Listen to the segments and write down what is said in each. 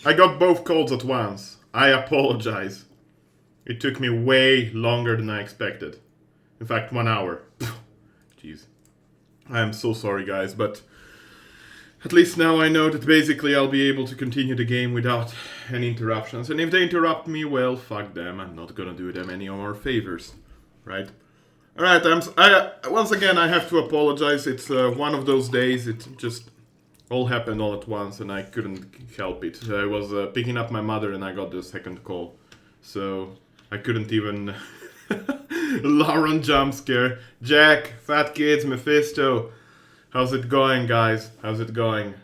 I got both colds at once. I apologize. It took me way longer than I expected. In fact, 1 hour. Jeez. I am so sorry, guys, but at least now I know that basically I'll be able to continue the game without any interruptions. And if they interrupt me, well, fuck them. I'm not gonna do them any more favors, right? All right. Once again I have to apologize. It's one of those days. It just all happened all at once, and I couldn't help it. I was picking up my mother, and I got the second call, so I couldn't even. Lauren jump scare. Jack, Fat Kids, Mephisto. How's it going, guys? How's it going?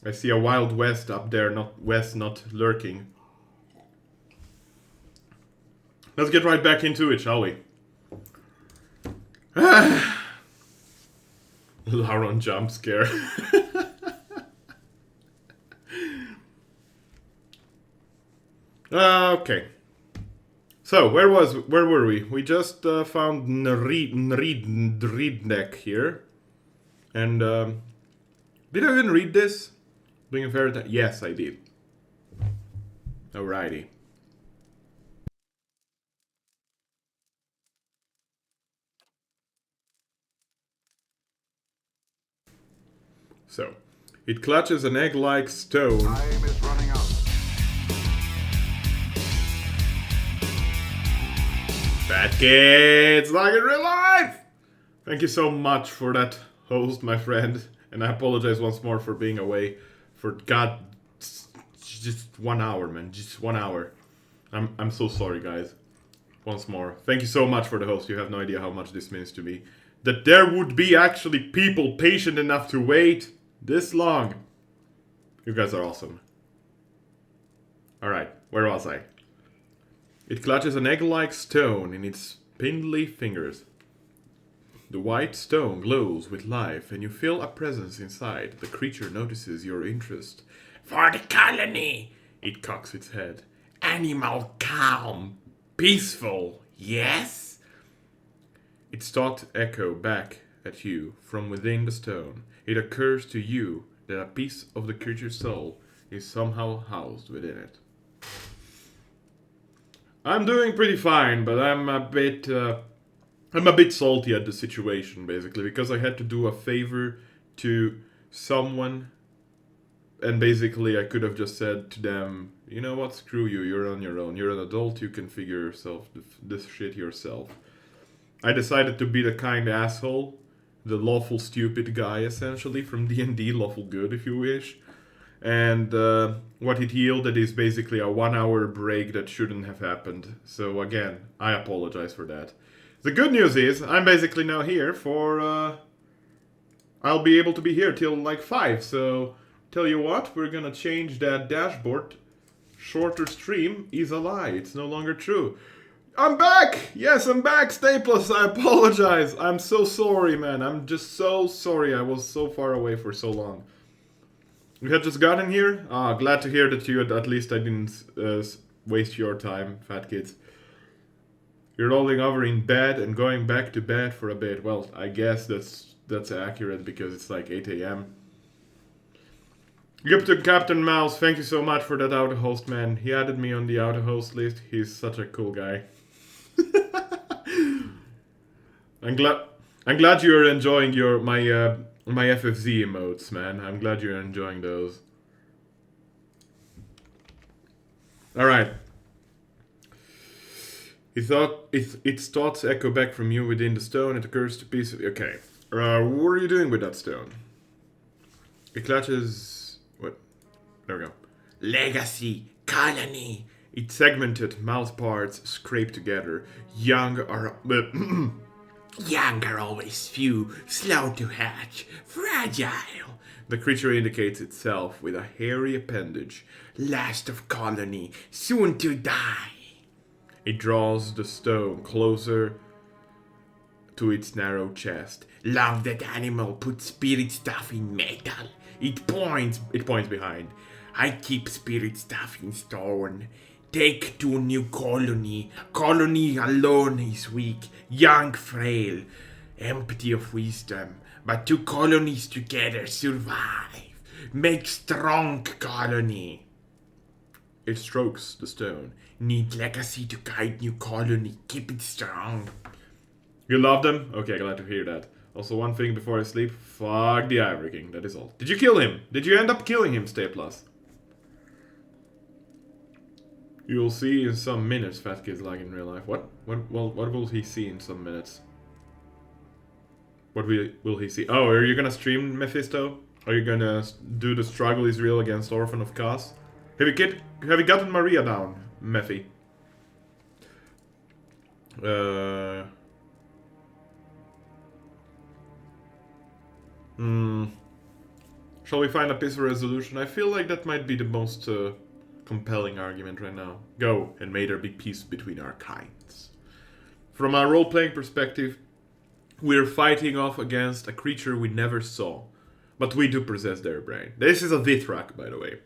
I see a Wild West up there, not West, not lurking. Let's get right back into it, shall we? Lauren jump scare. Okay. So where were we? We just found Nridnek here, and did I even read this? Being a fairy. Yes, I did. Alrighty. So, it clutches an egg-like stone. Time is running out. Fat Kids, like in real life! Thank you so much for that, host, my friend. And I apologize once more for being away for just 1 hour, man. Just 1 hour. I'm so sorry, guys. Once more. Thank you so much for the host. You have no idea how much this means to me. That there would be actually people patient enough to wait this long. You guys are awesome. Alright, where was I? It clutches an egg-like stone in its spindly fingers. The white stone glows with life, and you feel a presence inside. The creature notices your interest. For the colony! It cocks its head. Animal calm. Peaceful. Yes? Its thoughts echo back at you from within the stone. It occurs to you that a piece of the creature's soul is somehow housed within it. I'm doing pretty fine, but I'm a bit salty at the situation, basically, because I had to do a favor to someone, and basically I could have just said to them, you know what, screw you, you're on your own, you're an adult, you can figure yourself this shit yourself. I decided to be the kind asshole, the lawful stupid guy, essentially, from D&D, lawful good, if you wish. And what it yielded is basically a 1 hour break that shouldn't have happened. So again, I apologize for that. The good news is, I'm basically now here for... I'll be able to be here till like 5, so... Tell you what, we're gonna change that dashboard. Shorter stream is a lie, it's no longer true. I'm back! Yes, I'm back, Staples, I apologize. I'm so sorry, man. I'm just so sorry I was so far away for so long. You had just gotten here? Glad to hear that you at least I didn't waste your time, Fat Kids. You're rolling over in bed and going back to bed for a bit. Well, I guess that's accurate because it's like 8 a.m. Yep to Captain Mouse, thank you so much for that auto host, man. He added me on the auto host list. He's such a cool guy. I'm glad you're enjoying my FFZ emotes, man. I'm glad you're enjoying those. All right. Its thoughts echo back from you within the stone. It occurs to piece of... Okay. What are you doing with that stone? It clutches... What? There we go. Legacy. Colony. Its segmented mouth parts scrape together. Young are always few, slow to hatch, fragile. The creature indicates itself with a hairy appendage. Last of colony, soon to die. It draws the stone closer to its narrow chest. Love that animal put spirit stuff in metal. It points behind. I keep spirit stuff in stone. Take to new colony. Colony alone is weak, young, frail, empty of wisdom. But 2 colonies together survive. Make strong colony. It strokes the stone. Need legacy to guide new colony. Keep it strong. You love them? Okay, glad to hear that. Also, one thing before I sleep. Fuck the Ivory King. That is all. Did you kill him? Did you end up killing him, Stay Plus? You'll see in some minutes, Fat Kid's like in real life. What? What will he see in some minutes? What will he see? Oh, are you gonna stream Mephisto? Are you gonna do the struggle is real against Orphan of Kos? Have you gotten Maria down, Mephi? Shall we find a peaceful resolution? I feel like that might be the most compelling argument right now. Go, and may there be peace between our kinds. From a role-playing perspective, we're fighting off against a creature we never saw, but we do possess their brain. This is a Vithrak, by the way.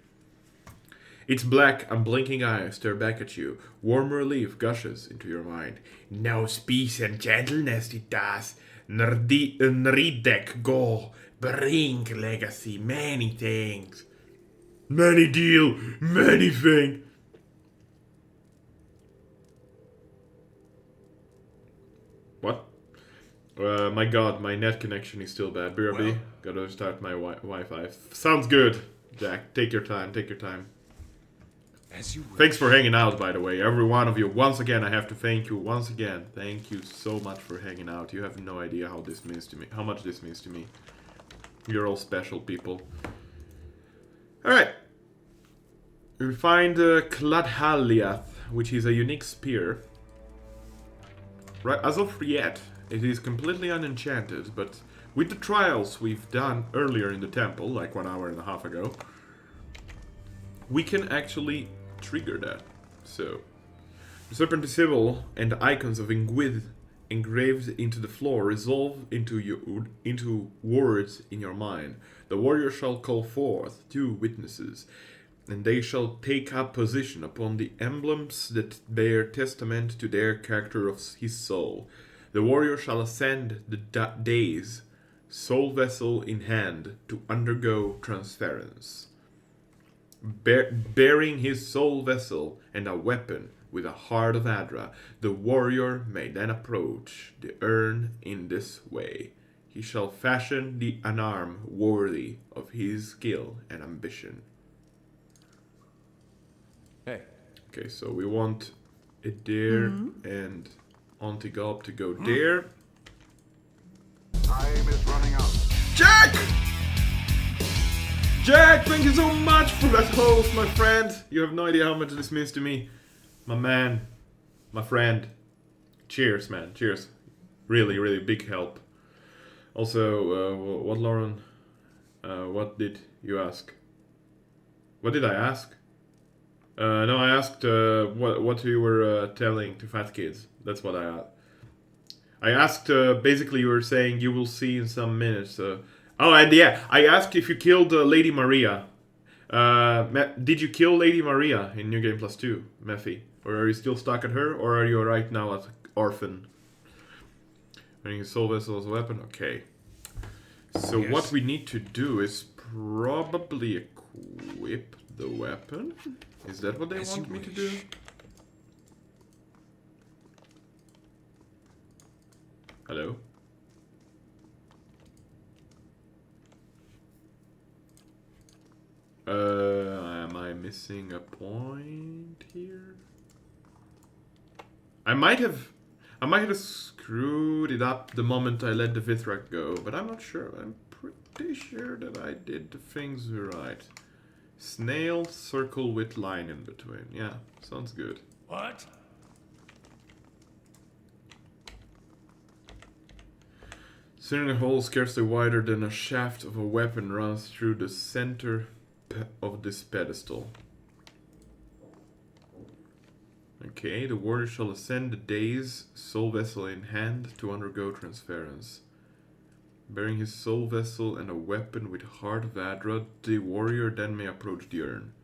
Its black, unblinking eyes stare back at you. Warm relief gushes into your mind. Knows peace and gentleness it does. Nridek go. Bring legacy, many things. Many deal, many thing. What? My god, my net connection is still bad. BRB, well, gotta start my Wi-Fi. Sounds good, Jack. Take your time, take your time. As you wish. Thanks for hanging out, by the way, every one of you. Once again, I have to thank you once again. Thank you so much for hanging out. You have no idea how this means to me. How much this means to me. You're all special people. Alright. We find Kladhaliath, which is a unique spear. Right, as of yet, it is completely unenchanted, but with the trials we've done earlier in the temple, like 1 hour and a half ago, we can actually trigger that. So, the serpent symbol and the icons of Ingwith engraved into the floor resolve into words in your mind. The warrior shall call forth 2 witnesses, and they shall take up position upon the emblems that bear testament to their character of his soul. The warrior shall ascend the days, soul vessel in hand, to undergo transference. Bearing his soul vessel and a weapon with a heart of Adra, the warrior may then approach the urn in this way. He shall fashion an arm worthy of his skill and ambition. Hey. Okay, so we want Adair and Ontigalp to go there. Time is running out. Jack! Jack, thank you so much for that host, my friend. You have no idea how much this means to me. My man, my friend. Cheers, man. Cheers. Really, really big help. Also, what, Lauren? What did you ask? What did I ask? No, I asked what you were telling to Fat Kids. That's what I asked. I asked, basically you were saying you will see in some minutes. Oh, and yeah, I asked if you killed Lady Maria. Did you kill Lady Maria in New Game Plus 2, Mephi? Or are you still stuck at her, or are you right now at Orphan? Running soul vessel as a weapon? Okay. So Yes. what we need to do is probably equip the weapon. Is that what they As want you me to do? wish. Hello? Am I missing a point here? I might have screwed it up the moment I let the Vithrak go, but I'm not sure. I'm pretty sure that I did the things right. Snail, circle with line in between. Yeah, sounds good. What? Seeing a hole scarcely wider than a shaft of a weapon runs through the center of this pedestal. Okay, the warrior shall ascend the dais, soul vessel in hand, to undergo transference. Bearing his soul vessel and a weapon with heart of Adra, the warrior then may approach the urn.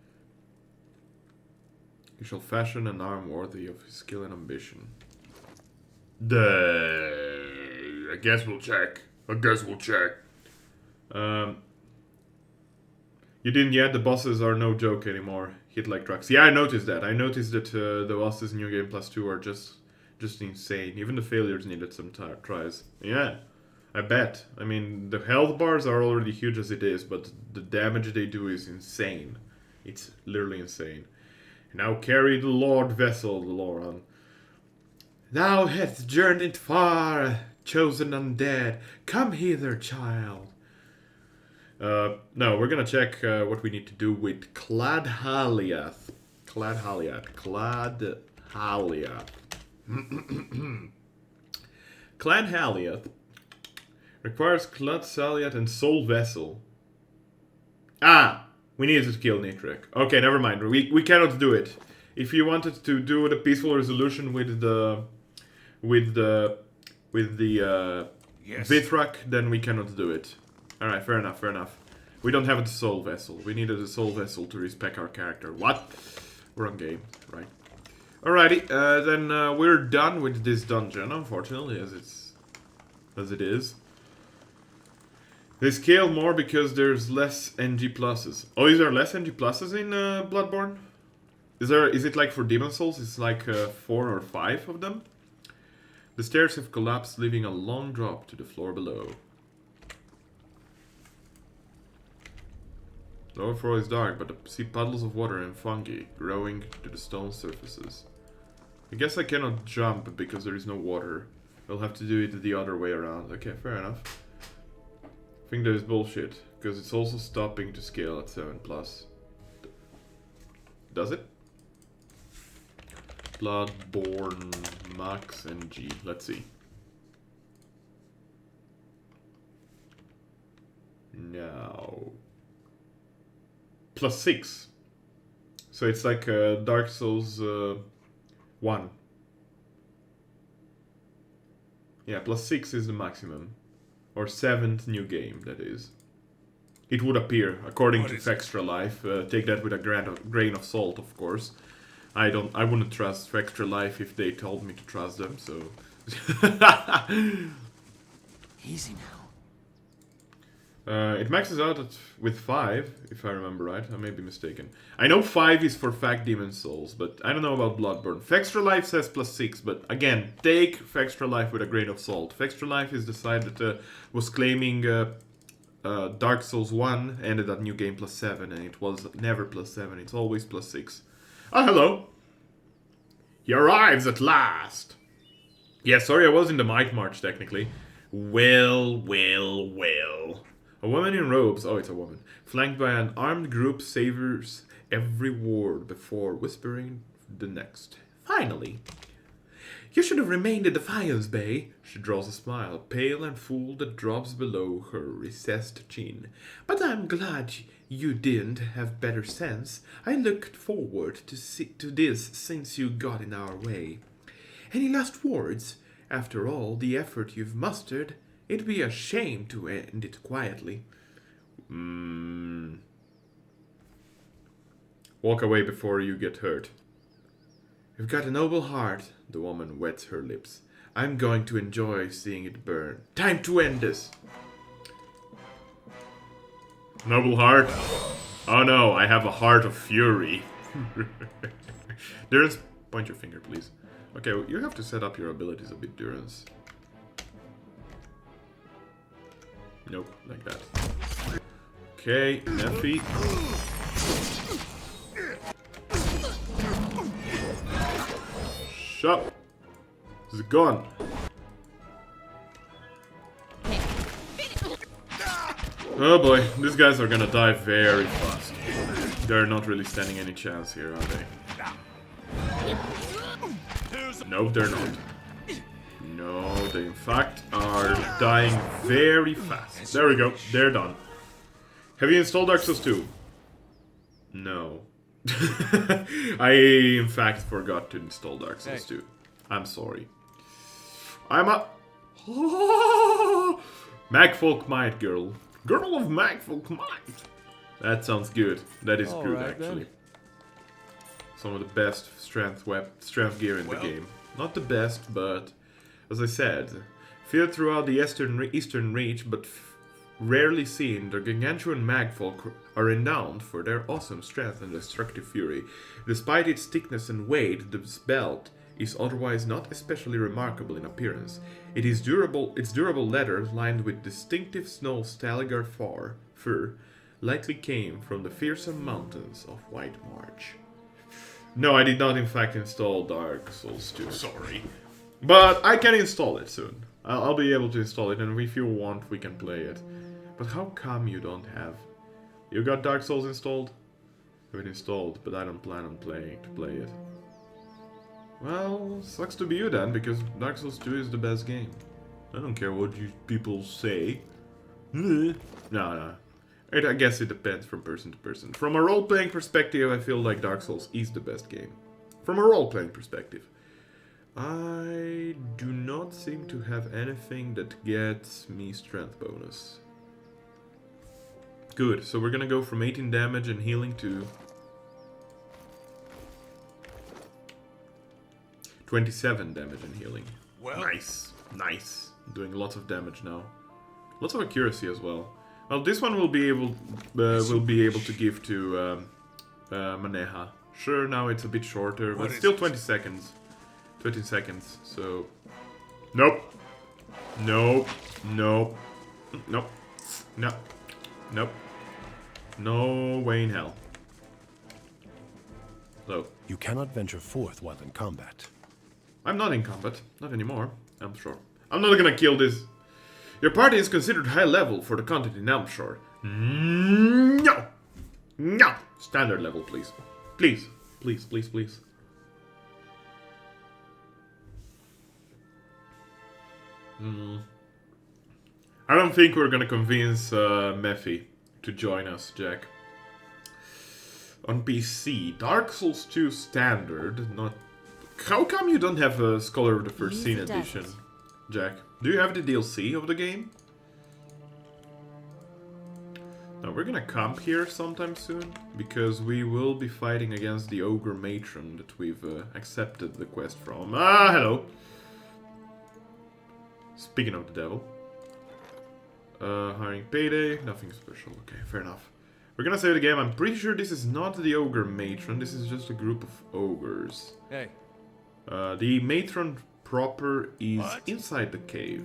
He shall fashion an arm worthy of his skill and ambition. I guess we'll check. You didn't yet? The bosses are no joke anymore. Hit like trucks. Yeah, I noticed that. I noticed that the bosses in New Game Plus 2 are just insane. Even the failures needed some tries. Yeah, I bet. I mean, the health bars are already huge as it is, but the damage they do is insane. It's literally insane. Now carry the Lord Vessel, Loran. Thou hast journeyed far, chosen undead. Come hither, child. No, we're gonna check what we need to do with Clad Haliath. Clad Haliath. Clan Haliath requires Clad Haliath and Soul Vessel. Ah! We needed to kill Nitrek. Okay, never mind. We cannot do it. If you wanted to do the peaceful resolution with the Yes. Vithrak, then we cannot do it. Alright, fair enough, fair enough. We don't have a soul vessel. We needed a soul vessel to respec our character. What? Wrong game, right? Alrighty, then we're done with this dungeon, unfortunately, as it is. They scale more because there's less NG pluses. Oh, is there less NG pluses in Bloodborne? Is it like for Demon Souls? It's like 4 or 5 of them? The stairs have collapsed, leaving a long drop to the floor below. Lower floor is dark, but I see puddles of water and fungi growing to the stone surfaces. I guess I cannot jump because there is no water. I'll have to do it the other way around. Okay, fair enough. I think that is bullshit, because it's also stopping to scale at 7+. Does it? Bloodborne Max and G. Let's see. Now. +6. So it's like Dark Souls 1. Yeah, +6 is the maximum. Or 7th new game, that is. It would appear, according to Extra Life. Take that with a grain of salt, of course. I wouldn't trust Extra Life if they told me to trust them, so... Easy now. It maxes out with 5, if I remember right. I may be mistaken. I know 5 is for Fact Demon Souls, but I don't know about Bloodborne. Extra Life says +6, but again, take Extra Life with a grain of salt. Extra Life is the side that was claiming Dark Souls 1 ended at New Game +7, and it was never +7, it's always +6. Oh, hello! He arrives at last! Yeah, sorry, I was in the Might March, technically. Well. A woman in robes, oh, it's a woman, flanked by an armed group, savors every word before whispering the next. Finally! You should have remained in Defiance Bay. She draws a smile, pale and full, that drops below her recessed chin. But I'm glad you didn't have better sense. I looked forward to this since you got in our way. Any last words? After all the effort you've mustered, it'd be a shame to end it quietly. Walk away before you get hurt. You've got a noble heart, the woman wets her lips. I'm going to enjoy seeing it burn. Time to end this! Noble heart? Oh no, I have a heart of fury. Durance, point your finger, please. Okay, well, you have to set up your abilities a bit, Durance. Nope, like that. Okay, Nephi. Shut. This is gone. Oh boy, these guys are gonna die very fast. They're not really standing any chance here, are they? No, they're not. No, they in fact are dying very fast. There we go, they're done. Have you installed Dark Souls 2? No. I in fact forgot to install Dark Souls 2. I'm sorry. I'm a... Magfolk Might girl. Girl of Magfolk Might. That sounds good. That is good, actually. Some of the best strength gear in the game. Not the best, but as I said, feared throughout the Eastern Reach, but rarely seen, the gargantuan magfolk are renowned for their awesome strength and destructive fury. Despite its thickness and weight, this belt is otherwise not especially remarkable in appearance. Its durable leather, lined with distinctive snow Staligar fur, likely came from the fearsome mountains of White March. No, I did not in fact install Dark Souls 2, sorry. But I can install it soon. I'll be able to install it, and if you want, we can play it. But how come you don't have... You got Dark Souls installed? I have it installed, but I don't plan on play it. Well, sucks to be you then, because Dark Souls 2 is the best game. I don't care what you people say. No. I guess it depends from person to person. From a role-playing perspective, I feel like Dark Souls is the best game. From a role-playing perspective. I do not seem to have anything that gets me strength bonus. Good, so we're gonna go from 18 damage and healing to 27 damage and healing. Well, nice. Doing lots of damage now. Lots of accuracy as well. Well, this one will be able to give to Maneha. Sure, now it's a bit shorter, but still 20 seconds. 13 seconds, so... Nope. No way in hell. So. You cannot venture forth while in combat. I'm not in combat. Not anymore, I'm sure. I'm not gonna kill this. Your party is considered high level for the content in Elmshore. No! Standard level, please. Please. I don't think we're gonna convince Mephi to join us, Jack. On PC, Dark Souls 2 Standard, not... How come you don't have a Scholar of the First Scene edition, Jack? Do you have the DLC of the game? Now we're gonna camp here sometime soon, because we will be fighting against the Ogre Matron that we've accepted the quest from. Ah, hello! Speaking of the devil. Hiring payday, nothing special. Okay, fair enough. We're gonna save the game. I'm pretty sure this is not the Ogre Matron, this is just a group of ogres. Hey. The Matron proper is inside the cave.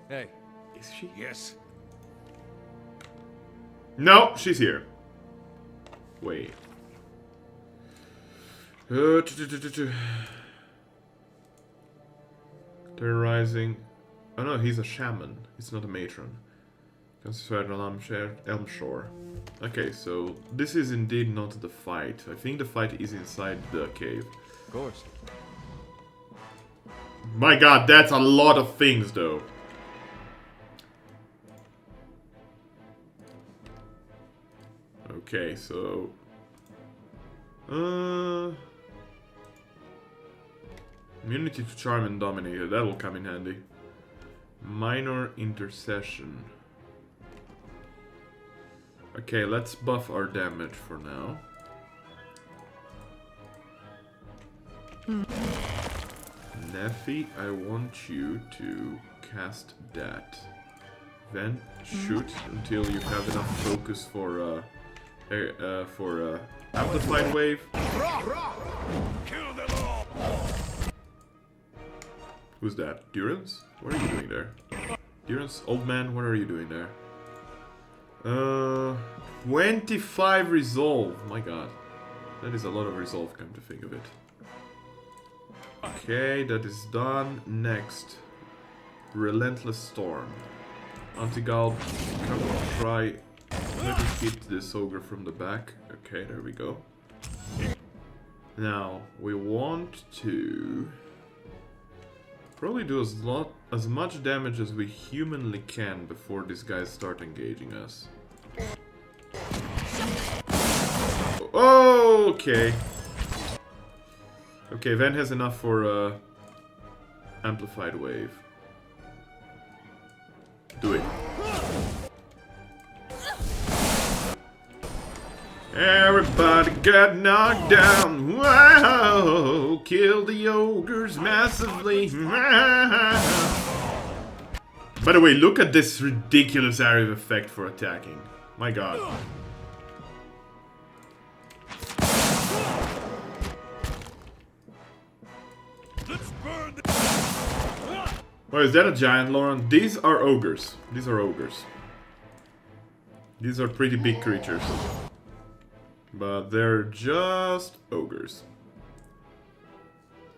Hey. Is she? Yes. No, she's here. Wait. Terrorizing. Oh no, he's a shaman. He's not a matron. Concentrated on Elmshore. Okay, so this is indeed not the fight. I think the fight is inside the cave. Of course. My god, that's a lot of things though. Okay, so... Immunity to Charm and Dominator, that will come in handy. Minor Intercession. Okay, let's buff our damage for now. Nephi, I want you to cast that. Then shoot until you have enough focus for Amplified Wave. Kill them all. Who's that? Durance? What are you doing there? Durance, old man, what are you doing there? 25 resolve. My god. That is a lot of resolve, come to think of it. Okay, that is done. Next. Relentless Storm. Antigal, come try. Let us hit this ogre from the back. Okay, there we go. Now, we want to probably do as much damage as we humanly can before these guys start engaging us. Oh, okay. Okay, Van has enough for Amplified Wave. Do it. Everybody got knocked down. Wow! Kill the ogres massively. Bam! By the way, look at this ridiculous area of effect for attacking. My god. Let's burn the... Oh, is that a giant, Lauren? These are ogres. These are ogres. These are pretty big creatures. But they're just ogres.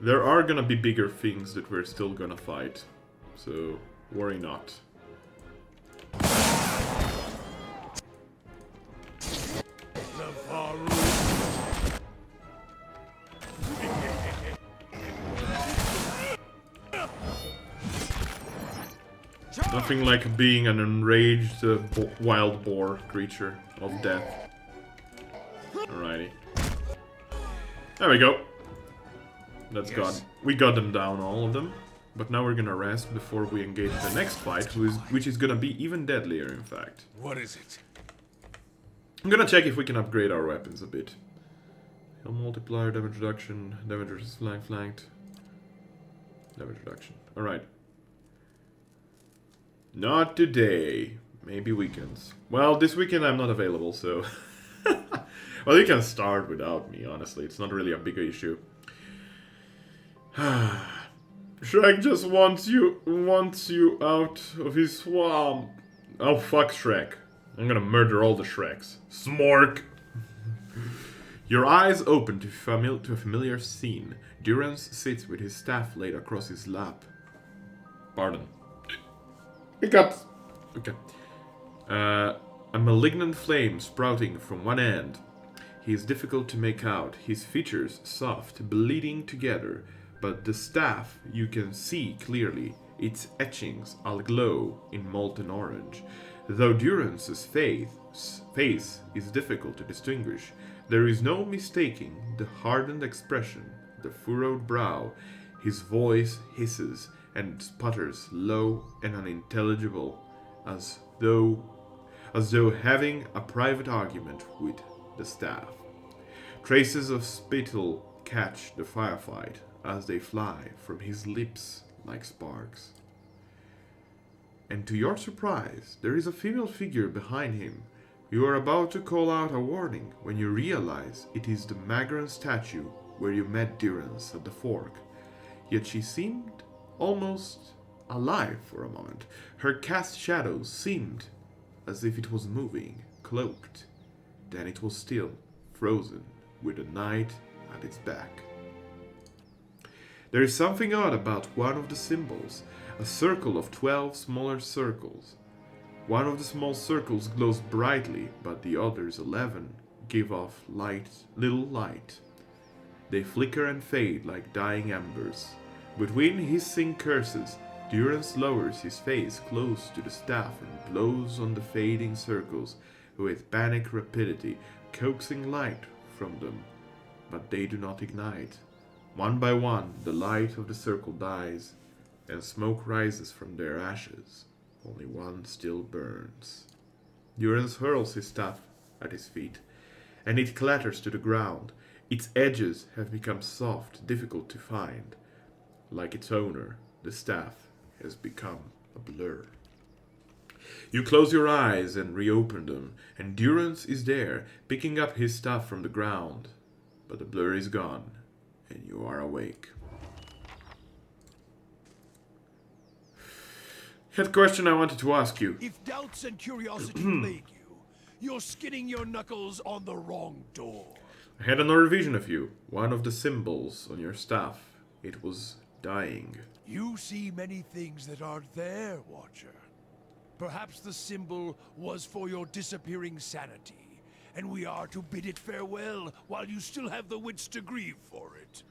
There are gonna be bigger things that we're still gonna fight. So, worry not. Nothing like being an enraged wild boar creature of death. Alrighty. There we go. That's gone. We got them down, all of them. But now we're gonna rest before we engage the next fight, which is gonna be even deadlier, in fact. What is it? I'm gonna check if we can upgrade our weapons a bit. Heal multiplier, damage reduction, damage versus flanked. Damage reduction. Alright. Not today. Maybe weekends. Well, this weekend I'm not available, so... Well, you can start without me, honestly. It's not really a big issue. Shrek just wants you out of his swamp. Oh, fuck Shrek. I'm gonna murder all the Shreks. Smork! Your eyes open to a familiar scene. Durance sits with his staff laid across his lap. Pardon. Hiccups! Okay. A malignant flame sprouting from one end. He is difficult to make out, his features soft, bleeding together, but the staff you can see clearly, its etchings aglow in molten orange. Though Durance's face is difficult to distinguish, there is no mistaking the hardened expression, the furrowed brow. His voice hisses and sputters low and unintelligible, as though having a private argument with the staff. Traces of spittle catch the firefight as they fly from his lips like sparks. And to your surprise, there is a female figure behind him. You are about to call out a warning when you realize it is the Magran statue where you met Durance at the fork. Yet she seemed almost alive for a moment. Her cast shadow seemed as if it was moving, cloaked. Then it was still, frozen, with the night at its back. There is something odd about one of the symbols, a circle of 12 smaller circles. One of the small circles glows brightly, but the others 11 give off little light. They flicker and fade like dying embers. Between hissing curses, Durance lowers his face close to the staff and blows on the fading circles with panic rapidity, coaxing light from them, but they do not ignite. One by one, the light of the circle dies, and smoke rises from their ashes. Only one still burns. Durance hurls his staff at his feet, and it clatters to the ground. Its edges have become soft, difficult to find. Like its owner, the staff has become a blur. You close your eyes and reopen them, and Durance is there, picking up his staff from the ground. But the blur is gone, and you are awake. Had a question I wanted to ask you. If doubts and curiosity plague you, you're skinning your knuckles on the wrong door. I had another vision of you. One of the symbols on your staff. It was dying. You see many things that aren't there, Watcher. Perhaps the symbol was for your disappearing sanity, and we are to bid it farewell while you still have the wits to grieve for it.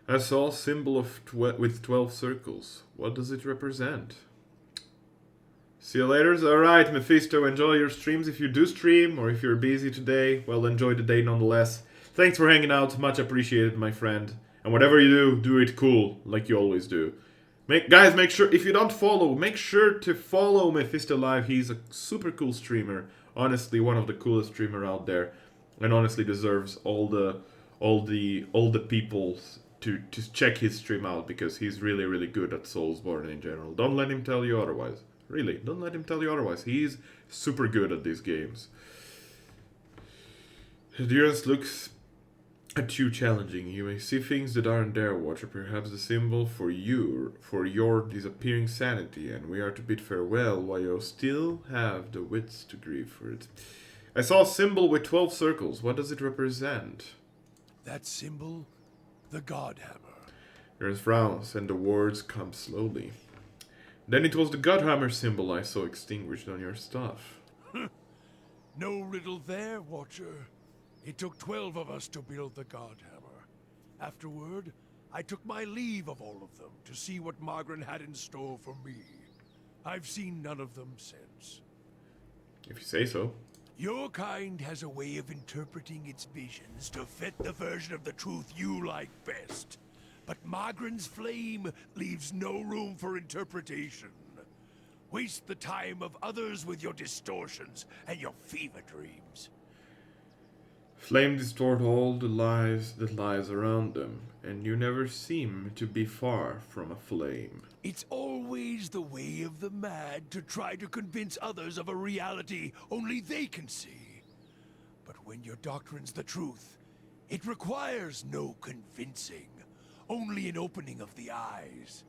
I saw a symbol with 12 circles. What does it represent? See you later. Alright, Mephisto, enjoy your streams if you do stream, or if you're busy today, well, enjoy the day nonetheless. Thanks for hanging out, much appreciated, my friend. And whatever you do, do it cool, like you always do. Guys, make sure, if you don't follow, make sure to follow Mephisto Live. He's a super cool streamer. Honestly, one of the coolest streamer out there. And honestly deserves all the people to check his stream out, because he's really, really good at Soulsborne in general. Don't let him tell you otherwise. Really, don't let him tell you otherwise. He's super good at these games. Endurance looks at you challenging. You may see things that aren't there, Watcher. Perhaps the symbol for your disappearing sanity, and we are to bid farewell while you still have the wits to grieve for it. I saw a symbol with 12 circles. What does it represent? That symbol? The Godhammer. Ernst frowns, and the words come slowly. Then it was the Godhammer symbol I saw extinguished on your stuff. No riddle there, Watcher. It took 12 of us to build the Godhammer. Afterward, I took my leave of all of them to see what Margren had in store for me. I've seen none of them since. If you say so. Your kind has a way of interpreting its visions to fit the version of the truth you like best. But Margren's flame leaves no room for interpretation. Waste the time of others with your distortions and your fever dreams. Flame distort all the lives that lies around them, and you never seem to be far from a flame. It's always the way of the mad to try to convince others of a reality only they can see. But when your doctrine's the truth, it requires no convincing, only an opening of the eyes.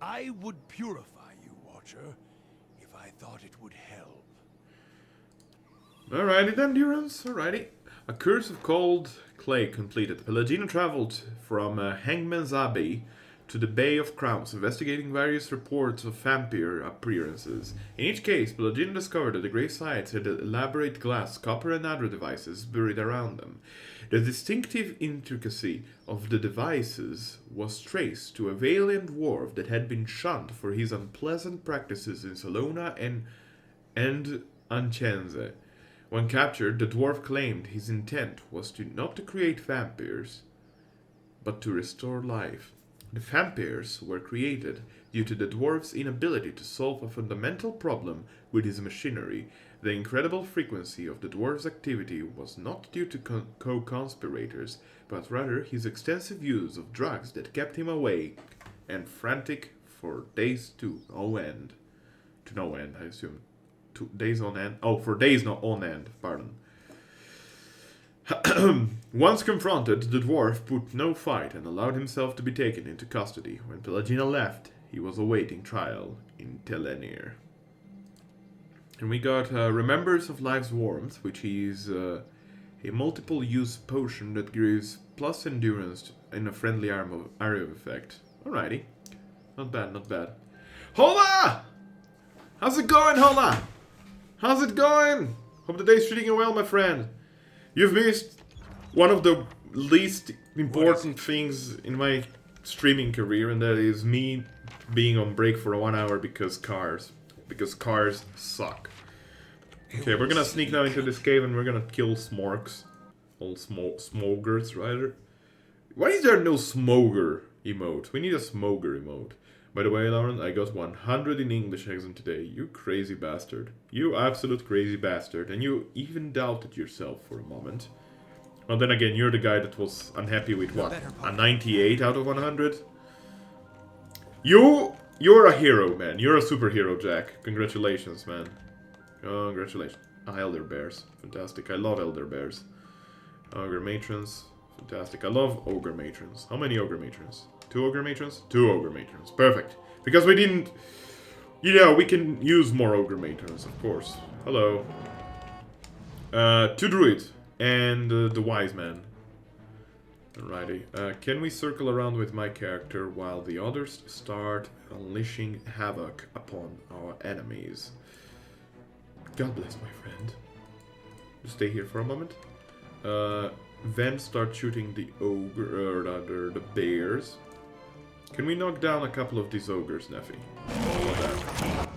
I would purify you, Watcher, if I thought it would help. Alrighty then, Durance, alrighty. A Curse of Cold Clay completed. Pelagina traveled from Hangman's Abbey to the Bay of Crowns, investigating various reports of vampire appearances. In each case, Pelagina discovered that the grave sites had elaborate glass, copper and other devices buried around them. The distinctive intricacy of the devices was traced to a valiant dwarf that had been shunned for his unpleasant practices in Salona and Ancenze. When captured, the dwarf claimed his intent was not to create vampires, but to restore life. The vampires were created due to the dwarf's inability to solve a fundamental problem with his machinery. The incredible frequency of the dwarf's activity was not due to co-conspirators, but rather his extensive use of drugs that kept him awake and frantic for days to no end. To no end, I assume. Days on end. Oh, for days not on end, pardon. Once confronted, the dwarf put no fight and allowed himself to be taken into custody. When Pelagina left, he was awaiting trial in Telenir. And we got Remembers of Life's Warmth, which is a multiple-use potion that gives plus endurance in a friendly area of effect. Alrighty. Not bad, not bad. Hola! How's it going, Hola? How's it going? Hope the day's treating you well, my friend. You've missed one of the least important things in my streaming career, and that is me being on break for 1 hour because cars suck. Okay, we're gonna sneak now into this cave and we're gonna kill Smorks. All smogers, rather. Why is there no smoger emote? We need a smoger emote. By the way, Lauren, I got 100 in English exam today. You crazy bastard. You absolute crazy bastard. And you even doubted yourself for a moment. Well, then again, you're the guy that was unhappy with what? A 98 out of 100? You're a hero, man. You're a superhero, Jack. Congratulations, man. Congratulations. Elder Bears. Fantastic. I love Elder Bears. Ogre Matrons. Fantastic. I love Ogre Matrons. How many Ogre Matrons? 2 Ogre Matrons? 2 Ogre Matrons. Perfect. Because we didn't... You know, we can use more Ogre Matrons, of course. Hello. 2 Druids. And the Wise Man. Alrighty. Can we circle around with my character while the others start unleashing havoc upon our enemies? God bless my friend. Just stay here for a moment. Then start shooting the ogre, or rather the bears. Can we knock down a couple of these ogres, Neffy? How about that?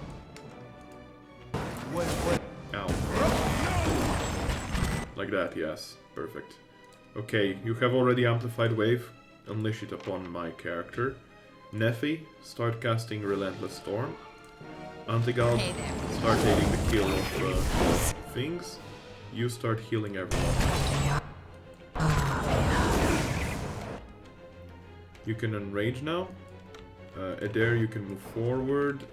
Ow. Like that, yes. Perfect. Okay, you have already amplified wave. Unleash it upon my character. Neffy, start casting Relentless Storm. Antigald, start taking the kill of things. You start healing everyone. You can enrage now. Adair, you can move forward.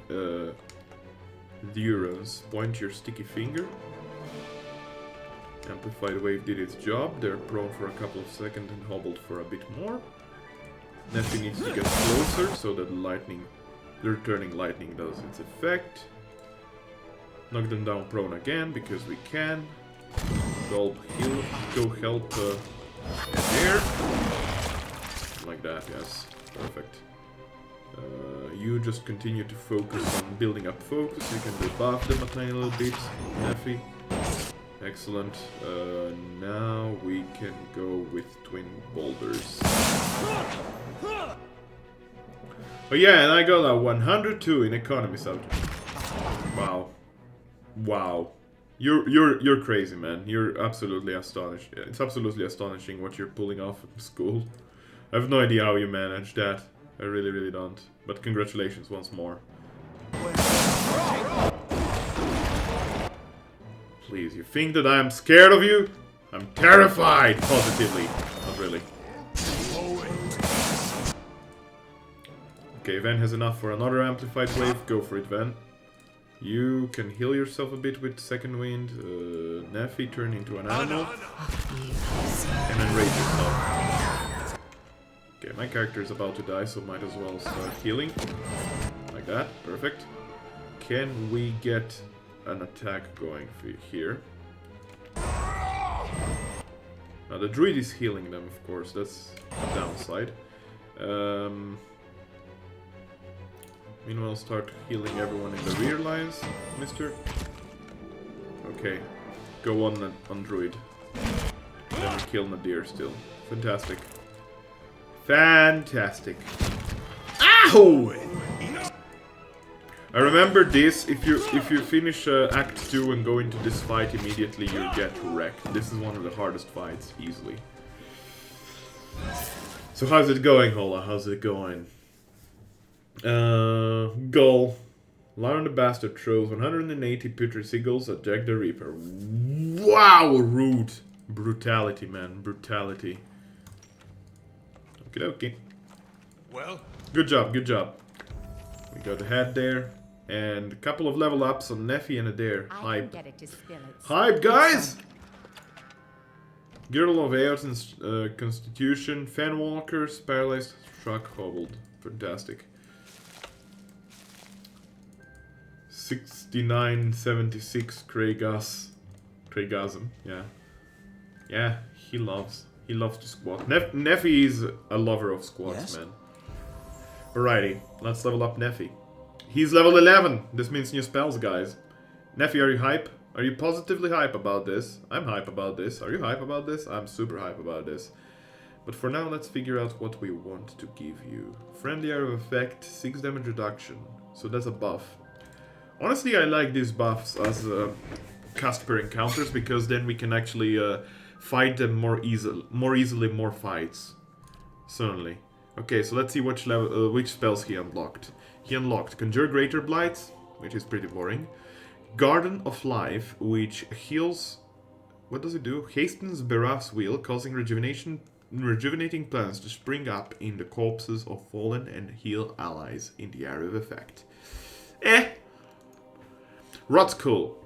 Durance. Point your sticky finger. Amplified wave did its job. They're prone for a couple of seconds and hobbled for a bit more. Neffy needs to get closer so that the returning lightning does its effect. Knock them down prone again because we can. Go help Adair. Like that, yes. Perfect. You just continue to focus on building up focus. You can debuff them a tiny little bit, Neffy. Excellent. Now we can go with twin boulders. Oh yeah, and I got a 102 in economy subject. Wow. Wow. You're crazy, man. You're absolutely astonished. It's absolutely astonishing what you're pulling off at school. I have no idea how you manage that. I really, really don't. But congratulations once more. Please, you think that I'm scared of you? I'm terrified! Positively. Not really. Okay, Ven has enough for another amplified wave. Go for it, Ven. You can heal yourself a bit with second wind. Neffy, turn into an animal. And then raise yourself. Okay, my character is about to die, so might as well start healing. Like that. Perfect. Can we get an attack going for here? Now the druid is healing them, of course. That's a downside. Meanwhile, start healing everyone in the rear lines, mister. Okay. Go on druid. Then we kill Nadir still. Fantastic. Fantastic. Ow! I remember this, if you finish Act 2 and go into this fight immediately, you get wrecked. This is one of the hardest fights, easily. So how's it going, Hola? How's it going? Goal. Lion the Bastard throws 180 Putrid Seagulls at Jack the Reaper. Wow, rude. Brutality, man. Brutality. Okie dokie. Well? Good job, good job. We got ahead there. And a couple of level ups on Neffy and Adair. Hype. Hype, guys! Girdle of Aeon's Constitution. Fanwalkers. Paralyzed. Shrug. Hobbled. Fantastic. 6976 Craigasm, yeah. Yeah, he loves to squat. Neffy is a lover of squats, yes? Man. Alrighty, let's level up Neffy. He's level 11. This means new spells, guys. Neffy, are you hype? Are you positively hype about this? I'm hype about this. Are you hype about this? I'm super hype about this. But for now, let's figure out what we want to give you. Friendly area of effect, 6 damage reduction. So that's a buff. Honestly, I like these buffs as cast per encounters, because then we can actually fight them more easily, more fights. Certainly. Okay, so let's see which level, which spells he unlocked. He unlocked Conjure Greater Blight, which is pretty boring. Garden of Life, which heals. What does it do? Hastens Berath's Wheel, causing rejuvenating plants to spring up in the corpses of fallen and heal allies in the area of effect. Rot Skull.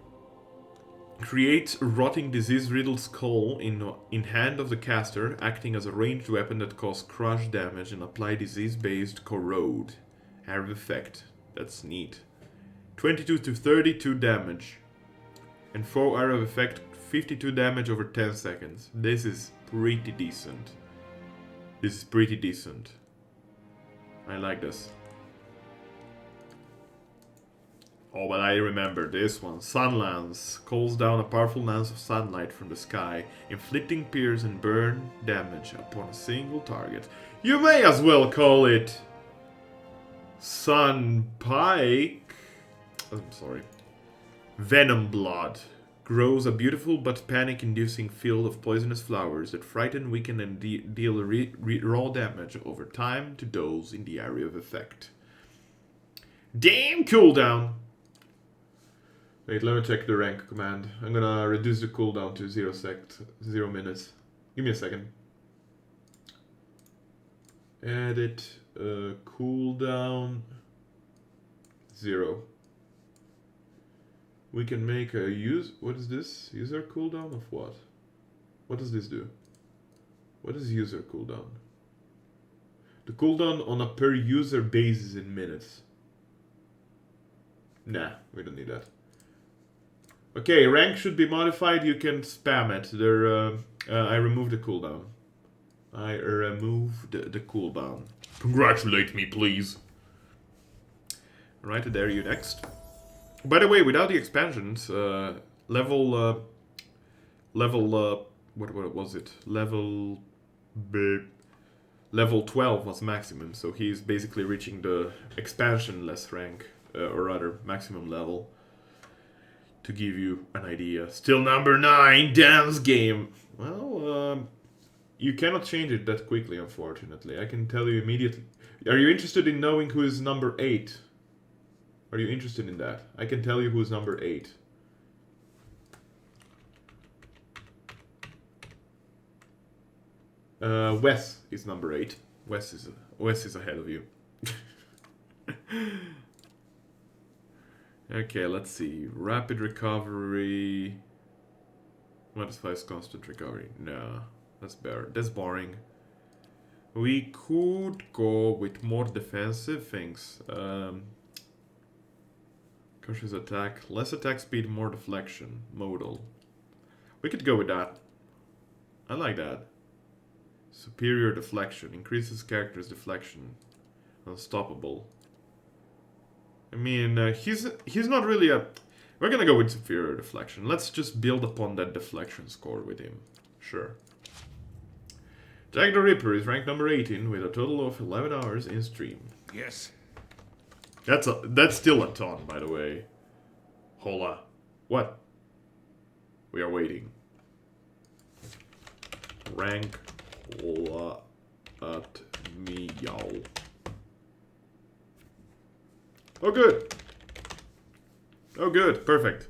Creates a rotting disease-riddled skull in hand of the caster, acting as a ranged weapon that causes crush damage and apply disease-based corrode. Area of effect. That's neat. 22 to 32 damage. And 4 area of effect, 52 damage over 10 seconds. This is pretty decent. This is pretty decent. I like this. Oh, but I remember this one. Sunlance calls down a powerful lance of sunlight from the sky, inflicting pierce and burn damage upon a single target. You may as well call it Sun Pike. I'm sorry. Venom Blood grows a beautiful but panic-inducing field of poisonous flowers that frighten, weaken, and deal raw damage over time to those in the area of effect. Damn cooldown! Wait, let me check the rank command. I'm gonna reduce the cooldown to 0 minutes. Give me a second. Edit cooldown 0. We can make a use. What is this? User cooldown of what? What does this do? What is user cooldown? The cooldown on a per user basis in minutes. Nah, we don't need that. Okay, rank should be modified. You can spam it. I removed the cooldown. I removed the cooldown. Congratulate me, please. Right, there you next. By the way, without the expansions, level what was it? Level 12 was maximum, so he's basically reaching the expansion-less rank, or rather maximum level. To give you an idea, still number 9 dance game. Well, you cannot change it that quickly, unfortunately. I can tell you immediately. Are you interested in knowing who is number 8? Are you interested in that? I can tell you who is number 8. Wes is number 8. Wes is ahead of you. Okay, let's see. Rapid recovery. Modifies constant recovery. No, that's better. That's boring. We could go with more defensive things. Cautious attack, less attack speed, more deflection. Modal. We could go with that. I like that. Superior deflection. Increases character's deflection. Unstoppable. I mean, he's not really a... We're gonna go with superior deflection. Let's just build upon that deflection score with him. Sure. Jack the Ripper is ranked number 18 with a total of 11 hours in stream. Yes. That's still a ton, by the way. Hola. What? We are waiting. Rank hola at me, y'all. Oh, good. Oh, good. Perfect.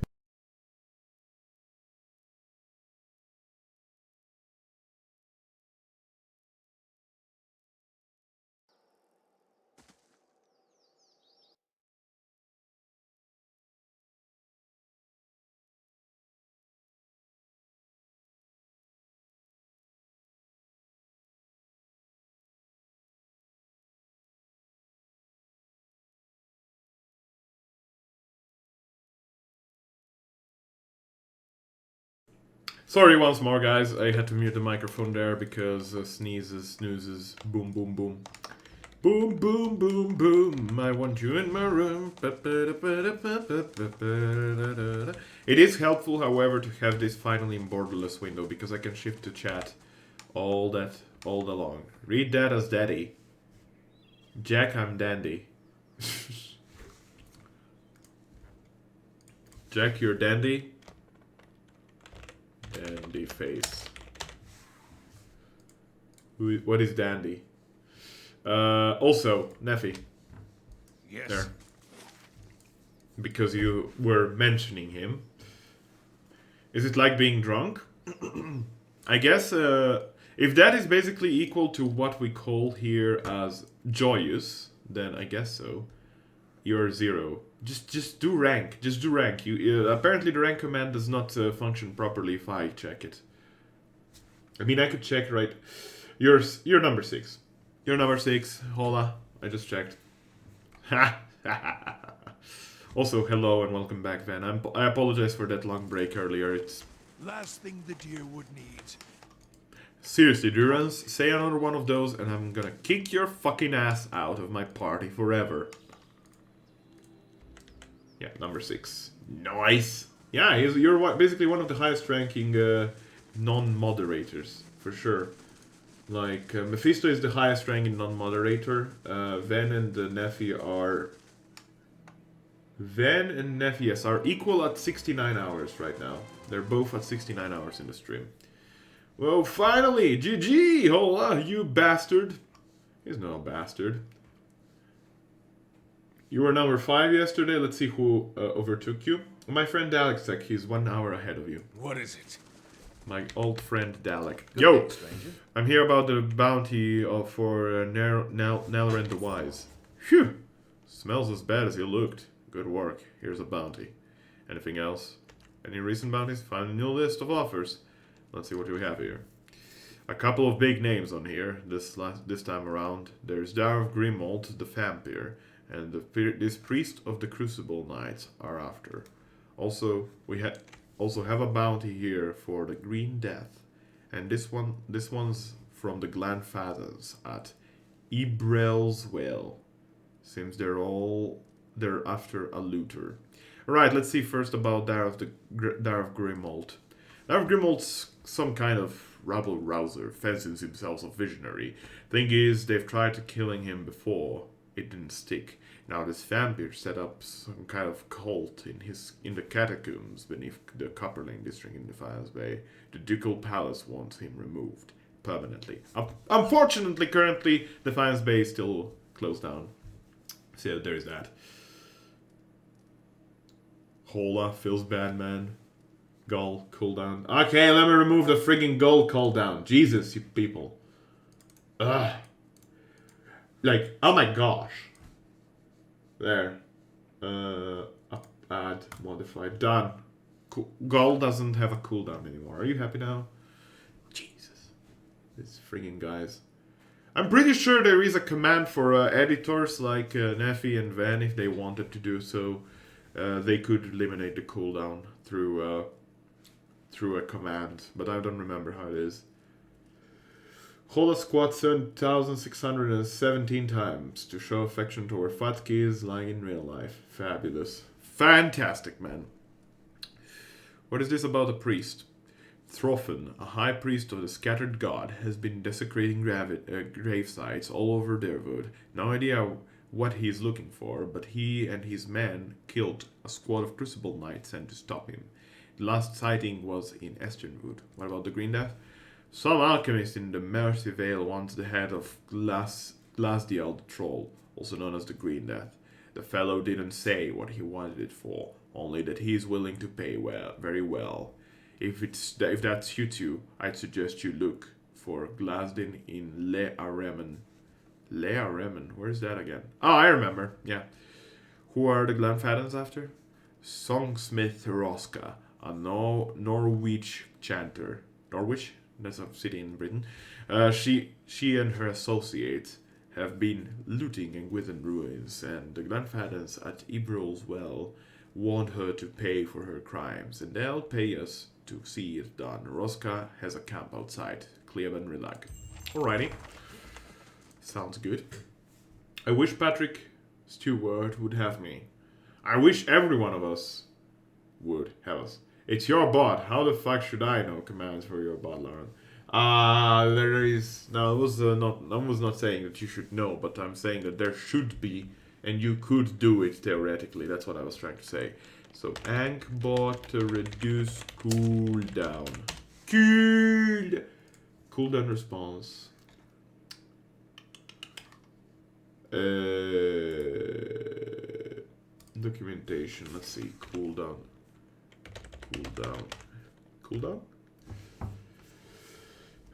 Sorry once more, guys. I had to mute the microphone there because sneezes, snoozes, boom, boom, boom. Boom, boom, boom, boom. I want you in my room. It is helpful, however, to have this finally in borderless window because I can shift to chat all day long. Read that as daddy. Jack, I'm dandy. Jack, you're dandy. Dandy face. What is dandy? Also, Neffy. Yes. There. Because you were mentioning him. Is it like being drunk? I guess if that is basically equal to what we call here as joyous, then I guess so. You're 0. Just do rank. Just do rank. You apparently the rank command does not function properly if I check it. I mean, I could check right. You're number 6. You're number 6. Hola. I just checked. Ha. Also, hello and welcome back, Van. I apologize for that long break earlier. It's Last thing the deer would need. seriously, Durans. Say another one of those, and I'm gonna kick your fucking ass out of my party forever. Yeah, number 6. Nice. Yeah, you're basically one of the highest ranking non-moderators, for sure. Like, Mephisto is the highest ranking non-moderator. Ven and Neffy are... Ven and Neffy, yes, are equal at 69 hours right now. They're both at 69 hours in the stream. Well, finally! GG! Hola, you bastard! He's no bastard. You were number 5 yesterday. Let's see who overtook you. My friend Dalek, he's 1 hour ahead of you. What is it? My old friend Dalek. Yo! I'm here about the bounty for Nalrend the Wise. Phew! Smells as bad as you looked. Good work. Here's a bounty. Anything else? Any recent bounties? Find a new list of offers. Let's see what we have here. A couple of big names on here this time around. There's Darth Grimold, the vampire, and this priest of the Crucible Knights are after. Also, we also have a bounty here for the Green Death, and this one's from the Glanfaddens at Ibrel's Well. Seems they're after a looter. Alright, let's see first about Darth Grimold. Darth Grimold's some kind of rabble-rouser, fancies himself a visionary. Thing is, they've tried to killing him before. It didn't stick. Now this vampire set up some kind of cult in the catacombs beneath the Copperling district in Defiance Bay. The Ducal Palace wants him removed permanently. Unfortunately, currently, Defiance Bay is still closed down. So there's that. Hola, Phil's Bandman. Gull cooldown. Okay, let me remove the friggin' Gull cooldown. Jesus, you people. Ugh. Like, oh my gosh. There. Add, modify, done. Gull doesn't have a cooldown anymore. Are you happy now? Jesus. These friggin' guys. I'm pretty sure there is a command for editors like Neffy and Van if they wanted to do so. They could eliminate the cooldown through a command, but I don't remember how it is. Hold a squat 7,617 times to show affection toward Fatkis like in real life. Fabulous. Fantastic, man. What is this about a priest? Throphin, a high priest of the scattered god, has been desecrating grave sites all over Derwood. No idea what he's looking for, but he and his men killed a squad of Crucible Knights sent to stop him. The last sighting was in Esternwood. What about the Green Death? Some alchemist in the Mercy Vale wants the head of Glasdiel the Troll, also known as the Green Death. The fellow didn't say what he wanted it for, only that he is willing to pay very well. If that suits you, I'd suggest you look for Glasdin in Le Aremen. Le Aremen, where's that again? Oh, I remember, yeah. Who are the Glanfaddens after? Songsmith Roska, a Norwich chanter. Norwich? That's a city in Britain. She and her associates have been looting in Gwithen ruins, and the Glanfaddens at Ibrol's Well want her to pay for her crimes, and they'll pay us to see it done. Roska has a camp outside Cleaban Rilag. Alrighty. Sounds good. I wish Patrick Stewart would have me. I wish every one of us would have us. It's your bot. How the fuck should I know commands for your bot, Lauren? There is... No, I was not saying that you should know, but I'm saying that there should be, and you could do it theoretically. That's what I was trying to say. So, Ankbot to reduce cooldown. Cooldown response. Documentation. Let's see. Cooldown.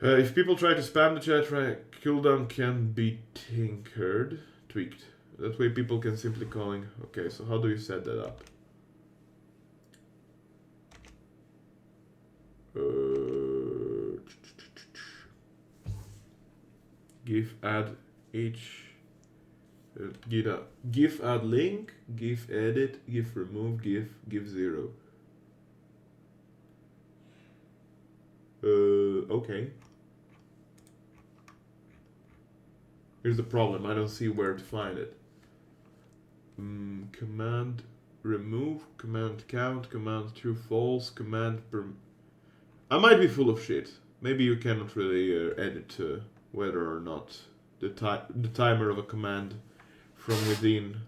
If people try to spam the chat, cooldown can be tweaked. That way people can simply calling. Okay, so how do you set that up? Give add each. Give add link. Give edit. Give remove. Give 0. Okay. Here's the problem. I don't see where to find it. Command remove, command count, command true false, command I might be full of shit. Maybe you cannot really edit whether or not the timer of a command from within.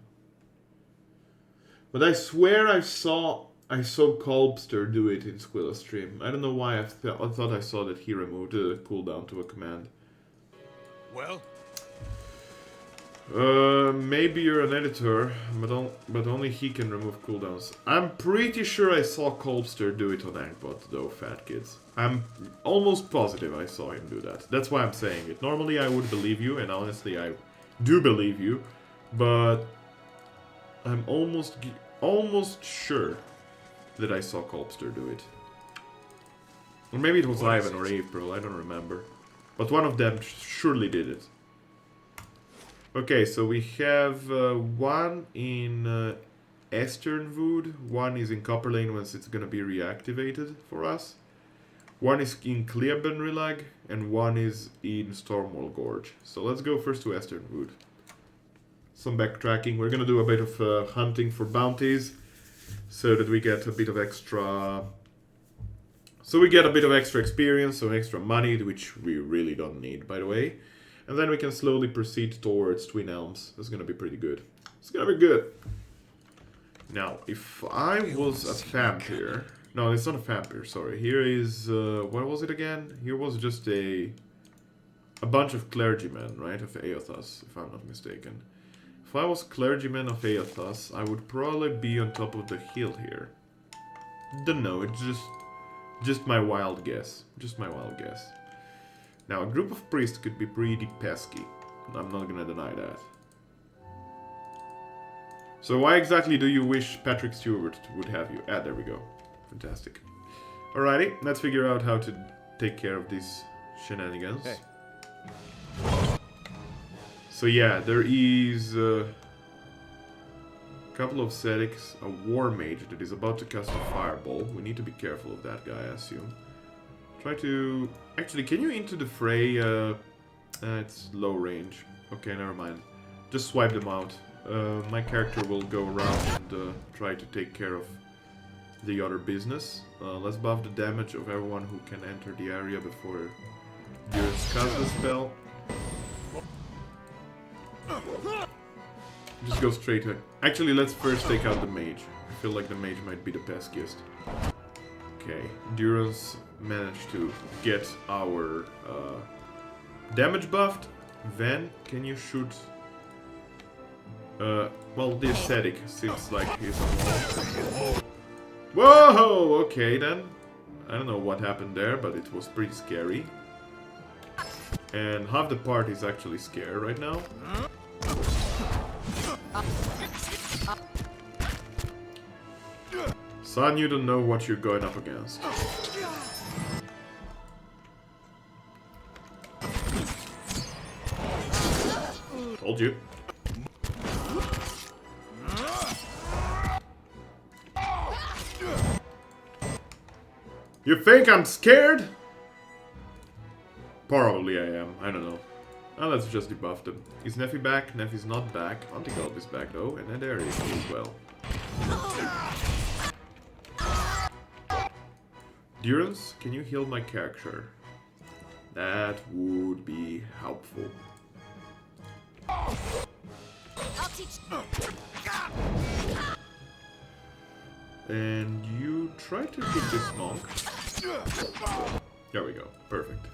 But I swear I saw Kolbster do it in Squilla stream. I don't know why I thought I saw that he removed the cooldown to a command. Well? Maybe you're an editor, but only he can remove cooldowns. I'm pretty sure I saw Kolbster do it on Ankbot, though, fat kids. I'm almost positive I saw him do that. That's why I'm saying it. Normally I would believe you, and honestly I do believe you, but I'm almost sure that I saw Kolbster do it. Or maybe it was Ivan or April, I don't remember. But one of them surely did it. Okay, so we have one in Esternwood, one is in Copperlane once it's gonna be reactivated for us. One is in Klebenrilag, and one is in Stormwall Gorge. So let's go first to Esternwood. Some backtracking. We're gonna do a bit of hunting for bounties, so that we get a bit of extra... So we get a bit of extra experience, so extra money, which we really don't need, by the way. And then we can slowly proceed towards Twin Elms. That's gonna be pretty good. It's gonna be good. Now, if I was a vampire... No, it's not a vampire, sorry. Here is... what was it again? Here was just a bunch of clergymen, right? Of Eothas, if I'm not mistaken. If I was clergyman of Eothas, I would probably be on top of the hill here. Don't know, it's just my wild guess. Just my wild guess. Now, a group of priests could be pretty pesky. I'm not gonna deny that. So why exactly do you wish Patrick Stewart would have you? Ah, there we go. Fantastic. Alrighty, let's figure out how to take care of these shenanigans. Hey. So yeah, there is a couple of Sedics, a War Mage that is about to cast a Fireball. We need to be careful of that guy, I assume. Try to... Actually, can you into the fray? It's low range. Okay, never mind. Just swipe them out. My character will go around and try to take care of the other business. Let's buff the damage of everyone who can enter the area before you cast the spell. Just go straight to... Actually, let's first take out the mage. I feel like the mage might be the peskiest. Okay, Durance managed to get our damage buffed. Ven, can you shoot... well, the ascetic seems like he's on. Whoa! Okay then. I don't know what happened there, but it was pretty scary. And half the party is actually scared right now. Son, you don't know what you're going up against. Told you. You think I'm scared? Probably I am. I don't know. Now let's just debuff them. Is Neffy back? Neffy's not back. Antigulb is back though, and then there he is as well. Durance, can you heal my character? That would be helpful. I'll teach. And you try to hit this monk. There we go. Perfect.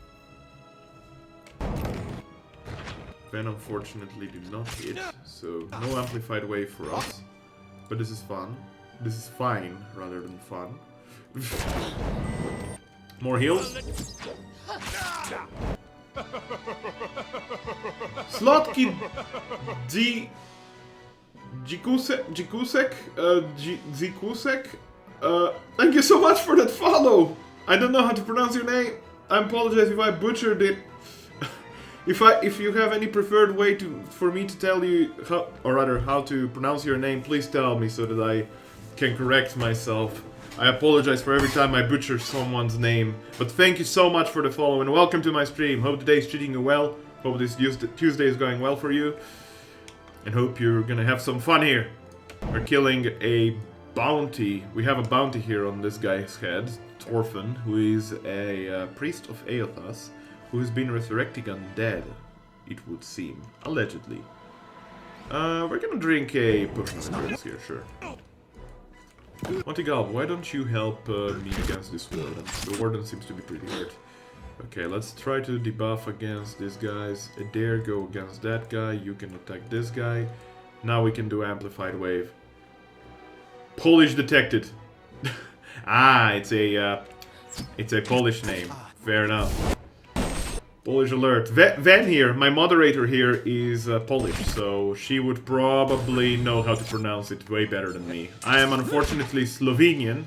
Ven unfortunately did not hit, so no amplified wave for us. But this is fun. This is fine rather than fun. More heals. Slotki Jikusek, thank you so much for that follow. I don't know how to pronounce your name. I apologize if I butchered it. If you have any preferred way for me to tell you how, or rather how to pronounce your name, please tell me so that I can correct myself. I apologize for every time I butcher someone's name, but thank you so much for the follow and welcome to my stream. Hope the day is treating you well. Hope this Tuesday is going well for you. And hope you're gonna have some fun here. We're killing a bounty. We have a bounty here on this guy's head, Thorfinn, who is a priest of Eothas, who has been resurrecting undead, it would seem. Allegedly. We're gonna drink a potion of endurance here, sure. Montigalb, why don't you help me against this warden? The warden seems to be pretty hurt. Okay, let's try to debuff against these guys. Adair, go against that guy. You can attack this guy. Now we can do amplified wave. Polish detected. Ah, it's a Polish name. Fair enough. Polish alert. Ven here, my moderator here, is Polish, so she would probably know how to pronounce it way better than me. I am unfortunately Slovenian,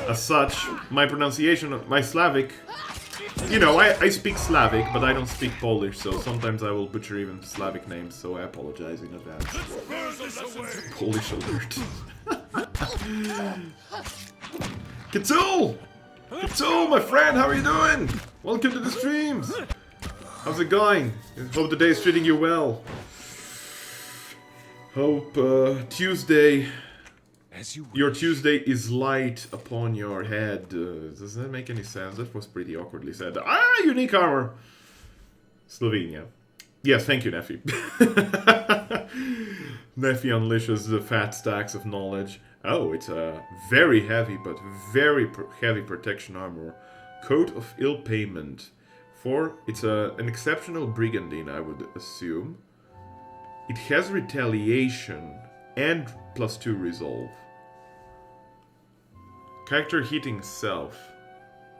as such, my pronunciation, my Slavic, you know, I speak Slavic, but I don't speak Polish, so sometimes I will butcher even Slavic names, so I apologize in advance. Polish alert. Katul! Katul, my friend, how are you doing? Welcome to the streams! How's it going? Hope the day is treating you well. Hope Tuesday... Your Tuesday is light upon your head. Does that make any sense? That was pretty awkwardly said. Ah, unique armor! Slovenia. Yes, thank you, Neffy. Neffy unleashes the fat stacks of knowledge. Oh, it's a very heavy, but very heavy protection armor. Coat of ill payment. It's an exceptional brigandine, I would assume. It has retaliation and +2 resolve. Character hitting self.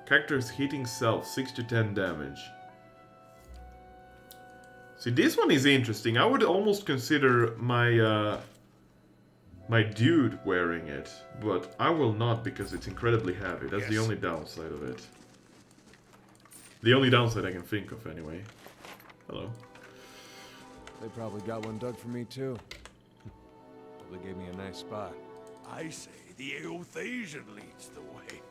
Characters hitting self, 6 to 10 damage. See, this one is interesting. I would almost consider my my dude wearing it, but I will not because it's incredibly heavy. That's the only downside of it. The only downside I can think of, anyway. Hello. They probably got one dug for me too. They gave me a nice spot. I say the Eothasian leads the way.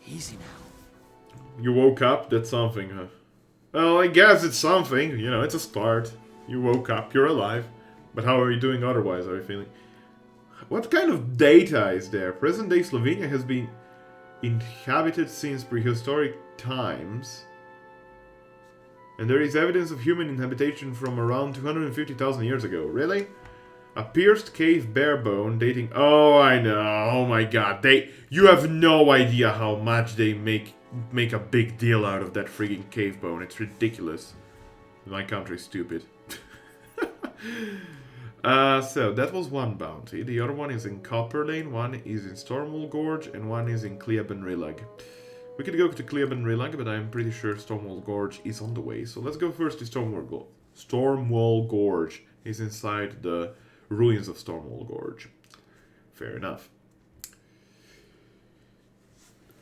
Easy now. You woke up? That's something, huh? Well, I guess it's something. You know, it's a start. You woke up, you're alive. But how are you doing otherwise, are you feeling? What kind of data is there? Present-day Slovenia has been inhabited since prehistoric times. And there is evidence of human inhabitation from around 250,000 years ago. Really? A pierced cave bare bone dating... Oh, I know. Oh my god. You have no idea how much they make a big deal out of that frigging cave bone. It's ridiculous. My country's stupid. So, that was one bounty. The other one is in Copper Lane, one is in Stormwall Gorge, and one is in Cleaben Rilag. We could go to Cleaben Rilag, but I'm pretty sure Stormwall Gorge is on the way. So let's go first to Stormwall Gorge. It's inside the ruins of Stormwall Gorge. Fair enough.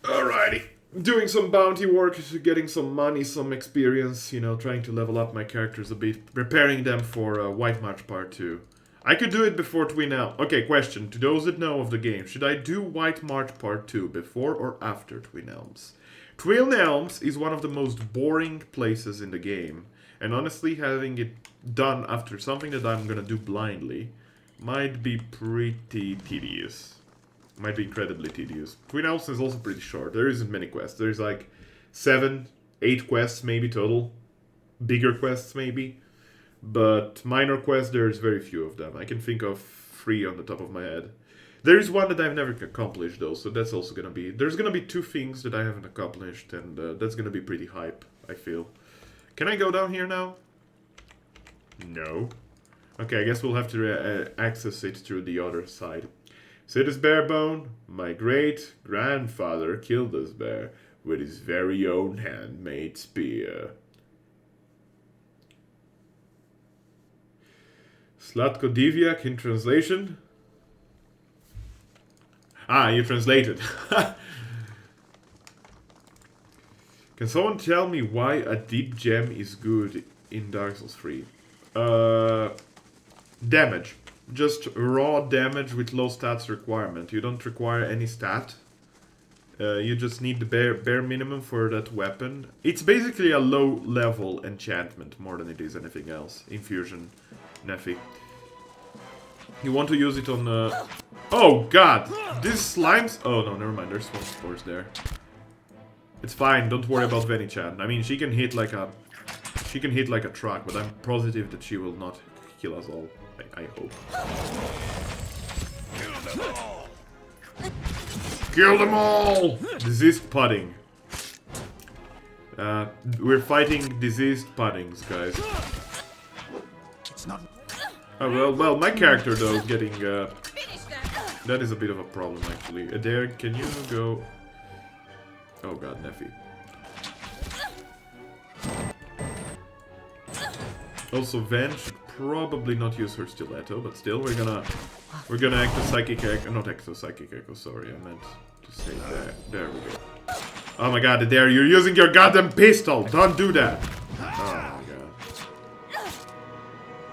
Alrighty. Doing some bounty work, getting some money, some experience, you know, trying to level up my characters a bit, preparing them for White March Part 2. I could do it before Twin Elms. Okay, question. To those that know of the game, should I do White March Part 2 before or after Twin Elms? Twin Elms is one of the most boring places in the game. And honestly, having it done after something that I'm gonna do blindly might be pretty tedious. Might be incredibly tedious. Twin Elms is also pretty short. There isn't many quests. There's like 7, 8 quests maybe total. Bigger quests maybe. But minor quests, there's very few of them. I can think of 3 on the top of my head. There is one that I've never accomplished though, so that's also gonna be... There's gonna be 2 things that I haven't accomplished, and that's gonna be pretty hype, I feel. Can I go down here now? No. Okay, I guess we'll have to access it through the other side. See this bear bone? My great-grandfather killed this bear with his very own handmade spear. Slatko Diviak in translation? Ah, you translated. Can someone tell me why a deep gem is good in Dark Souls 3? Damage. Just raw damage with low stats requirement. You don't require any stat. You just need the bare minimum for that weapon. It's basically a low level enchantment more than it is anything else. Infusion, Neffy. You want to use it on... Oh god! These slimes... Oh no, never mind. There's swamp spores there. It's fine. Don't worry about Veni-chan. I mean, she can hit like a... She can hit like a truck, but I'm positive that she will not kill us all. I hope. Kill them all! Diseased pudding. We're fighting diseased puddings, guys. It's not... Oh, well, my character, though, is getting, that is a bit of a problem, actually. Adair, can you go... Oh god, Neffy. Also, Van should probably not use her stiletto, but still, we're gonna act as psychic echo. Not act as psychic echo. Sorry, I meant to say that. There we go. Oh my god, there you're using your goddamn pistol. Don't do that. Oh my god.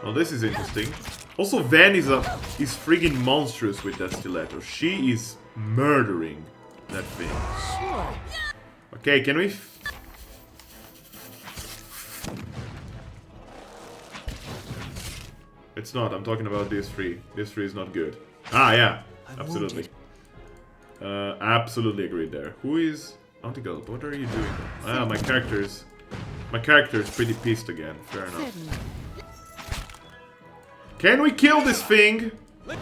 Well, this is interesting. Also, Van is friggin' monstrous with that stiletto. She is murdering that thing. Okay, can we? It's not. I'm talking about this three. This three is not good. Ah, yeah. Absolutely. Absolutely agreed there. Who is Antigal? What are you doing? Ah, my character is pretty pissed again. Fair enough. Can we kill this thing?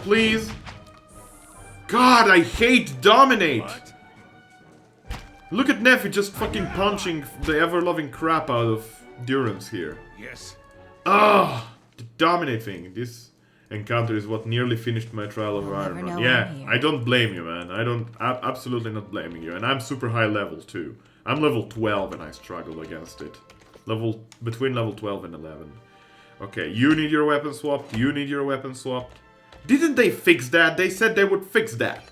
Please? God, I hate Dominate! Look at Neffy just fucking punching the ever-loving crap out of Durance here. Yes. Ah! The Dominate thing. This encounter is what nearly finished my trial of Iron Run. Yeah, I don't blame you, man. I'm absolutely not blaming you. And I'm super high level, too. I'm level 12 and I struggle against it. Between level 12 and 11. Okay, you need your weapon swapped. You need your weapon swapped. Didn't they fix that? They said they would fix that.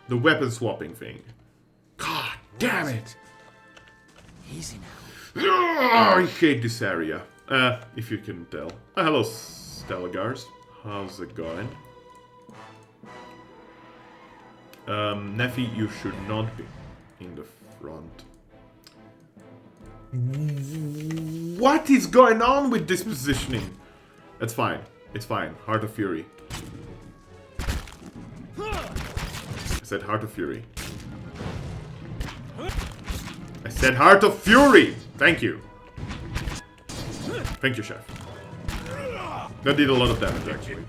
The weapon swapping thing. God damn it. Easy now. Oh, I hate this area. If you can tell. Hello, Stelagars. How's it going? Neffy, you should not be in the front. What is going on with this positioning? It's fine. It's fine. Heart of Fury. I said Heart of Fury. I said Heart of Fury! Thank you. Thank you, Chef. That did a lot of damage, actually.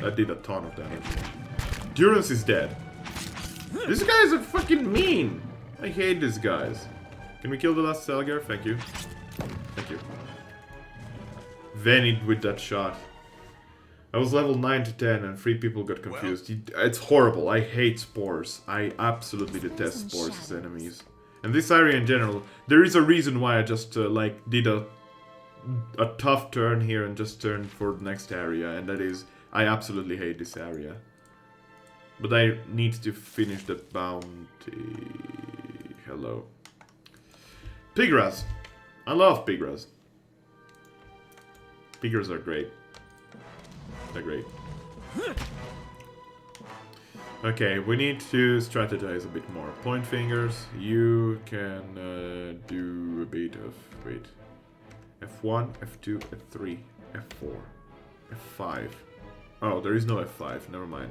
That did a ton of damage. Durance is dead. These guys are fucking mean. I hate these guys. Can we kill the last Stelgar? Thank you. Thank you. Venied with that shot. I was level 9 to 10 and 3 people got confused. It's horrible. I hate spores. I absolutely detest spores as enemies. And this area in general, there is a reason why I just like did a tough turn here and just turned for the next area, and that is I absolutely hate this area. But I need to finish the bounty. Hello. Pigras. I love Pigras. Pigras are great. They're great. Okay, we need to strategize a bit more. Point fingers. You can do a bit of... Wait. F1, F2, F3, F4, F5. Oh, there is no F5. Never mind.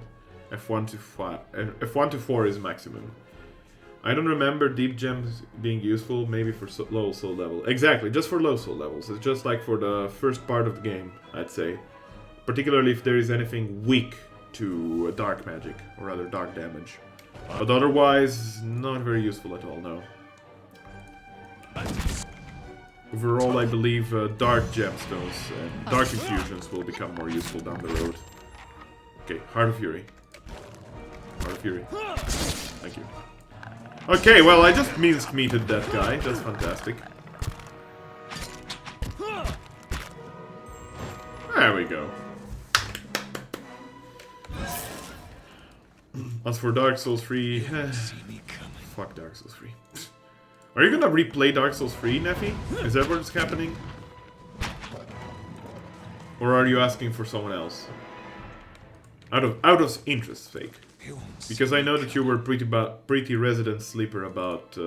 F1 to 5. F1 to 4 is maximum. I don't remember deep gems being useful, maybe for low soul level. Exactly, just for low soul levels. It's just like for the first part of the game, I'd say. Particularly if there is anything weak to dark magic, or rather dark damage. But otherwise, not very useful at all, no. Overall, I believe dark gemstones and dark infusions will become more useful down the road. Okay, Heart of Fury. Heart of Fury. Thank you. Okay, well, I just minced meated that guy. That's fantastic. There we go. As for Dark Souls 3... fuck Dark Souls 3. Are you gonna replay Dark Souls 3, Neffy? Is that what's happening? Or are you asking for someone else? Out of interest sake. Because I know that you were pretty resident sleeper about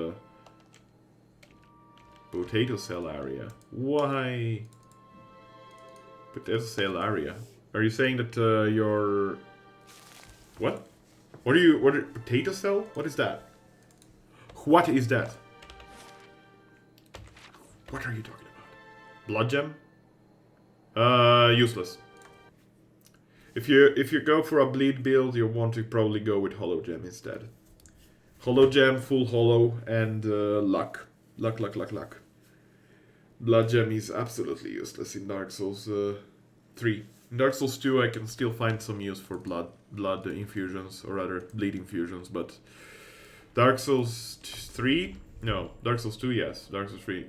Potato Cell area. Why? Potato Cell area. Are you saying that you're... What? What Potato Cell? What is that? What is that? What are you talking about? Blood Gem? Useless. If you go for a bleed build, you want to probably go with Hollow Gem instead. Hollow Gem, full hollow, and luck. Luck. Blood Gem is absolutely useless in Dark Souls 3. In Dark Souls 2 I can still find some use for blood infusions, or rather bleed infusions, but Dark Souls 3? No, Dark Souls 2, yes. Dark Souls 3.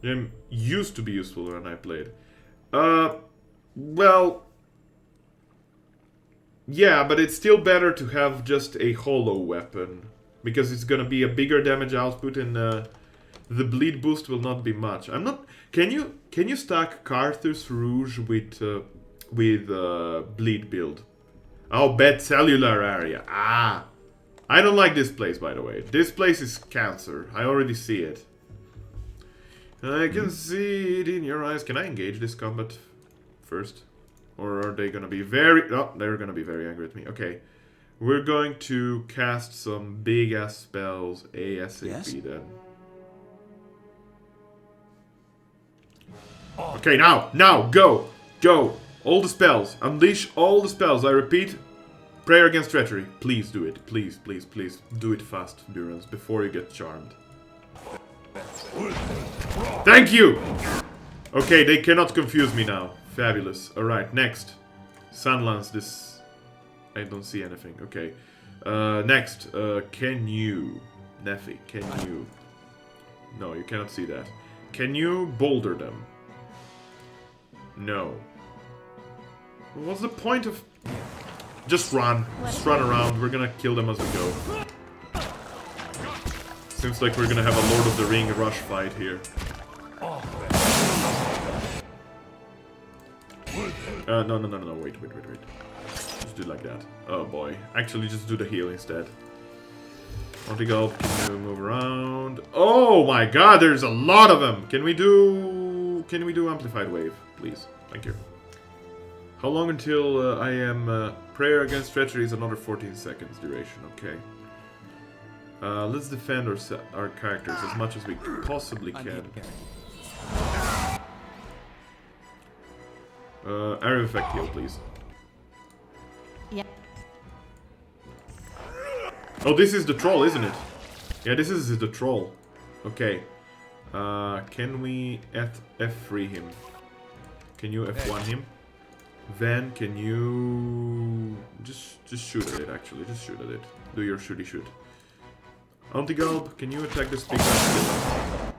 Gem used to be useful when I played. Well... Yeah, but it's still better to have just a hollow weapon. Because it's gonna be a bigger damage output and the bleed boost will not be much. I'm not... Can you stack Carthus Rouge with bleed build? Oh, bad cellular area. Ah! I don't like this place, by the way. This place is cancer. I already see it. I can see it in your eyes. Can I engage this combat first? Or are they gonna be very... Oh, they're gonna be very angry at me. Okay. We're going to cast some big-ass spells ASAP Yes? then. Okay, now, go! Go! All the spells. Unleash all the spells. I repeat, prayer against treachery. Please do it. Please, please, please. Do it fast, Durance, before you get charmed. Thank you! Okay, they cannot confuse me now. Fabulous. Alright, next. Sunlance, this... I don't see anything. Okay. Next, can you... Neffy, can you... No, you cannot see that. Can you boulder them? No. What's the point of... Just run. Just run around. We're gonna kill them as we go. Seems like we're gonna have a Lord of the Ring rush fight here. No, wait. Just do it like that. Oh boy. Actually, just do the heal instead. Montigal, can you move around? Oh my god, there's a lot of them! Can we do Amplified Wave, please? Thank you. How long until I am... Prayer against Treachery is another 14 seconds duration, okay. Let's defend our characters as much as we possibly can. Area of Effect heal, please. Yeah. Oh, this is the troll, isn't it? Yeah, this is the troll. Okay. Can we F3 him? Can you F1 him? Van, can you... Just shoot at it, actually. Just shoot at it. Do your shooty shoot. Antigulb, can you attack this big guy?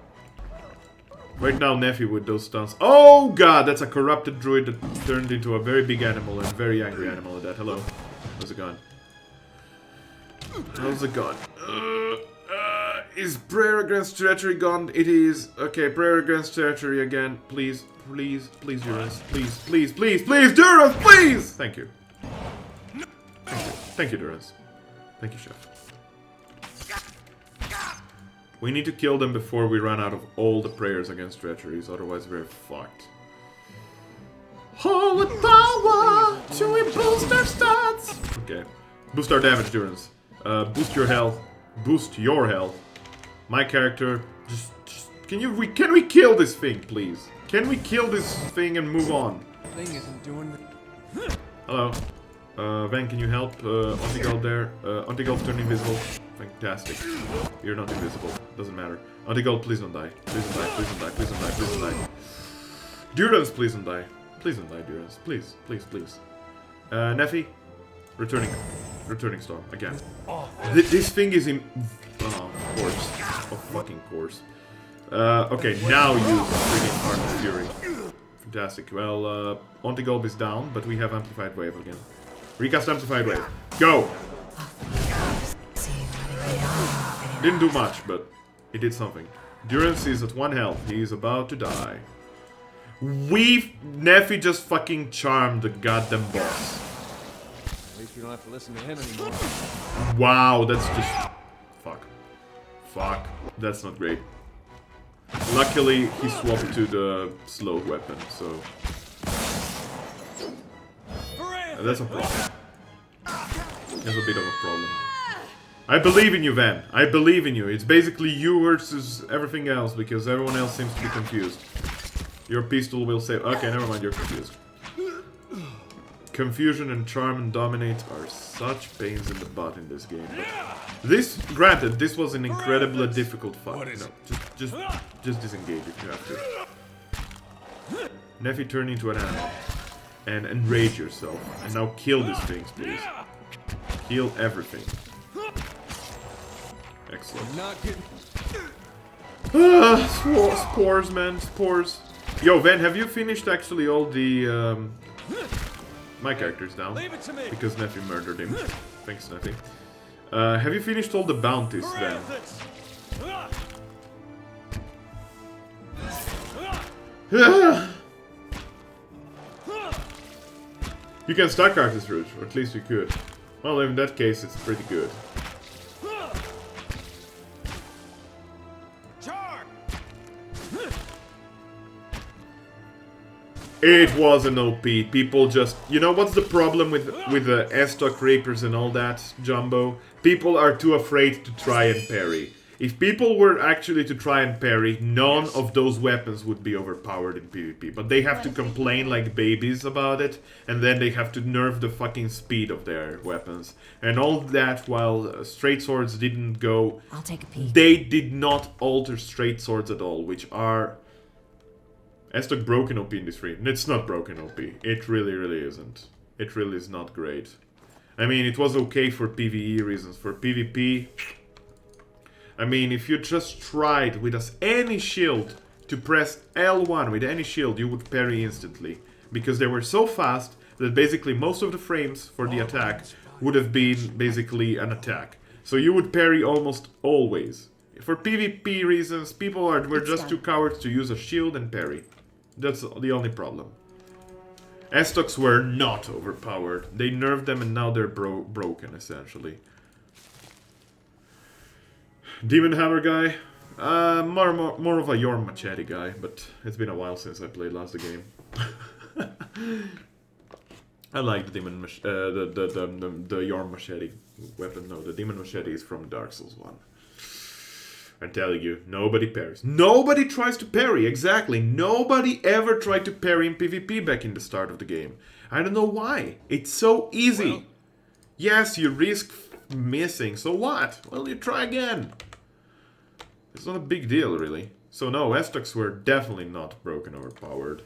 Right now, Neffy with those stuns. Oh god, that's a corrupted druid that turned into a very big animal and very angry animal at that. Hello. How's it going? How's it going? Is Prayer Against Treachery gone? It is. Okay, Prayer Against Treachery again. Please, please, please, Durance. Please, please, please, please, Durance, please! Thank you. Thank you, Durance. Thank you, Chef. We need to kill them before we run out of all the prayers against treacheries, otherwise we're fucked. Holy power! Should we boost our stats? Okay. Boost our damage, Durance. Boost your health. Boost your health. My character, just can we kill this thing, please? Can we kill this thing and move on? Thing isn't doing the... Hello. Van, can you help? Antigulb there. Antigulb turn invisible. Fantastic. You're not invisible. Doesn't matter. Antigulb, please don't die. Please don't die. Please don't die. Please don't die. Please don't die. Durance, please don't die. Please don't die, Durance. Please, please, please. Neffy, returning storm again. This thing is in. Oh, of course. Of fucking course. Okay, now use freaking Heart of Fury. Fantastic. Well, Antigulb is down, but we have Amplified Wave again. Recast Amplified Wave. Go! Didn't do much, but he did something. Durance is at 1 health. He's about to die. Neffy just fucking charmed the goddamn boss. At least we don't have to listen to him anymore. Wow, that's just... Fuck. Fuck. That's not great. Luckily, he swapped to the slow weapon, so... That's a problem. That's a bit of a problem. I believe in you, Van. I believe in you. It's basically you versus everything else, because everyone else seems to be confused. Your pistol will save... Okay, never mind, you're confused. Confusion and charm and dominate are such pains in the butt in this game. This, granted, this was an incredibly difficult fight. No, just disengage if you have to. Neffy, turn into an animal. And enrage yourself. And now kill these things, please. Kill everything. Excellent. Not good. Spores, man, spores. Yo, Van, have you finished actually all the my character's down? Leave it to me. Because Nephi murdered him. Thanks, Nephi. Have you finished all the bounties then? You can stack Arctis Rouge, or at least you could. Well, in that case, it's pretty good. It was an OP. People just... You know what's the problem with the S-Stock Reapers and all that, Jumbo? People are too afraid to try and parry. If people were actually to try and parry, none of those weapons would be overpowered in PvP. But they have to complain like babies about it, and then they have to nerf the fucking speed of their weapons. And all that while straight swords didn't go... I'll take a peek. They did not alter straight swords at all, which are... S-Stock broken OP in this region. It's not broken OP. It really, really isn't. It really is not great. I mean, it was okay for PvE reasons. For PvP... I mean, if you just tried with any shield to press L1 with any shield, you would parry instantly. Because they were so fast that basically most of the frames for the attack would have been basically an attack. So you would parry almost always. For PvP reasons, people were just too cowards to use a shield and parry. That's the only problem. S-Stocks were not overpowered. They nerfed them and now they're broken, essentially. Demon Hammer guy? More of a Yorm Machete guy, but it's been a while since I played last game. I like the Demon the Yorm Machete weapon. No, the Demon Machete is from Dark Souls 1. I'm telling you, nobody parries. Nobody tries to parry, exactly. Nobody ever tried to parry in PvP back in the start of the game. I don't know why. It's so easy. Well, yes, you risk missing. So what? Well, you try again. It's not a big deal, really. So no, S-Stocks were definitely not broken overpowered.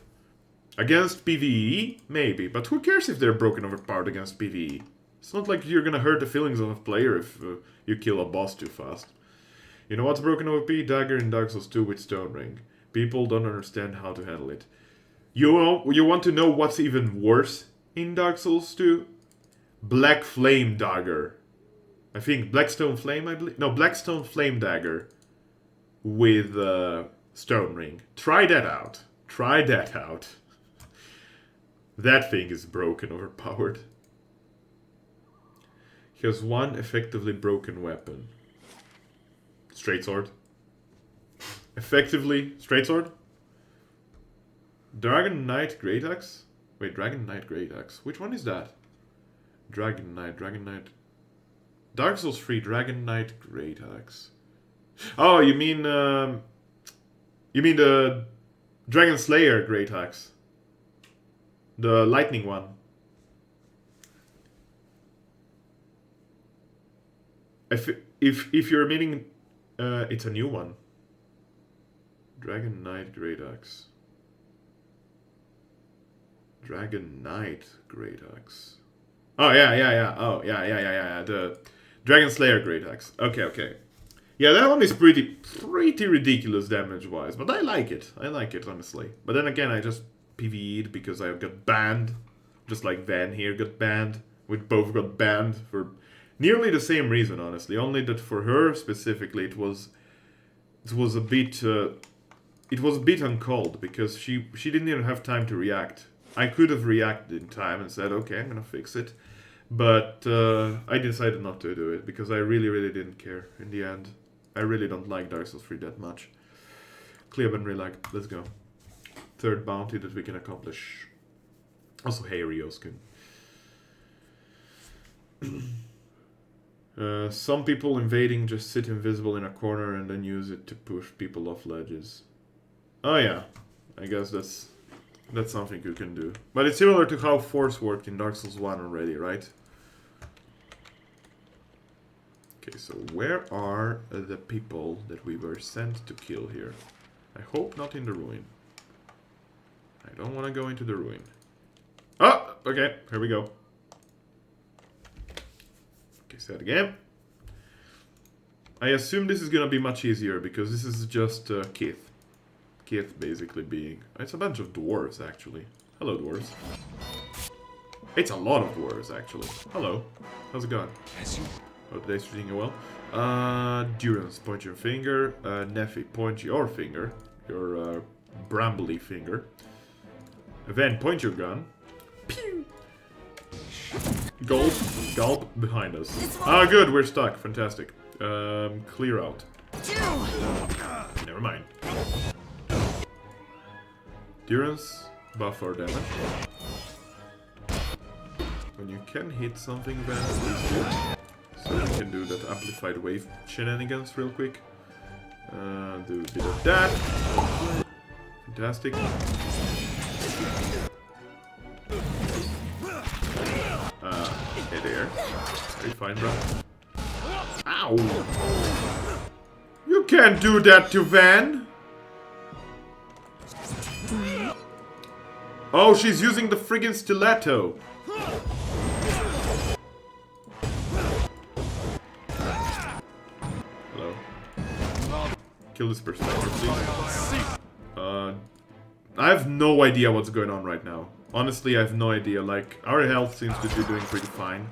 Against PvE? Maybe. But who cares if they're broken overpowered against PvE? It's not like you're gonna hurt the feelings of a player if you kill a boss too fast. You know what's broken OP? Dagger in Dark Souls 2 with Stone Ring. People don't understand how to handle it. You want to know what's even worse in Dark Souls 2? Black Flame Dagger. I think Blackstone Flame, I believe. No, Blackstone Flame Dagger with Stone Ring. Try that out. Try that out. That thing is broken overpowered. He has one effectively broken weapon. Straight sword. Effectively, straight sword. Dragon Knight Great Axe? Wait, Dragon Knight Great Axe. Which one is that? Dragon Knight. Dark Souls 3 Dragon Knight Great Axe. Oh, you mean the Dragon Slayer Great Axe. The lightning one. If you're meaning it's a new one. Dragon Knight Great Axe. Dragon Knight Great Axe. Oh, yeah. Oh, yeah. The Dragon Slayer Great Axe. Okay. Yeah, that one is pretty ridiculous damage-wise, but I like it. Honestly. But then again, I just PvE'd because I got banned. Just like Van here got banned. We both got banned for nearly the same reason, honestly. Only that for her specifically, it was a bit uncalled because she didn't even have time to react. I could have reacted in time and said, okay, I'm gonna fix it, but I decided not to do it because I really didn't care in the end. I really don't like Dark Souls 3 that much. Clear and Relag, let's go. Third bounty that we can accomplish. Also, hey, Ryoskin. Some people invading just sit invisible in a corner and then use it to push people off ledges. Oh yeah, I guess that's something you can do. But it's similar to how Force worked in Dark Souls 1 already, right? Okay, so where are the people that we were sent to kill here? I hope not in the ruin. I don't want to go into the ruin. Oh, okay, here we go. Okay, say it again. I assume this is gonna be much easier because this is just Kith. Kith basically being... It's a bunch of dwarves actually. Hello dwarves. It's a lot of dwarves actually. Hello. How's it going? Oh, today's treating you well. Durance, point your finger. Neffy, point your finger. Your brambly finger. Then point your gun. Pew! Gulp, gulp behind us. Ah, good, we're stuck. Fantastic. Clear out. Never mind. Durance, buff or damage. When you can hit something, then please do. So we can do that amplified wave shenanigans real quick. Do a bit of that. Fantastic. Hey there. Very fine, bro. Ow! You can't do that to Van! Oh, she's using the friggin' stiletto! Hello. Kill this person, please. I have no idea what's going on right now. Honestly, I have no idea. Like, our health seems to be doing pretty fine.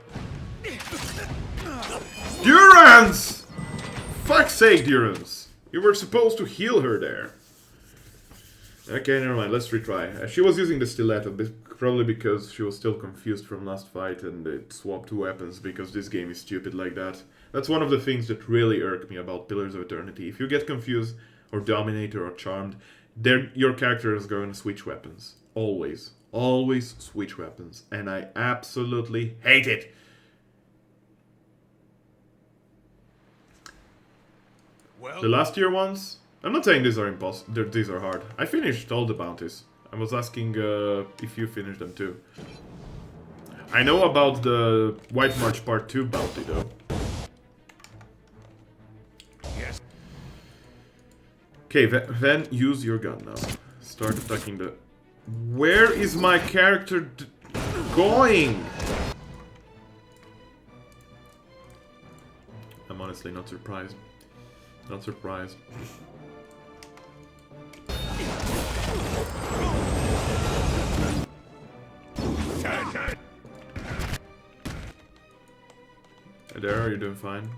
Durance! Fuck's sake, Durance! You were supposed to heal her there. Okay, never mind. Let's retry. She was using the stiletto, probably because she was still confused from last fight and it swapped two weapons because this game is stupid like that. That's one of the things that really irk me about Pillars of Eternity. If you get confused, or Dominator, or Charmed, your character is going to switch weapons. Always. Always switch weapons. And I absolutely hate it. Well, The last tier ones, I'm not saying these are impossible. These are hard. I finished all the bounties. I was asking if you finished them too. I know about the White March Part 2 bounty though. yes. Okay, then use your gun now. Start attacking the... Where is my character going? I'm honestly not surprised. Not surprised. Hey there, are you doing fine?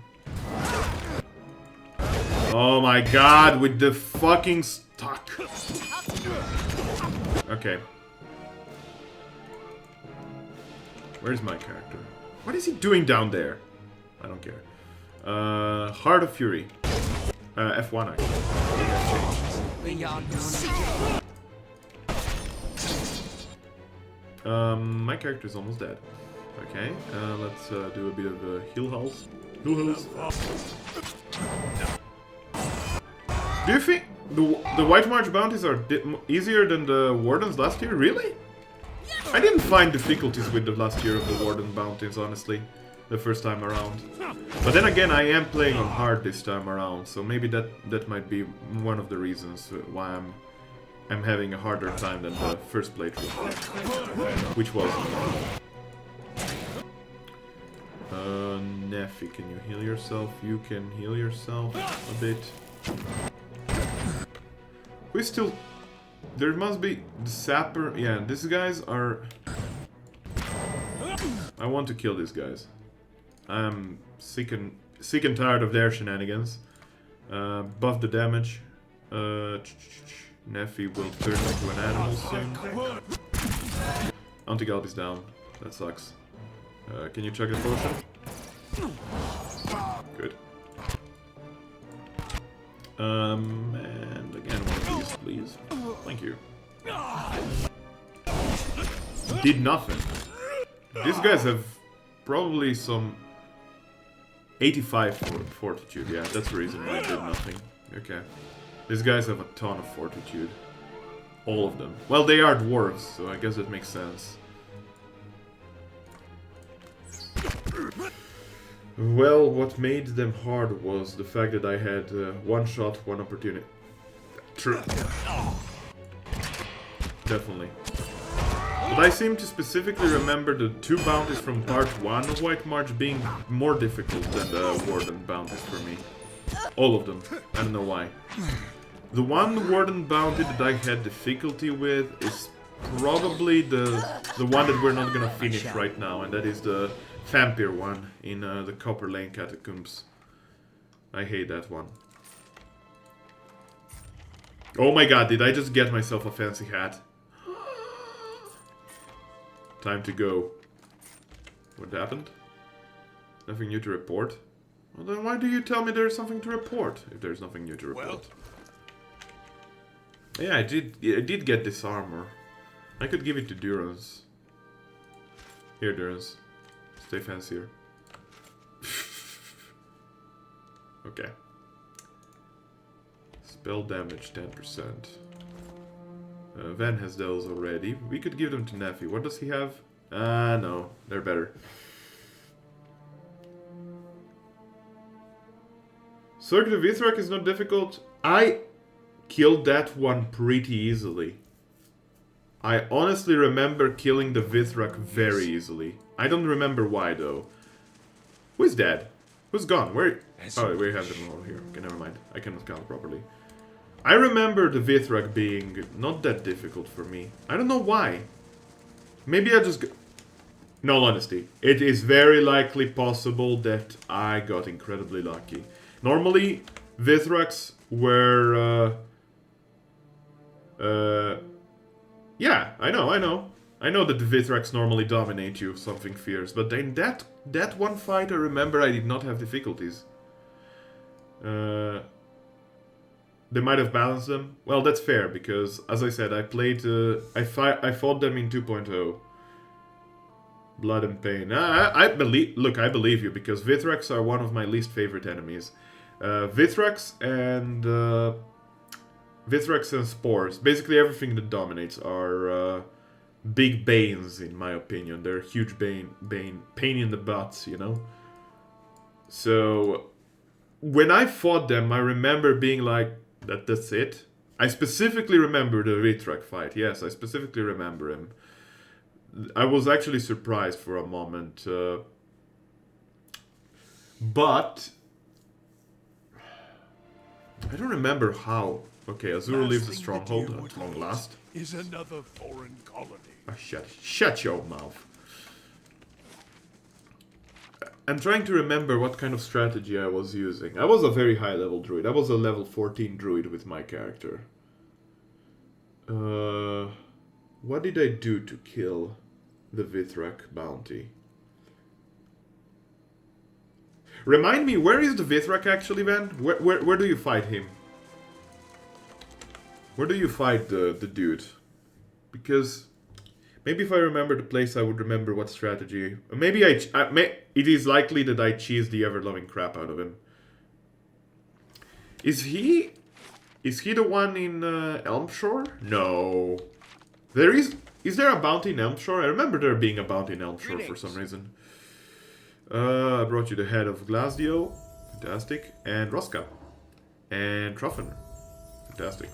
Oh my god, with the fucking stuck. Okay. Where's my character? What is he doing down there? I don't care. Heart of Fury. F1 actually. My character is almost dead. Okay, let's do a bit of heal hulls. Heal hulls. Do you think the White March bounties are easier than the Wardens last year? Really? I didn't find difficulties with the last year of the Warden bounties, honestly. The first time around. But then again, I am playing on hard this time around, so maybe that might be one of the reasons why I'm having a harder time than the first playthrough. Which was... Neffy, can you heal yourself? You can heal yourself a bit. We still... There must be the sapper... Yeah, these guys are... I want to kill these guys. I'm sick and tired of their shenanigans. Buff the damage. Neffy will turn into an animal soon. Anti-Galp is down. That sucks. Can you check the potion? Good. And again, one of these, please. Thank you. Did nothing. These guys have probably some 85 fortitude. Yeah, that's the reason why I did nothing. Okay. These guys have a ton of fortitude. All of them. Well, they are dwarves, so I guess that makes sense. Well, what made them hard was the fact that I had one shot, one opportunity. True. Definitely. But I seem to specifically remember the two bounties from part 1 of White March being more difficult than the Warden bounties for me. All of them. I don't know why. The one Warden Bounty that I had difficulty with is probably the one that we're not gonna finish right now, and that is the Vampire one in the Copper Lane Catacombs. I hate that one. Oh my god, did I just get myself a fancy hat? Time to go. What happened? Nothing new to report? Well then why do you tell me there's something to report, if there's nothing new to report? Yeah, I did get this armor. I could give it to Durance. Here, Durance. Stay fancier. Okay. Spell damage 10%. Van has those already. We could give them to Neffy. What does he have? No. They're better. Circuit of Ithrak is not difficult. I killed that one pretty easily. I honestly remember killing the Vithrak very easily. I don't remember why, though. Who is dead? Who's gone? Where? Oh, we have them all here. Okay, never mind. I cannot count properly. I remember the Vithrak being not that difficult for me. I don't know why. Maybe I just... In all honesty, it is very likely possible that I got incredibly lucky. Normally, Vithraks were... yeah, I know. I know that the Vithraks normally dominate you, something fierce. But in that one fight, I remember I did not have difficulties. They might have balanced them. Well, that's fair, because, as I said, I played... I fought them in 2.0. Blood and Pain. I believe... Look, I believe you, because Vithraks are one of my least favorite enemies. Vithraks and Spores. Basically everything that dominates are big banes, in my opinion. They're huge pain in the butts, you know? So, when I fought them, I remember being like, that's it. I specifically remember the Vithrak fight. Yes, I specifically remember him. I was actually surprised for a moment. But I don't remember how. Okay, Azura leaves the stronghold at long last. Is another foreign colony. Oh, shut your mouth. I'm trying to remember what kind of strategy I was using. I was a very high level druid. I was a level 14 druid with my character. What did I do to kill the Vithrak bounty? Remind me, where is the Vithrak actually, Van? Where do you fight him? Where do you fight the dude? Because maybe if I remember the place, I would remember what strategy. Maybe it is likely that I cheesed the ever-loving crap out of him. Is he the one in Elmshore? No. Is there a bounty in Elmshore? I remember there being a bounty in Elmshore for some reason. I brought you the head of Glasdio. Fantastic. And Roska. And Troffen. Fantastic.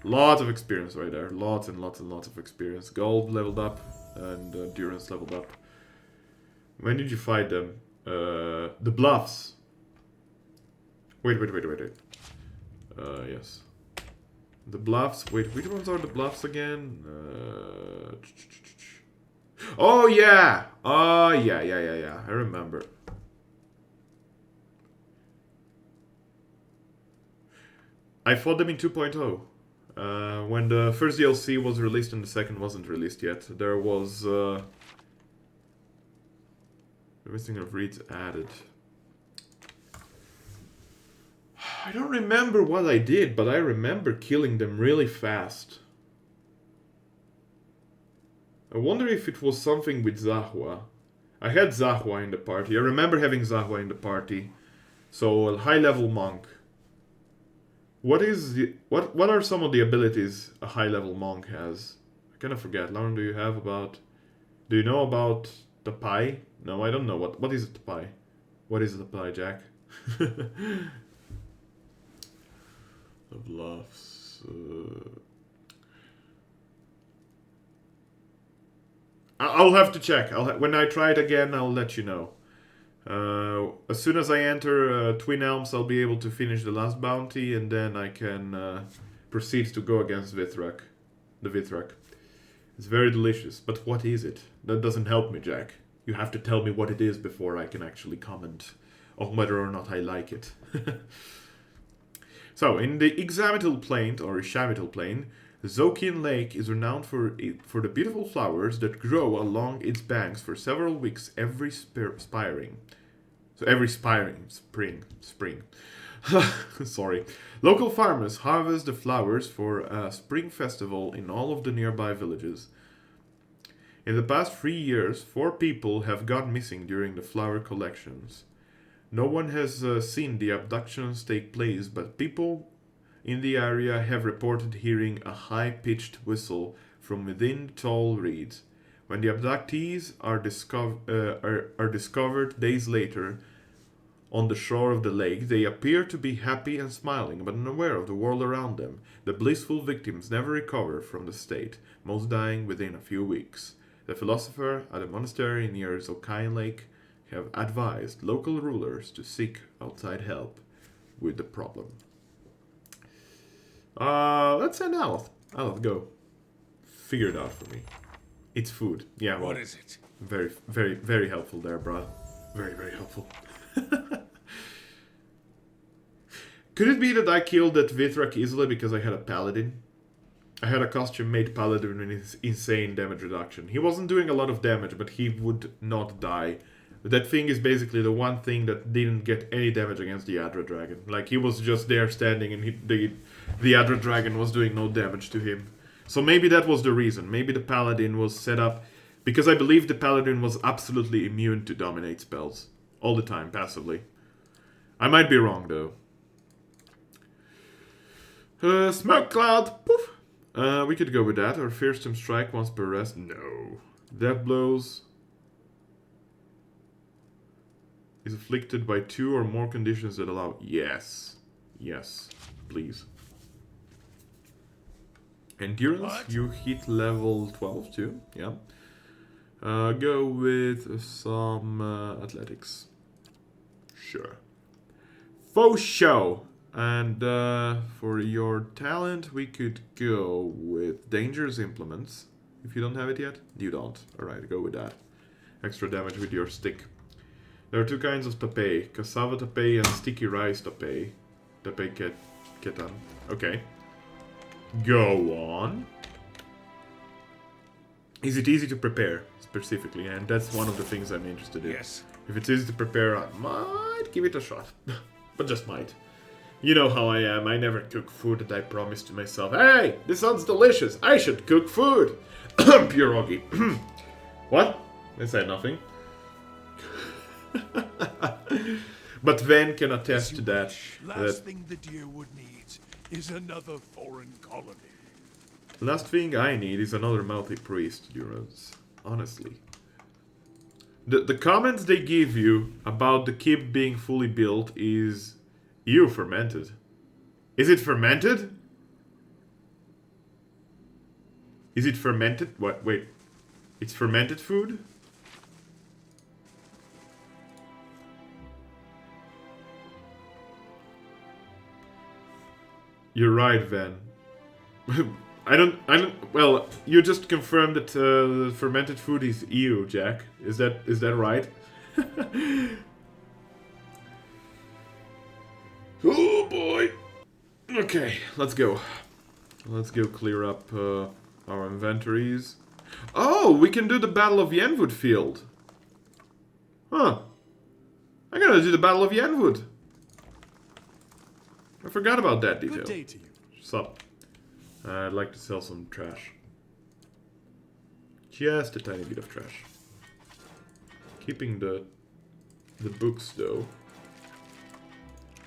Lots of experience right there. Lots and lots and lots of experience. Gold leveled up. And Durance leveled up. When did you fight them? The Bluffs. Wait. Yes. The Bluffs. Wait, which ones are the Bluffs again? Oh, yeah! Oh, yeah. I remember. I fought them in 2.0. When the first DLC was released and the second wasn't released yet. There was... Everything of Reeds added. I don't remember what I did, but I remember killing them really fast. I wonder if it was something with Zahua. I had Zahua in the party. I remember having Zahua in the party. So, a high-level monk. What are some of the abilities a high-level monk has? I kind of forget. Lauren, do you know about the pie? No, I don't know. What is the pie? What is the pie, Jack? The Bluffs. I'll have to check. When I try it again, I'll let you know. As soon as I enter Twin Elms, I'll be able to finish the last bounty, and then I can proceed to go against Vithrak. The Vithrak. It's very delicious, but what is it? That doesn't help me, Jack. You have to tell me what it is before I can actually comment on whether or not I like it. So, in the Ixamital Plain, or Ishamital Plain, Zokian Lake is renowned for the beautiful flowers that grow along its banks for several weeks every spring. Sorry. Local farmers harvest the flowers for a spring festival in all of the nearby villages. In the past 3 years, 4 people have gone missing during the flower collections. No one has seen the abductions take place, but people in the area have reported hearing a high-pitched whistle from within the tall reeds. When the abductees are discovered days later on the shore of the lake, they appear to be happy and smiling, but unaware of the world around them. The blissful victims never recover from the state, most dying within a few weeks. The philosopher at a monastery near Zokian Lake have advised local rulers to seek outside help with the problem. Let's send Aleth. Aleth, go. Figure it out for me. It's food. Yeah, well, What is it? very, very, very helpful there, bruh. Very, very helpful. Could it be that I killed that Vithrak easily because I had a paladin? I had a costume-made paladin with his insane damage reduction. He wasn't doing a lot of damage, but he would not die. That thing is basically the one thing that didn't get any damage against the Adra Dragon. Like, he was just there standing and the Adra Dragon was doing no damage to him. So maybe that was the reason. Maybe the Paladin was set up... Because I believe the Paladin was absolutely immune to dominate spells. All the time, passively. I might be wrong, though. Smoke Cloud! Poof! We could go with that. Or Fearsome Strike once per rest. No. Death Blows... is afflicted by 2 or more conditions that allow... Yes. Yes. Please. Endurance, What? you hit level 12 too. Yeah. Go with some athletics. Sure. Faux show. And for your talent, we could go with Dangerous Implements. If you don't have it yet, you don't. Alright, go with that. Extra damage with your stick. There are 2 kinds of tapé. Cassava tapé and sticky rice tapé. Tapé ketan. Okay. Go on. Is it easy to prepare, specifically? And that's one of the things I'm interested in. Yes. If it's easy to prepare, I might give it a shot. But just might. You know how I am. I never cook food that I promise to myself. Hey, this sounds delicious. I should cook food. Pierogi. What? I said nothing. But Van can attest to that. Last thing the Deerwood needs is another foreign colony. Last thing I need is another mouthy priest, Durance. Honestly. The comments they give you about the keep being fully built is... You fermented. Is it fermented? Is it fermented? What? Wait. It's fermented food? You're right, Van. I don't, well, you just confirmed that fermented food is EU, Jack. Is that right? Oh, boy. Okay, let's go. Let's go clear up our inventories. Oh, we can do the Battle of Yenwood Field. Huh. I gotta do the Battle of Yenwood. I forgot about that detail. Good day to you. Sup? I'd like to sell some trash. Just a tiny bit of trash. Keeping the books, though.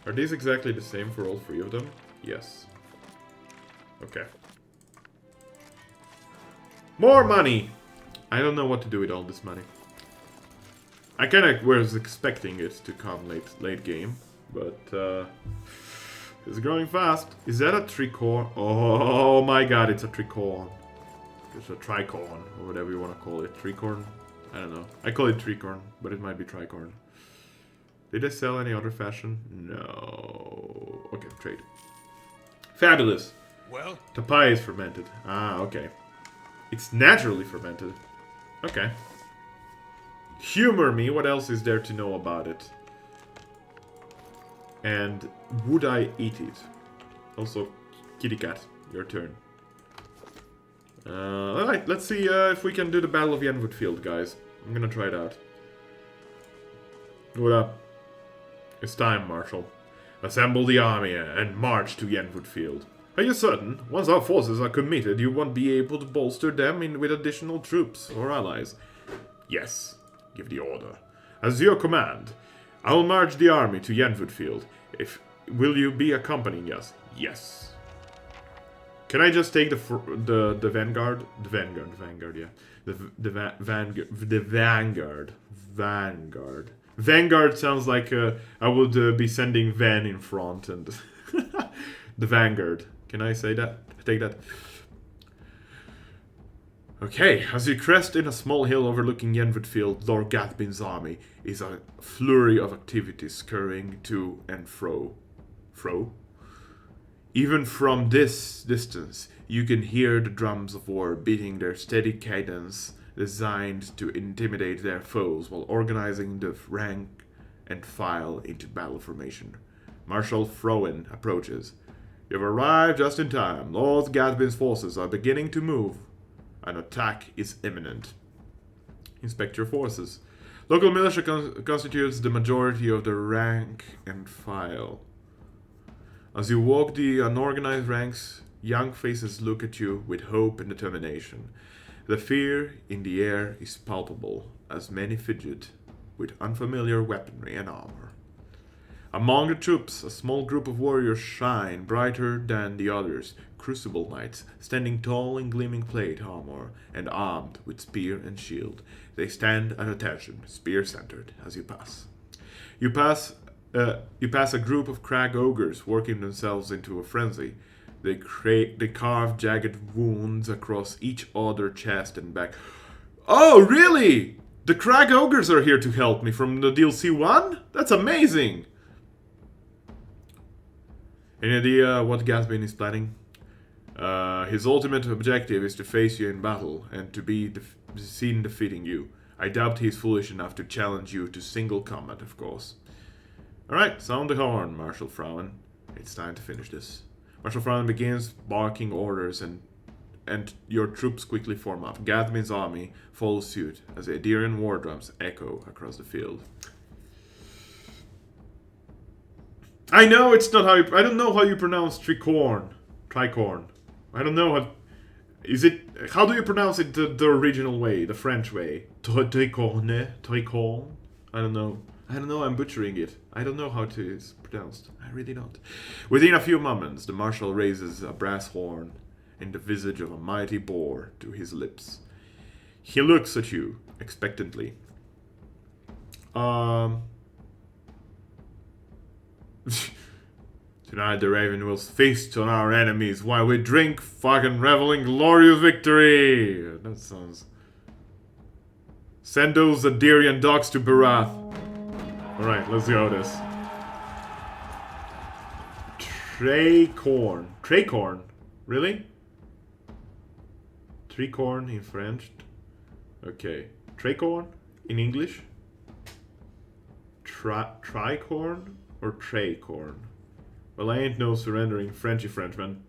Are these exactly the same for all 3 of them? Yes. Okay. More money! I don't know what to do with all this money. I kinda was expecting it to come late game, but it's growing fast. Is that a tricorn? Oh my god, it's a tricorn. It's a tricorn, or whatever you want to call it. Tricorn? I don't know. I call it tricorn, but it might be tricorn. Did they sell any other fashion? No. Okay, trade. Fabulous. Well, Tapai is fermented. Ah, okay. It's naturally fermented. Okay. Humor me, what else is there to know about it? And would I eat it? Also, kitty cat, your turn. Alright, let's see if we can do the Battle of Yenwood Field, guys. I'm gonna try it out. What up? It's time, Marshal. Assemble the army and march to Yenwood Field. Are you certain? Once our forces are committed, you won't be able to bolster them with additional troops or allies? Yes. Give the order. As your command, I will march the army to Yenwood Field. Will you be accompanying us? Yes. Can I just take the vanguard? The vanguard, yeah. The vanguard. Vanguard sounds like I would be sending Van in front and the vanguard. Can I say that? Take that. Okay, as you crest in a small hill overlooking Yenwood Field, Lord Gathbin's army is a flurry of activities scurrying to and fro. Even from this distance, you can hear the drums of war beating their steady cadence designed to intimidate their foes while organizing the rank and file into battle formation. Marshal Frowen approaches. You've arrived just in time. Lord Gathbin's forces are beginning to move. An attack is imminent. Inspect your forces. Local militia constitutes the majority of the rank and file. As you walk the unorganized ranks, young faces look at you with hope and determination. The fear in the air is palpable, as many fidget with unfamiliar weaponry and armor. Among the troops, a small group of warriors shine brighter than the others, crucible knights, standing tall in gleaming plate armor and armed with spear and shield. They stand at attention, spear-centered, as you pass. You pass a group of crag ogres working themselves into a frenzy. They carve jagged wounds across each other chest and back. Oh, really? The crag ogres are here to help me from the DLC 1? That's amazing! Any idea what Gathbin is planning? His ultimate objective is to face you in battle and to be seen defeating you. I doubt he is foolish enough to challenge you to single combat, of course. Alright, sound the horn, Marshal Frowen. It's time to finish this. Marshal Frowen begins barking orders and your troops quickly form up. Gathbin's army follows suit as the Adirian war drums echo across the field. I know it's not how you... I don't know how you pronounce Tricorn. Tricorn. I don't know how... Is it... How do you pronounce it the original way? The French way? Tricorne? Tricorn? I don't know. I'm butchering it. I don't know how it is pronounced. I really don't. Within a few moments, the Marshal raises a brass horn in the visage of a mighty boar to his lips. He looks at you expectantly. Tonight the Raven will feast on our enemies while we drink, fucking revel in glorious victory. That sounds... Send those Adirian dogs to Barath. Alright, let's go this. Tricorn. Tricorn? Really? Tricorn in French? Okay. Tricorn in English? Tricorn or Traycorn? Well, I ain't no surrendering Frenchy Frenchman.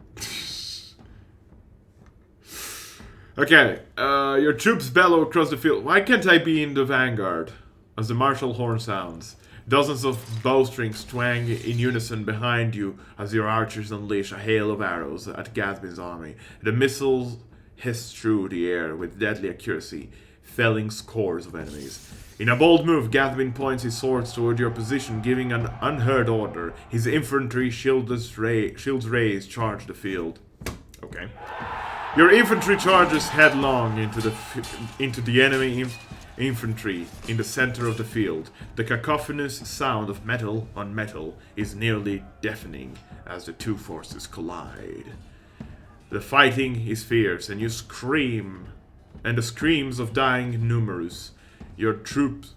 Okay, your troops bellow across the field. Why can't I be in the vanguard? As the martial horn sounds, dozens of bowstrings twang in unison behind you as your archers unleash a hail of arrows at Gathbin's army. The missiles hiss through the air with deadly accuracy, felling scores of enemies. In a bold move, Gathbin points his swords toward your position, giving an unheard order. His infantry shields raised charge the field. Okay. Your infantry charges headlong into the enemy infantry in the center of the field. The cacophonous sound of metal on metal is nearly deafening as the two forces collide. The fighting is fierce, and you scream, and the screams of dying numerous. Your troops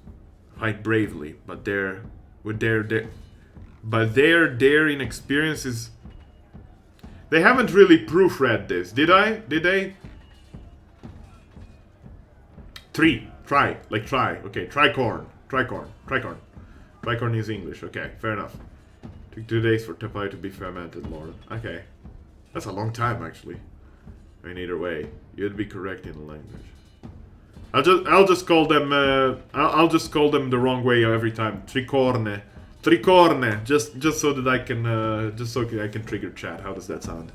fight bravely, but their with their inexperience is... They haven't really proofread this, did I? Did they? Try. Okay, tricorn. Tricorn is English. Okay, fair enough. Took 2 days for Tepai to be fermented, Lord. Okay. That's a long time, actually. I mean, either way, you'd be correct in the language. I'll just call them I'll just call them the wrong way every time. Tricorne. Just so that I can I can trigger chat. How does that sound?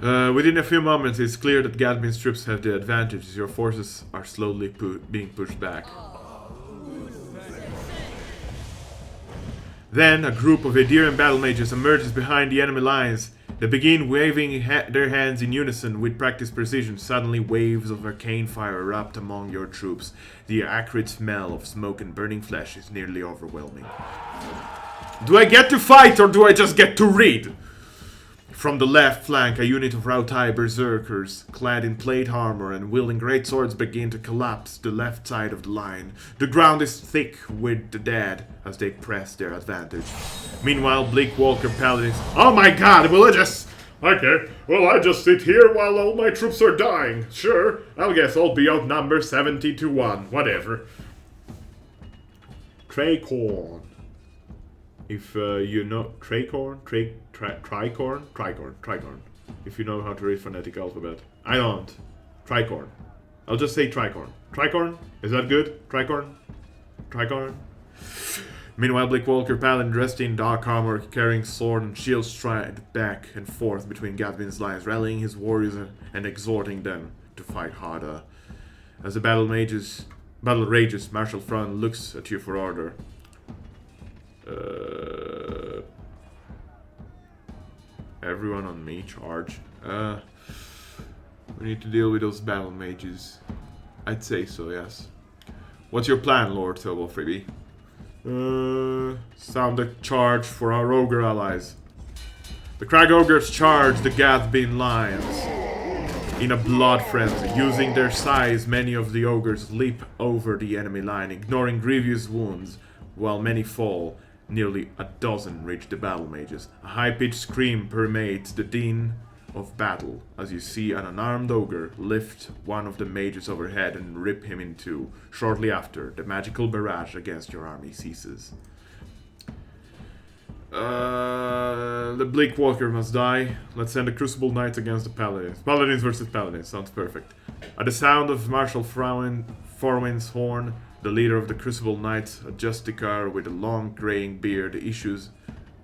Within a few moments, it's clear that Gadmin's troops have the advantage as your forces are slowly being pushed back. Then, a group of Aedirian battle mages emerges behind the enemy lines. They begin waving their hands in unison with practiced precision. Suddenly, waves of arcane fire erupt among your troops. The acrid smell of smoke and burning flesh is nearly overwhelming. Do I get to fight or do I just get to read? From the left flank, a unit of Rautai berserkers, clad in plate armor and wielding great swords, begin to collapse the left side of the line. The ground is thick with the dead as they press their advantage. Meanwhile, Bleak Walker paladins... Oh my god, will I just... Okay, well I just sit here while all my troops are dying. Sure, I guess I'll be outnumbered 70 to 1, whatever. Tricorn. If you know Tricorn. If you know how to read phonetic alphabet. I don't. Tricorn. I'll just say Tricorn. Tricorn? Is that good? Tricorn? Meanwhile, Bleak Walker Paladin, dressed in dark armor, carrying sword and shield, stride back and forth between Gadvin's lines, rallying his warriors and exhorting them to fight harder. As the battle rages, Marshal Fran looks at you for order. Everyone on me, charge. We need to deal with those battle mages. I'd say so, yes. What's your plan, Lord Theobald Freebie? Sound a charge for our ogre allies. The Crag Ogres charge the Gathbin lions in a blood frenzy. Using their size, many of the ogres leap over the enemy line, ignoring grievous wounds, while many fall. Nearly a dozen reach the battle mages. A high-pitched scream permeates the din of battle as you see an unarmed ogre lift one of the mages overhead and rip him in two. Shortly after, the magical barrage against your army ceases. The Bleak Walker must die. Let's send the Crucible Knights against the Paladins. Paladins versus Paladins. Sounds perfect. At the sound of Marshal Forwin's horn, the leader of the Crucible Knights, a Justicar with a long graying beard, issues...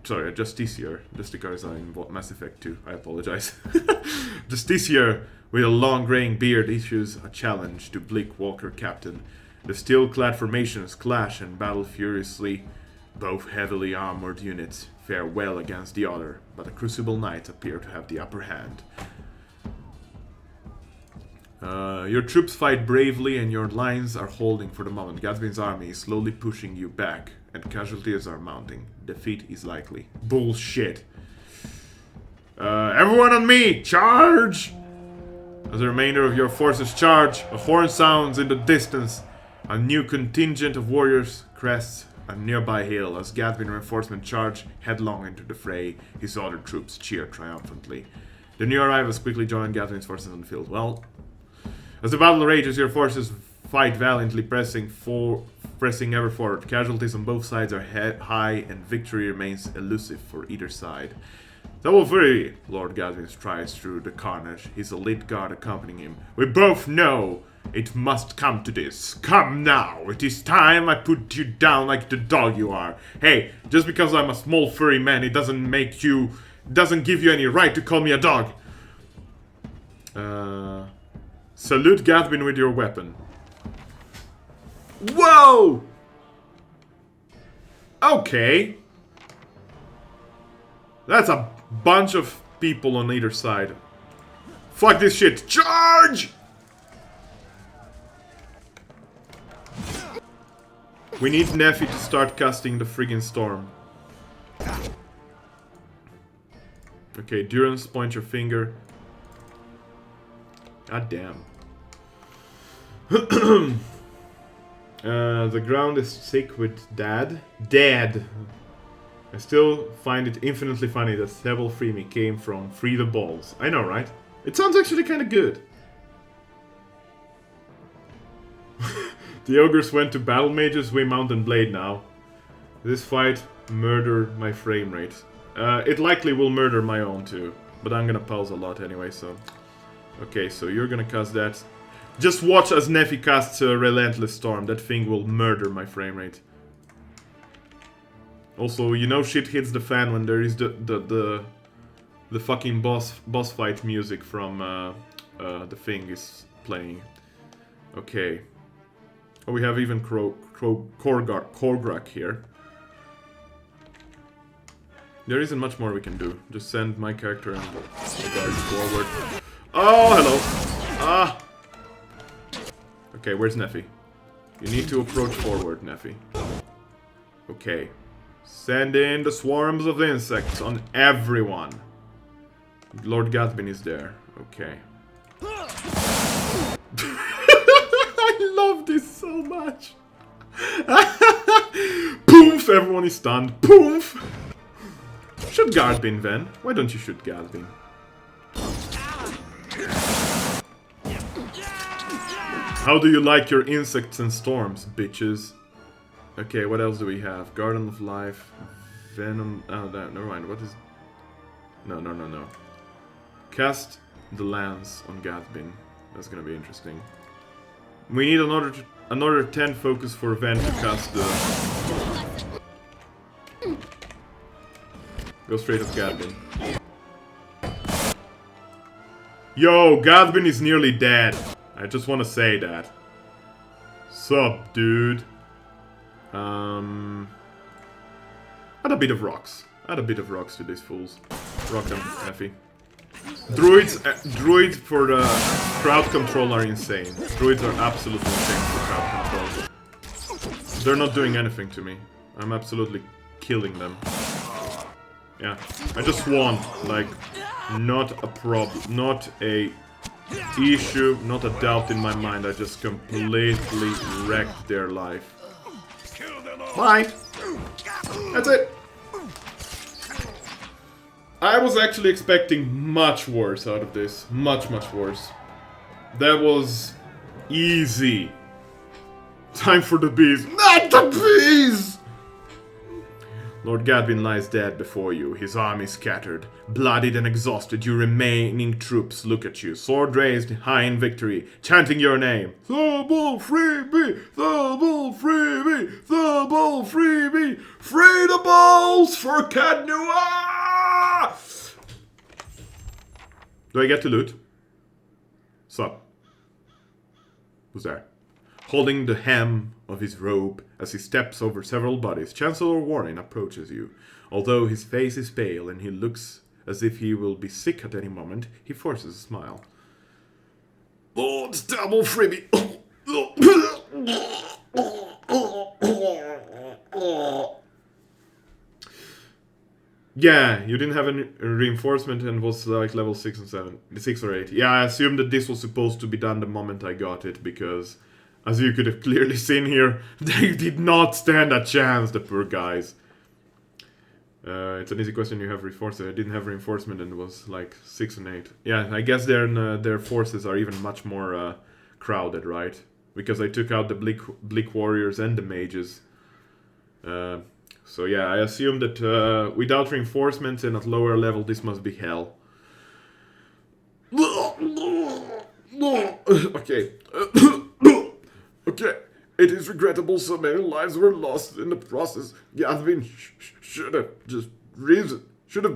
Sorry, a Justiciar. Justicar is in Mass Effect 2. I apologize. Justiciar with a long graying beard issues a challenge to Bleak Walker Captain. The steel-clad formations clash and battle furiously. Both heavily armored units fare well against the other, but the Crucible Knights appear to have the upper hand. Your troops fight bravely and your lines are holding for the moment. Gathbin's army is slowly pushing you back and casualties are mounting. Defeat is likely. Bullshit. Everyone on me! Charge! As the remainder of your forces charge, a horn sounds in the distance. A new contingent of warriors crests a nearby hill as Gathbin reinforcements charge headlong into the fray. His other troops cheer triumphantly. The new arrivals quickly join Gathbin's forces on the field. Well, as the battle rages, your forces fight valiantly, pressing ever forward. Casualties on both sides are high, and victory remains elusive for either side. Theobald Freebie, Lord Gathbin strides through the carnage, his elite guard accompanying him. We both know it must come to this. Come now, it is time I put you down like the dog you are. Hey, just because I'm a small furry man, it doesn't give you any right to call me a dog. Salute Gathbin with your weapon. Whoa! Okay. That's a bunch of people on either side. Fuck this shit. Charge! We need Nephi to start casting the friggin' storm. Okay, Durance, point your finger. God damn. The ground is sick with Dead. I still find it infinitely funny that Sebel Free Me came from Free the Balls. I know, right? It sounds actually kind of good. The ogres went to battle mages, we mount and blade now. This fight murdered my frame rate. It likely will murder my own too. But I'm gonna pause a lot anyway, so... Okay, so you're gonna cast that. Just watch as Nephi casts a Relentless Storm. That thing will murder my frame rate. Also, you know shit hits the fan when there is the fucking boss fight music from the thing is playing. Okay. Oh, we have even Korgrak here. There isn't much more we can do. Just send my character and the guards forward. Oh, hello. Ah. Okay, where's Nephi? You need to approach forward, Nephi. Okay. Send in the swarms of insects on everyone. Lord Gathbin is there. Okay. I love this so much. Poof! Everyone is stunned. Poof! Shoot Gathbin then. Why don't you shoot Gathbin? How do you like your insects and storms, bitches? Okay, what else do we have? Garden of Life, Venom... Oh, never mind. What is... No. Cast the lance on Gathbin. That's gonna be interesting. We need another 10 focus for Ven to cast the... Go straight at Gathbin. Yo, Gathbin is nearly dead. I just want to say that. Sup, dude? Add a bit of rocks. Add a bit of rocks to these fools. Rock them, Nephi. Druids for the crowd control are insane. Druids are absolutely insane for crowd control. They're not doing anything to me. I'm absolutely killing them. Yeah, I just won. Like, not a problem, not a issue, not a doubt in my mind. I just completely wrecked their life. Fine. That's it. I was actually expecting much worse out of this. Much worse. That was easy. Time for the bees. Not the bees! Lord Gathbin lies dead before you, his army scattered. Bloodied and exhausted, your remaining troops look at you, sword raised high in victory, chanting your name. Sebel Free Me! Sebel Free Me! Sebel Free Me! Free the balls for Cadnua! Do I get to loot? Sup? Who's there? Holding the hem of his robe as he steps over several bodies, Chancellor Warren approaches you. Although his face is pale and he looks as if he will be sick at any moment, he forces a smile. Lord Sebel Free Me! Yeah, you didn't have any reinforcement and was like level 6 and 7. 6 or 8. Yeah, I assumed that this was supposed to be done the moment I got it, because... as you could have clearly seen here, they did not stand a chance, the poor guys. It's an easy question, you have reinforcement. I didn't have reinforcement and it was like 6 and 8. Yeah, I guess their forces are even much more crowded, right? Because I took out the Bleak Warriors and the Mages. So yeah, I assume that without reinforcements and at lower level, this must be hell. Okay. Okay, it is regrettable so many lives were lost in the process. Gathbin should have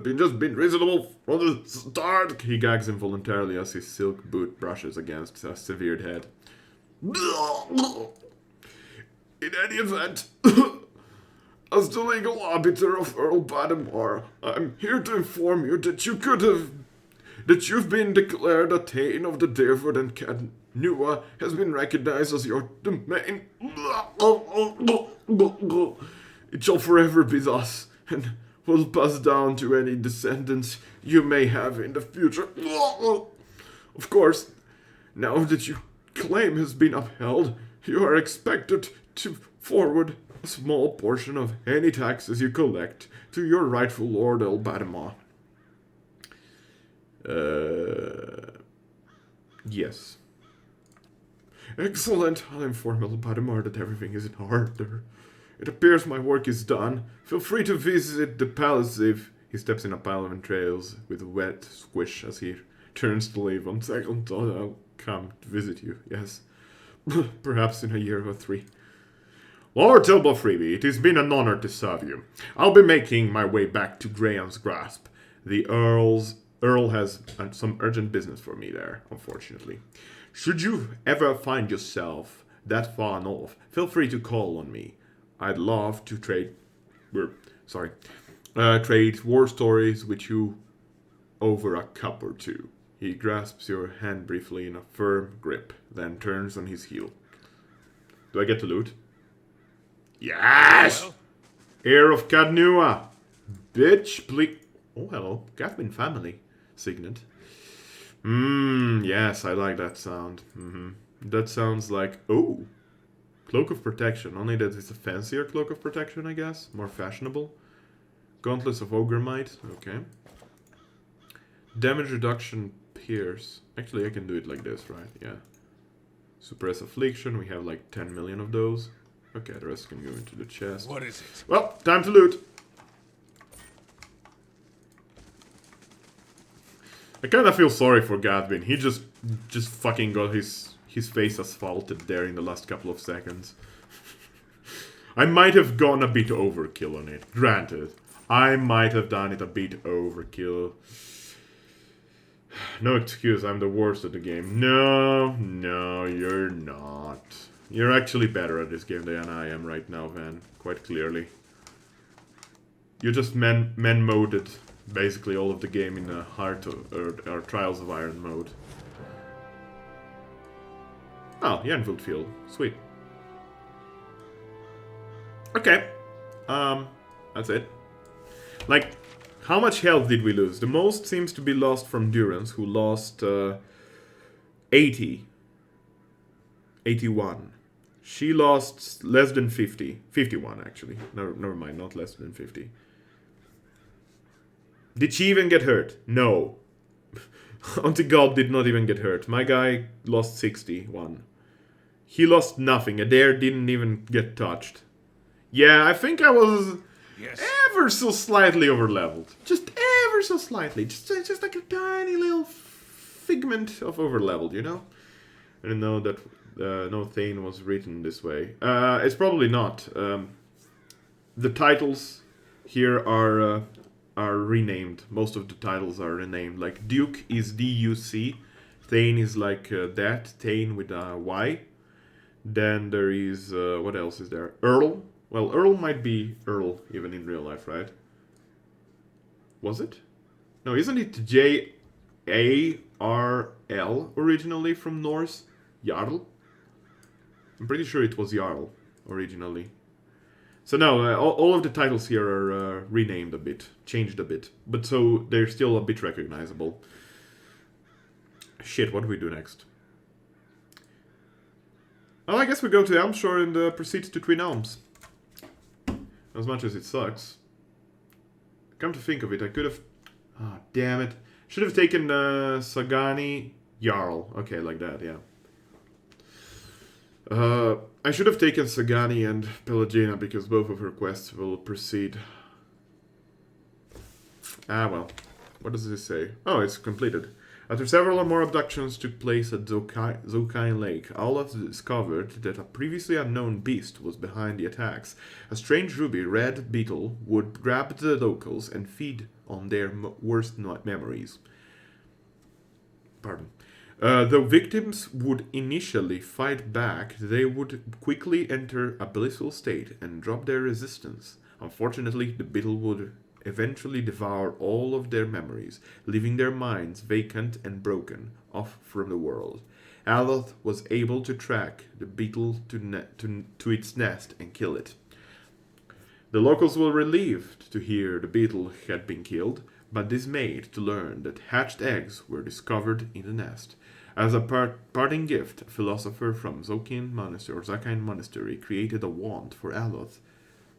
been reasonable from the start. He gags involuntarily as his silk boot brushes against a severed head. In any event, as the legal arbiter of Earl Badamar, I'm here to inform you that you've been declared a Thane of the Deerwood and Cadnua has been recognized as your domain. It shall forever be thus, and will pass down to any descendants you may have in the future. Of course, now that your claim has been upheld, you are expected to forward a small portion of any taxes you collect to your rightful Lord El Badima. Yes. Excellent. I'll inform El Badima that everything is in order. It appears my work is done. Feel free to visit the palace if... He steps in a pile of entrails with a wet squish as he turns to leave. On second thought, I'll come to visit you, yes. Perhaps in a year or 3. Lord Tilbo Freebie, it has been an honor to serve you. I'll be making my way back to Graham's Grasp. The Earl has some urgent business for me there, unfortunately. Should you ever find yourself that far north, feel free to call on me. I'd love to trade war stories with you over a cup or two. He grasps your hand briefly in a firm grip, then turns on his heel. Do I get to loot? Yes! Well. Heir of Cadnua! Bitch, please... Oh, hello. Gathmin family. Signet. Yes, I like that sound. That sounds like... Oh! Cloak of Protection. Only that it's a fancier Cloak of Protection, I guess. More fashionable. Gauntlets of Ogre Might. Okay. Damage reduction Pierce. Actually, I can do it like this, right? Yeah. Suppress Affliction. We have like 10 million of those. Okay, the rest can go into the chest. What is it? Well, time to loot. I kind of feel sorry for Gathmin. He just fucking got his face asphalted there in the last couple of seconds. I might have gone a bit overkill on it. Granted. I might have done it a bit overkill. No excuse, I'm the worst at the game. No, you're not. You're actually better at this game than I am right now, Van. Quite clearly. You just man-moded basically all of the game in the or Trials of Iron mode. Oh, Yanfield Field. Sweet. Okay. That's it. Like, how much health did we lose? The most seems to be lost from Durance, who lost 80. 81. She lost less than 50. 51, actually. Never mind, not less than 50. Did she even get hurt? No. Auntie God did not even get hurt. My guy lost 61. He lost nothing. Adair didn't even get touched. Yeah, I think I was ever so slightly overleveled. Just ever so slightly. Just like a tiny little figment of overleveled, you know? I didn't know that no Thane was written this way. It's probably not. The titles here are renamed. Most of the titles are renamed. Like Duke is D-U-C. Thane is like that. Thane with a Y. Then there is... what else is there? Earl. Well, Earl might be Earl even in real life, right? Was it? No, isn't it J-A-R-L originally from Norse? Jarl? I'm pretty sure it was Jarl originally. So no, all of the titles here are renamed a bit, changed a bit. But so they're still a bit recognizable. Shit, what do we do next? Well, I guess we go to Elmshore and proceed to Twin Elms. As much as it sucks. Come to think of it, I could have... Ah, oh, damn it. Should have taken Sagani Jarl. Okay, like that, yeah. I should have taken Sagani and Pelagina because both of her quests will proceed. Ah, well. What does this say? Oh, it's completed. After several more abductions took place at Zokain Lake, Olaf discovered that a previously unknown beast was behind the attacks. A strange ruby red beetle would grab the locals and feed on their worst memories. Pardon. Though victims would initially fight back, they would quickly enter a blissful state and drop their resistance. Unfortunately, the beetle would eventually devour all of their memories, leaving their minds vacant and broken off from the world. Aloth was able to track the beetle to its nest and kill it. The locals were relieved to hear the beetle had been killed, but dismayed to learn that hatched eggs were discovered in the nest. As a parting gift, a philosopher from Zokine Monastery, or Zakine Monastery, created a wand for Aloth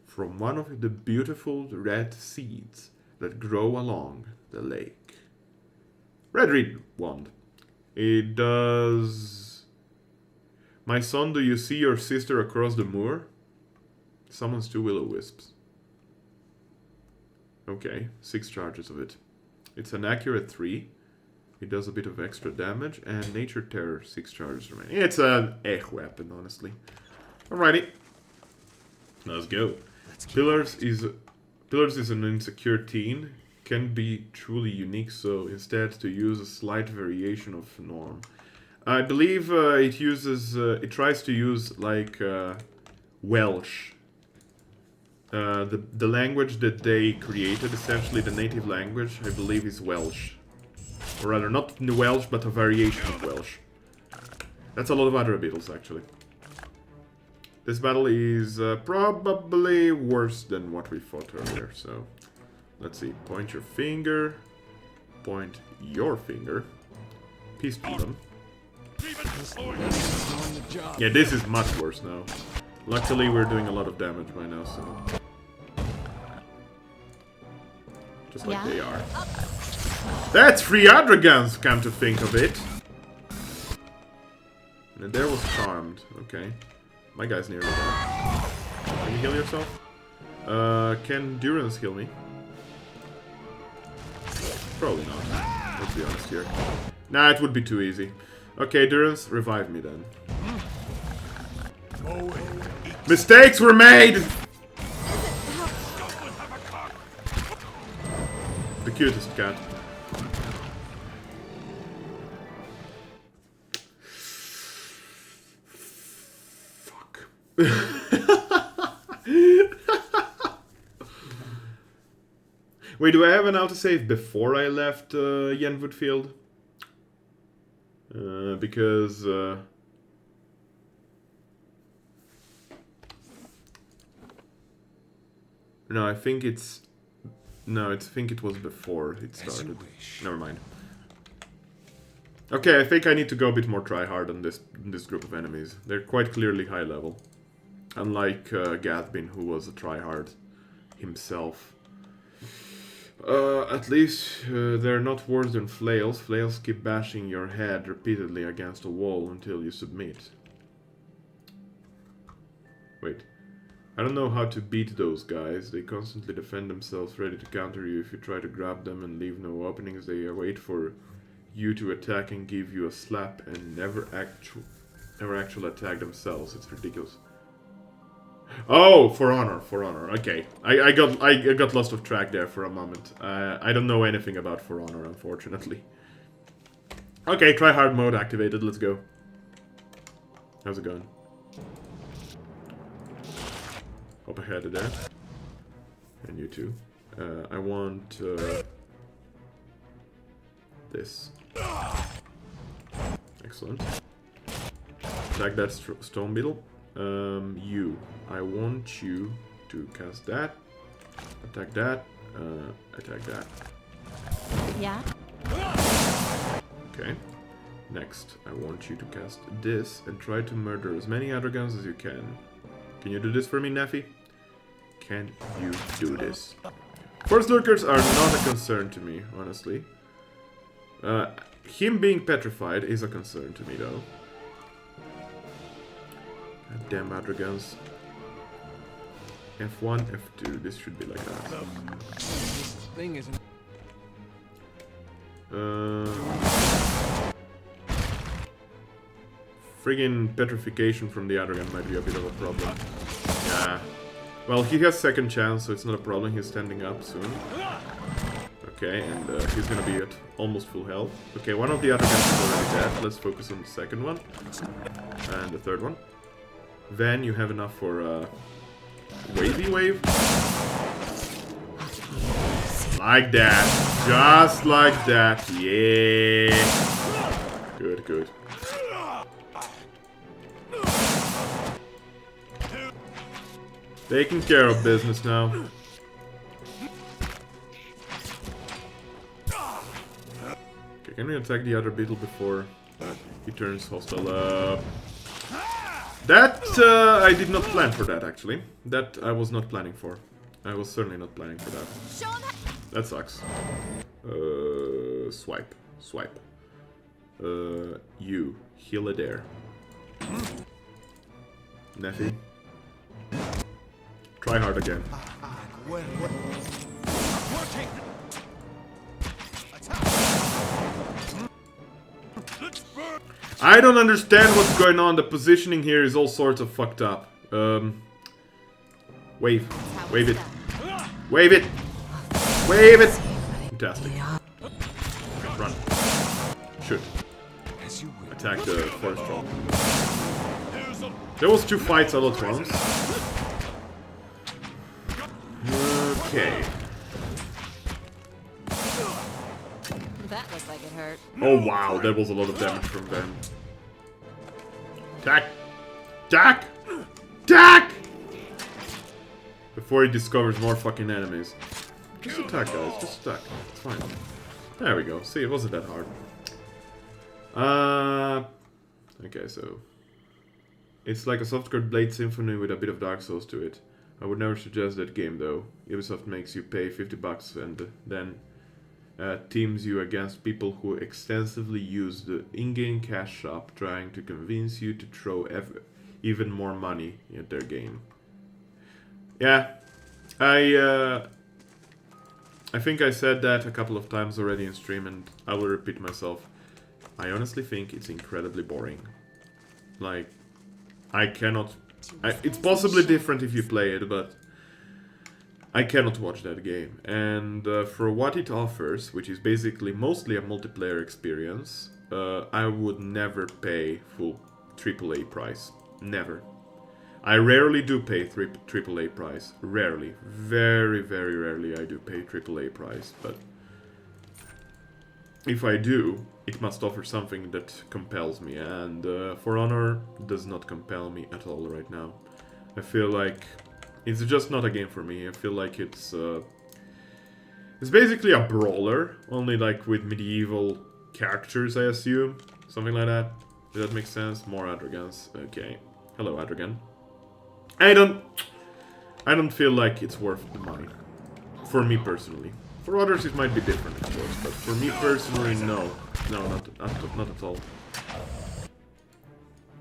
from one of the beautiful red seeds that grow along the lake. Red reed wand. It does... My son, do you see your sister across the moor? Summons 2 will-o-wisps. Okay, 6 charges of it. It's an accurate 3. It does a bit of extra damage, and Nature Terror, 6 charges remaining. It's an weapon, honestly. Alrighty. Let's go. Pillars is an insecure teen. Can be truly unique, so instead to use a slight variation of norm. I believe it tries to use like Welsh. The language that they created, essentially the native language, I believe is Welsh. Or rather, not Welsh, but a variation of Welsh. That's a lot of other beetles, actually. This battle is probably worse than what we fought earlier, so... Let's see, point your finger. Point your finger. Peace to them. Yeah, this is much worse now. Luckily, we're doing a lot of damage by now, so... Just like they are. That's 3 Adragans, come to think of it. And there was Charmed. Okay. My guy's nearly dead. Can you heal yourself? Can Durance heal me? Probably not. Let's be honest here. Nah, it would be too easy. Okay, Durance, revive me then. Mistakes were made! The cutest cat. Fuck. Wait, do I have an autosave before I left Yenwood Field? Because... No, I think it's... No, I think it was before it started. Never mind. Okay, I think I need to go a bit more try-hard on this group of enemies. They're quite clearly high level. Unlike Gathbin, who was a try-hard himself. At least they're not worse than flails. Flails keep bashing your head repeatedly against a wall until you submit. Wait. I don't know how to beat those guys. They constantly defend themselves, ready to counter you if you try to grab them and leave no openings. They wait for you to attack and give you a slap and never actually attack themselves. It's ridiculous. Oh, For Honor, For Honor. Okay, I got lost of track there for a moment. I don't know anything about For Honor, unfortunately. Okay, try hard mode activated. Let's go. How's it going? Hop ahead of that. And you too. I want this. Excellent. Attack that stone beetle. I want you to cast that. Attack that. Attack that. Yeah. Okay. Next, I want you to cast this and try to murder as many Adragans as you can. Can you do this for me, Neffy? Can you do this? Forest lurkers are not a concern to me, honestly. Him being petrified is a concern to me, though. God damn Adragans. F1, F2. This should be like that. This thing isn't... Friggin' petrification from the Adragan might be a bit of a problem. Yeah. Well, he has second chance, so it's not a problem. He's standing up soon. Okay, and he's gonna be at almost full health. Okay, one of the Adragans is already dead. Let's focus on the second one. And the third one. Then you have enough for wavy wave. Like that. Just like that. Yeah. Good, good. Taking care of business now. Okay, can we attack the other beetle before He turns hostile. That I did not plan for that actually. That I was not planning for. I was certainly not planning for that. Show 'em That sucks. Swipe. Swipe. You. Heal a dare. Neffy. Try hard again. I don't understand what's going on. The positioning here is all sorts of fucked up. Wave. Wave it. Wave it! Wave it! Fantastic. Run. Shoot. Attack the forest troll. There was 2 fights all at once. Okay. That looks like it hurt. Oh wow, that was a lot of damage from them. Attack! Attack! Attack! Before he discovers more fucking enemies. Just attack, guys. Just attack. It's fine. There we go. See, it wasn't that hard. Okay, so... It's like a softcore Blade Symphony with a bit of Dark Souls to it. I would never suggest that game, though. Ubisoft makes you pay $50 and then teams you against people who extensively use the in-game cash shop, trying to convince you to throw even more money at their game. Yeah, I think I said that a couple of times already in stream, and I will repeat myself. I honestly think it's incredibly boring. Like, I cannot... it's possibly different if you play it, but I cannot watch that game. And for what it offers, which is basically mostly a multiplayer experience, I would never pay full AAA price. Never. I rarely do pay AAA price. Rarely. Very, very rarely I do pay AAA price. But if I do, it must offer something that compels me. And For Honor does not compel me at all right now. I feel like it's just not a game for me. I feel like it's basically a brawler, only like with medieval characters, I assume. Something like that. Does that make sense? More Adragans. Okay. Hello, Adragan. I don't feel like it's worth the money. For me personally. For others it might be different, of course, but for me personally, no. No, not at all.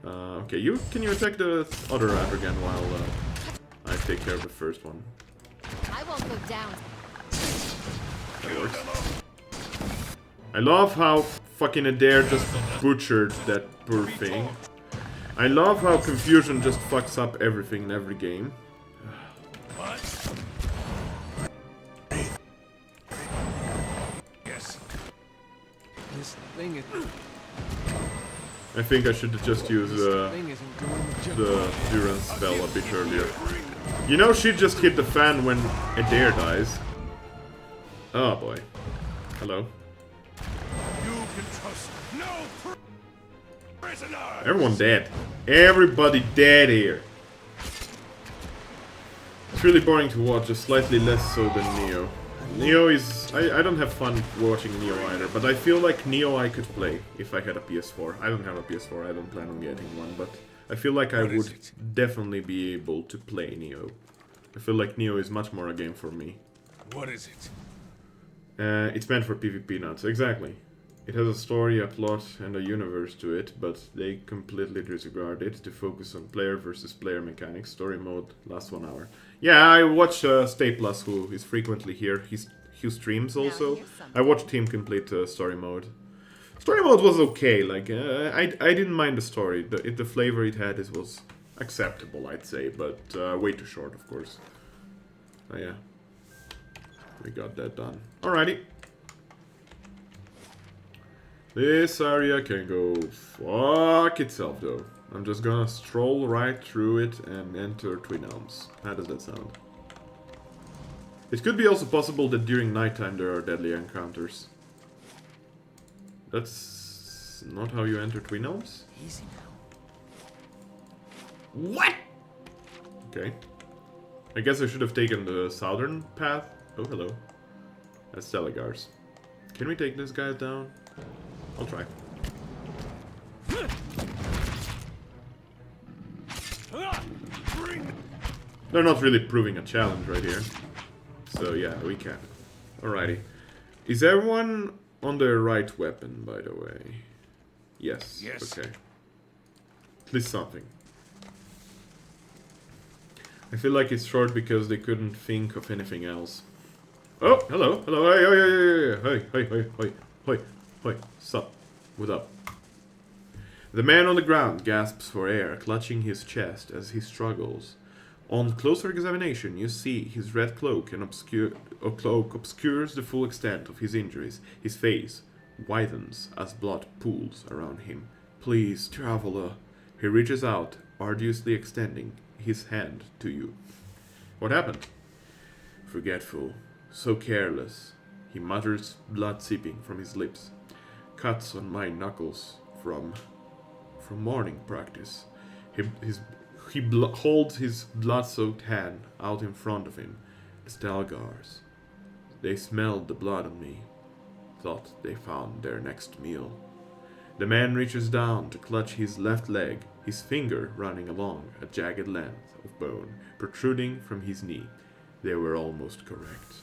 Okay, can you attack the other Adragan while I take care of the first one? I won't go down. That works. I love how fucking Adair just butchered that poor thing. I love how Confusion just fucks up everything in every game. Yes. This thing is... I think I should just use thing isn't doing the the Durance spell a bit earlier. You know, she just hit the fan when Adair dies. Oh boy. Hello. You can trust no prisoner. Everyone dead. Everybody dead here. It's really boring to watch, just slightly less so than Neo. Neo is... I don't have fun watching Neo either, but I feel like Neo I could play if I had a PS4. I don't have a PS4, I don't plan on getting one, but I feel like I would definitely be able to play Neo. I feel like Neo is much more a game for me. What is it? It's meant for PvP nuts, exactly. It has a story, a plot, and a universe to it, but they completely disregard it to focus on player versus player mechanics. Story mode lasts 1 hour. Yeah, I watch Stay Plus, who is frequently here. He streams also. I watched him complete story mode. Story mode was okay. Like I didn't mind the story. The flavor it had was acceptable, I'd say, but way too short, of course. So yeah, we got that done. Alrighty. This area can go fuck itself, though. I'm just gonna stroll right through it and enter Twin Elms. How does that sound? It could be also possible that during nighttime there are deadly encounters. That's not how you enter Twin Elms? Easy now. What? Okay. I guess I should have taken the southern path. Oh, hello. That's Telegars. Can we take this guy down? I'll try. They're not really proving a challenge right here. So yeah, we can. Alrighty. Is everyone on their right weapon, by the way? Yes. Yes. Okay. At least something. I feel like it's short because they couldn't think of anything else. Oh, hello, hello, hey, stop. What up? The man on the ground gasps for air, clutching his chest as he struggles. On closer examination, you see his red cloak obscures the full extent of his injuries. His face widens as blood pools around him. Please, traveler. He reaches out, arduously extending his hand to you. What happened? Forgetful. So careless. He mutters, blood seeping from his lips. Cuts on my knuckles from morning practice. He holds his blood-soaked hand out in front of him. The Stalgars. They smelled the blood on me. Thought they found their next meal. The man reaches down to clutch his left leg, his finger running along a jagged length of bone protruding from his knee. They were almost correct.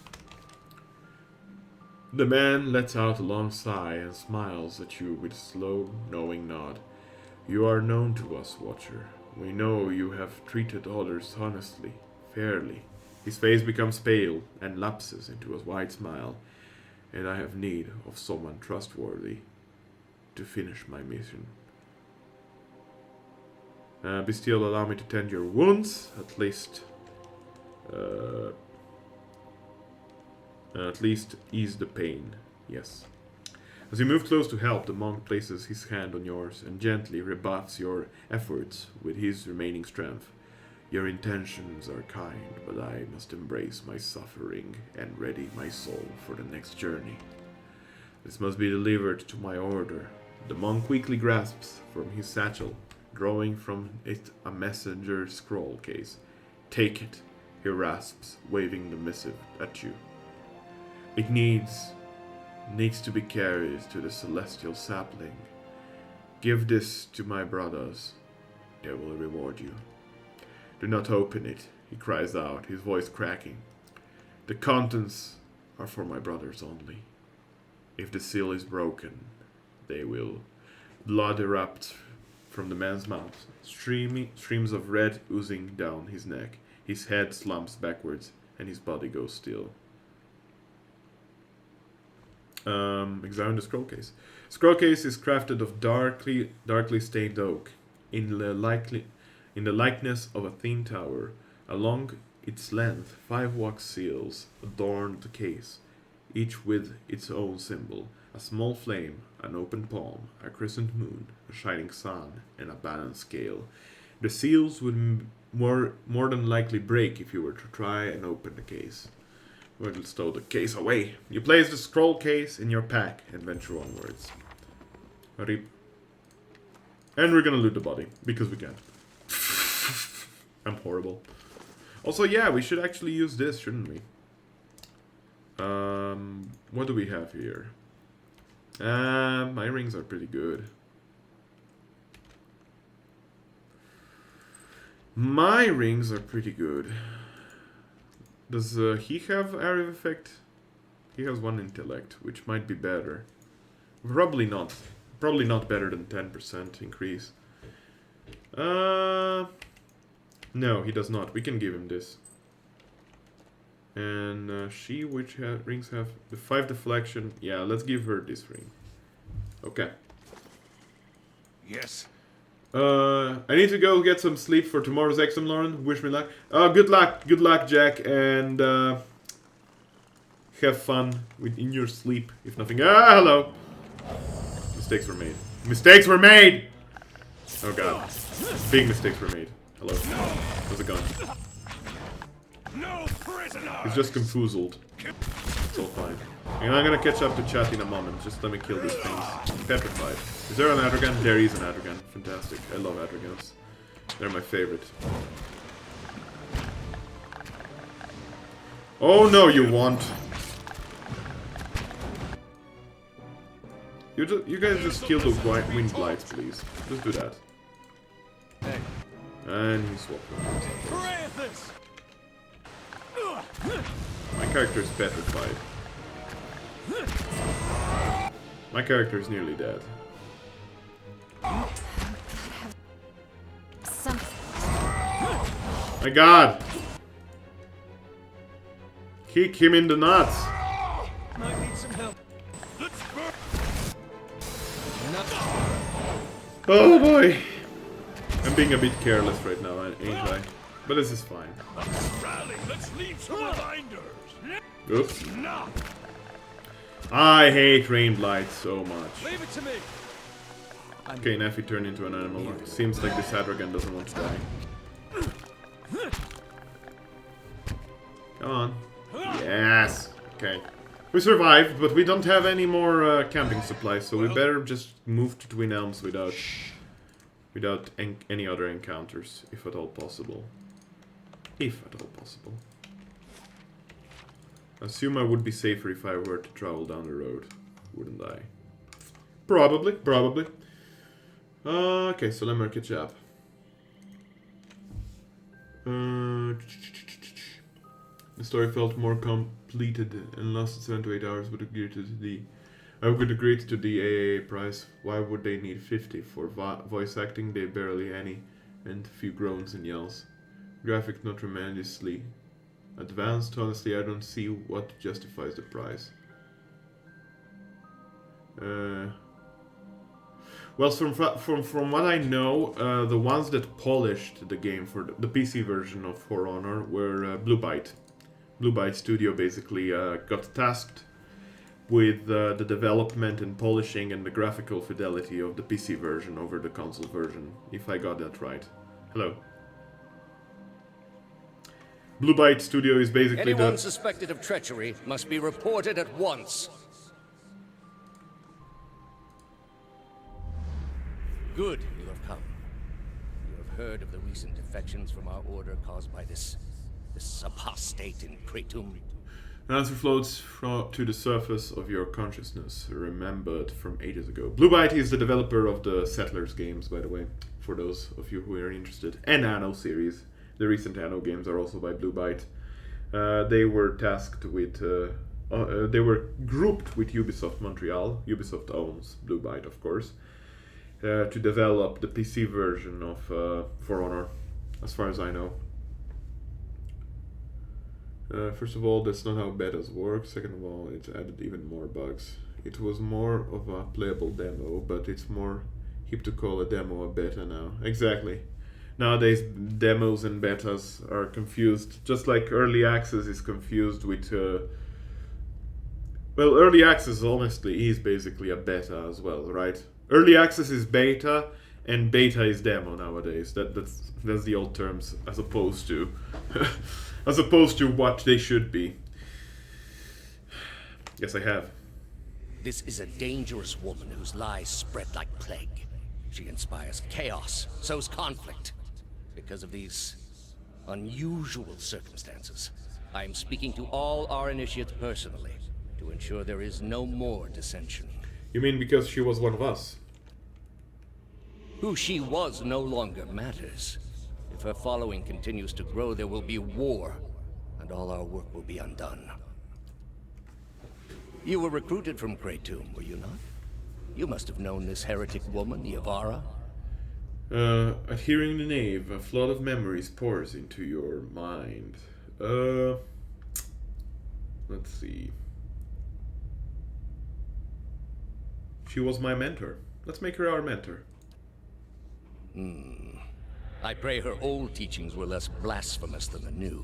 The man lets out a long sigh and smiles at you with a slow, knowing nod. You are known to us, Watcher. We know you have treated others honestly, fairly. His face becomes pale and lapses into a wide smile, and I have need of someone trustworthy to finish my mission. Be still, allow me to tend your wounds, at least ease the pain, yes. As you move close to help, the monk places his hand on yours and gently rebuffs your efforts with his remaining strength. Your intentions are kind, but I must embrace my suffering and ready my soul for the next journey. This must be delivered to my order. The monk quickly grasps from his satchel, drawing from it a messenger scroll case. Take it, he rasps, waving the missive at you. It needs to be carried to the celestial sapling. Give this to my brothers. They will reward you. Do not open it, he cries out, his voice cracking. The contents are for my brothers only. If the seal is broken, they will. Blood erupts from the man's mouth, streams of red oozing down his neck. His head slumps backwards, and his body goes still. Examine the scroll case. Scroll case is crafted of darkly stained oak, in the likeness of a thin tower. Along its length, 5 wax seals adorn the case, each with its own symbol: a small flame, an open palm, a crescent moon, a shining sun, and a balanced scale. The seals would more than likely break if you were to try and open the case. We'll stow the case away. You place the scroll case in your pack and venture onwards. Rip. And we're gonna loot the body, because we can. I'm horrible. Also, yeah, we should actually use this, shouldn't we? What do we have here? My rings are pretty good. My rings are pretty good. Does he have area of effect? He has 1 intellect, which might be better. Probably not. Probably not better than 10% increase. No, he does not. We can give him this. And she, which rings have the 5 deflection. Yeah, let's give her this ring. Okay. Yes. I need to go get some sleep for tomorrow's exam, Lauren. Wish me luck. Good luck, Jack, and have fun in your sleep, if nothing. Hello. Mistakes were made. Mistakes were made! Oh god. Big mistakes were made. Hello. How's it going? No prisoner. He's just confoozled. It's all fine. And I'm gonna catch up to chat in a moment. Just let me kill these things. Petrified. Is there an Adragan? There is an Adragan. Fantastic. I love Adragans. They're my favorite. Oh no, you won't. You guys just kill the wind blights, please. Just do that. Hey. And you swap them. Parathis! My character is petrified. My character is nearly dead. Some. My god! Kick him in the nuts! Might need some help. Let's burn. Oh boy! I'm being a bit careless right now, ain't I? But this is fine. Rally, let's leave some reminders. Oops. Nah, I hate rain blight so much. leave it to me. Okay, Neffy turned into an animal. Seems like this Hadragon doesn't want to die. Come on. Yes! Okay. We survived, but we don't have any more camping supplies, so we better just move to Twin Elms without any other encounters, if at all possible. If at all possible. I assume I would be safer if I were to travel down the road, wouldn't I? Probably, probably. Okay, so let me catch up. The story felt more completed and lasted 7 to 8 hours, but agreed to the... I would agree to the AAA price. Why would they need 50 for voice acting? They barely any, and few groans and yells. Graphics not tremendously advanced. Honestly, I don't see what justifies the price. Well, from what I know, the ones that polished the game for the PC version of For Honor were Blue Byte. Blue Byte Studio basically got tasked with the development and polishing and the graphical fidelity of the PC version over the console version, if I got that right. Hello. Blue Byte Studio is basically Anyone suspected of treachery must be reported at once. Good, you have come. You have heard of the recent defections from our order caused by this apostate in Kratom. An answer floats to the surface of your consciousness, remembered from ages ago. Blue Byte is the developer of the Settlers games, by the way, for those of you who are interested. And Anno series. The recent Anno games are also by Blue Byte. They were tasked with... they were grouped with Ubisoft Montreal. Ubisoft owns Blue Byte, of course. To develop the PC version of For Honor, as far as I know. First of all, that's not how betas work. Second of all, it's added even more bugs. It was more of a playable demo, but it's more hip to call a demo a beta now. Exactly. Nowadays, demos and betas are confused, just like early access is confused with... well, early access, honestly, is basically a beta as well, right? Early access is beta, and beta is demo nowadays. That's the old terms, as opposed to... as opposed to what they should be. Yes, I have. This is a dangerous woman whose lies spread like plague. She inspires chaos, sows conflict. Because of these unusual circumstances, I am speaking to all our initiates personally to ensure there is no more dissension. You mean because she was one of us? Who she was no longer matters. If her following continues to grow, there will be war, and all our work will be undone. You were recruited from Kratom, were you not? You must have known this heretic woman, Yavara. At hearing the name, a flood of memories pours into your mind. Let's see. She was my mentor. Let's make her our mentor. I pray her old teachings were less blasphemous than the new.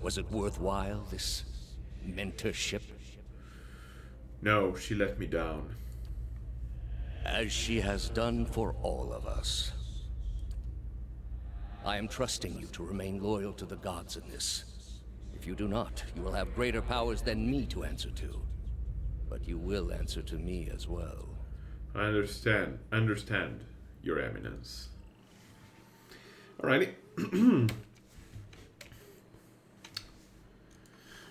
Was it worthwhile, this mentorship? No, she let me down. As she has done for all of us. I am trusting you to remain loyal to the gods in this. If you do not, you will have greater powers than me to answer to. But you will answer to me as well. I understand, Your Eminence. Alrighty.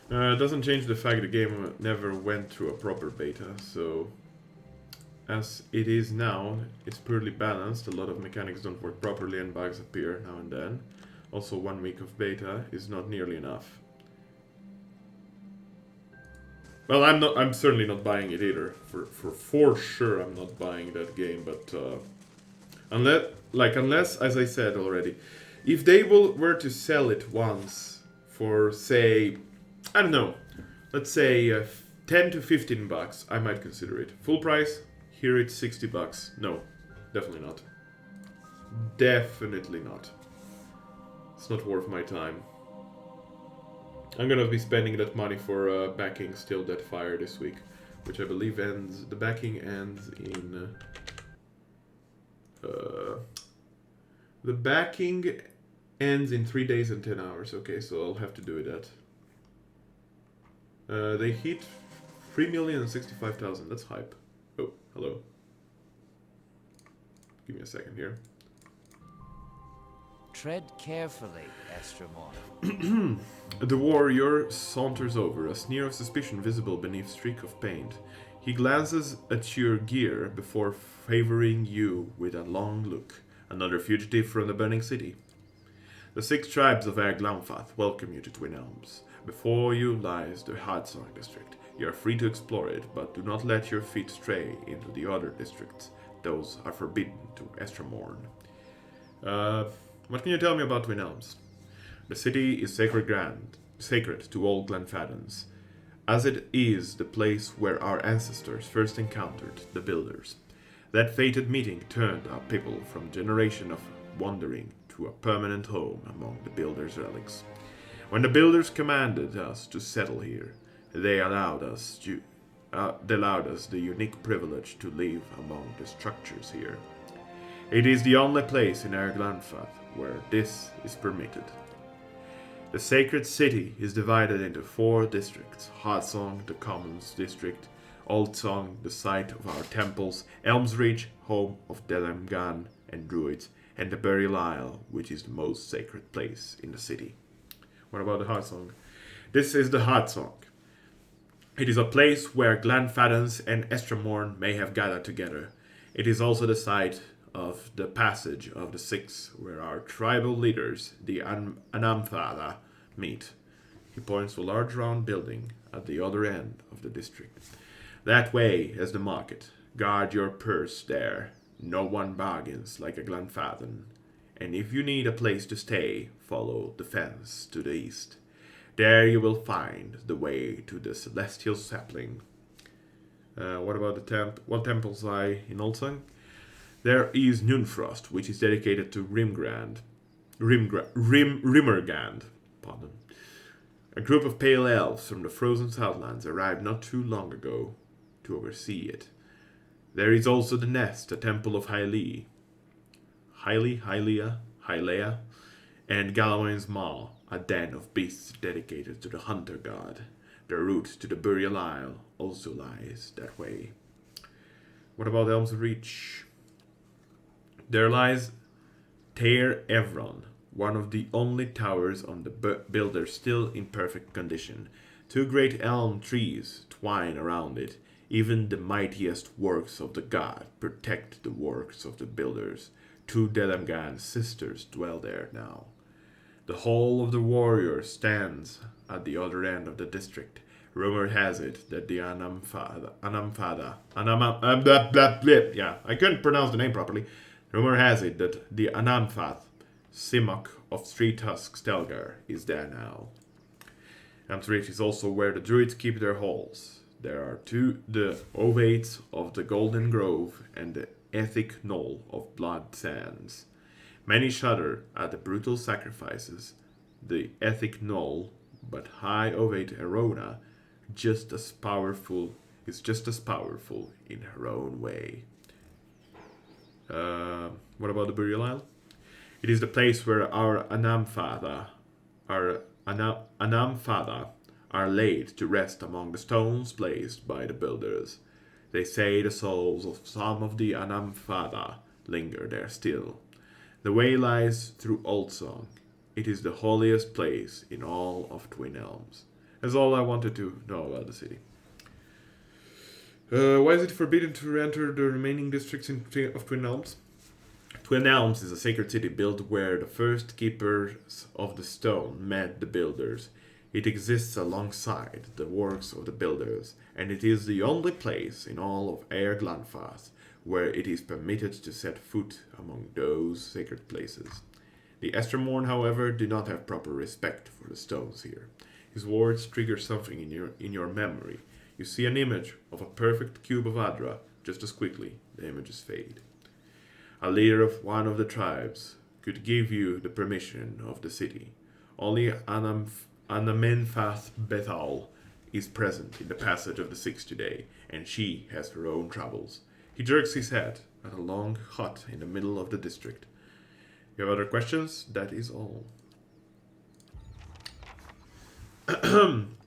Doesn't change the fact the game never went through a proper beta, so as it is now, it's poorly balanced. A lot of mechanics don't work properly and bugs appear now and then. Also, 1 week of beta is not nearly enough. Well, I'm certainly not buying it either. For sure, I'm not buying that game. But unless, as I said already, if they were to sell it once for, say, I don't know, let's say 10 to 15 bucks, I might consider it. Full price, here it's 60 bucks. No, definitely not. Definitely not. It's not worth my time. I'm gonna be spending that money for backing Still Dead Fire this week, which I believe ends. The backing ends in. The backing ends in 3 days and 10 hours. Okay, so I'll have to do that. They hit 3,065,000. That's hype. Oh, hello. Give me a second here. Tread carefully, Estremor. The warrior saunters over, a sneer of suspicion visible beneath streak of paint. He glances at your gear before favoring you with a long look. Another fugitive from the burning city. The 6 tribes of Aglamfath welcome you to Twin Elms. Before you lies the Hardsong district. You are free to explore it, but do not let your feet stray into the other districts. Those are forbidden to Estremorn. What can you tell me about Twin Elms? The city is sacred to all Glenfaddens, as it is the place where our ancestors first encountered the Builders. That fated meeting turned our people from a generation of wandering to a permanent home among the Builders' relics. When the Builders commanded us to settle here, they allowed us the unique privilege to live among the structures here. It is the only place in Glenfath where this is permitted. The sacred city is divided into 4 districts: Hardsong, the Commons district; Oldsong, the site of our temples; Elmsreach, home of Delemgan and druids; and the Burial Isle, which is the most sacred place in the city. What about the Hardsong? This is the Hardsong. It is a place where Glenfaddens and Estremorn may have gathered together. It is also the site of the Passage of the Six, where our tribal leaders, the Anamthada, meet. He points to a large round building at the other end of the district. That way is the market. Guard your purse there. No one bargains like a Glenfadden. And if you need a place to stay, follow the fence to the east. There you will find the way to the Celestial Sapling. What about the what temples lie in Oldsong? There is Nunfrost, which is dedicated to Rimmergand. Pardon. A group of pale elves from the frozen Southlands arrived not too long ago to oversee it. There is also the Nest, a temple of Hylea, and Galawain's Maw, a den of beasts dedicated to the Hunter God. The route to the Burial Isle also lies that way. What about Elmsreach? There lies Teir Evron, one of the only towers on the Builder still in perfect condition. 2 great elm trees twine around it. Even the mightiest works of the god protect the works of the Builders. 2 Delemgan sisters dwell there now. The Hall of the Warrior stands at the other end of the district. Rumor has it that the I couldn't pronounce the name properly. Rumor has it that the Anamfath, Simok of Three Tusks Stelgar, is there now. Elmsreach is also where the druids keep their halls. There are the Ovates of the Golden Grove and the Ethic Knoll of Blood Sands. Many shudder at the brutal sacrifices. The Ethic Knoll, but High Ovate Erona, is just as powerful in her own way. What about the Burial Isle? It is the place where our Anamthada are laid to rest among the stones placed by the Builders. They say the souls of some of the Anamthada linger there still. The way lies through Oldsong. It is the holiest place in all of Twin Elms. That's all I wanted to know about the city. Why is it forbidden to enter the remaining districts of Twin Elms? Twin Elms is a sacred city built where the first keepers of the stone met the builders. It exists alongside the works of the builders, and it is the only place in all of Aer Glanfath where it is permitted to set foot among those sacred places. The Estermorn, however, do not have proper respect for the stones here. His words trigger something in your memory. You see an image of a perfect cube of Adra. Just as quickly, the images fade. A leader of one of the tribes could give you the permission of the city. Only Anamenfath Bethal is present in the passage of the Six today, and she has her own troubles. He jerks his head at a long hut in the middle of the district. You have other questions? That is all.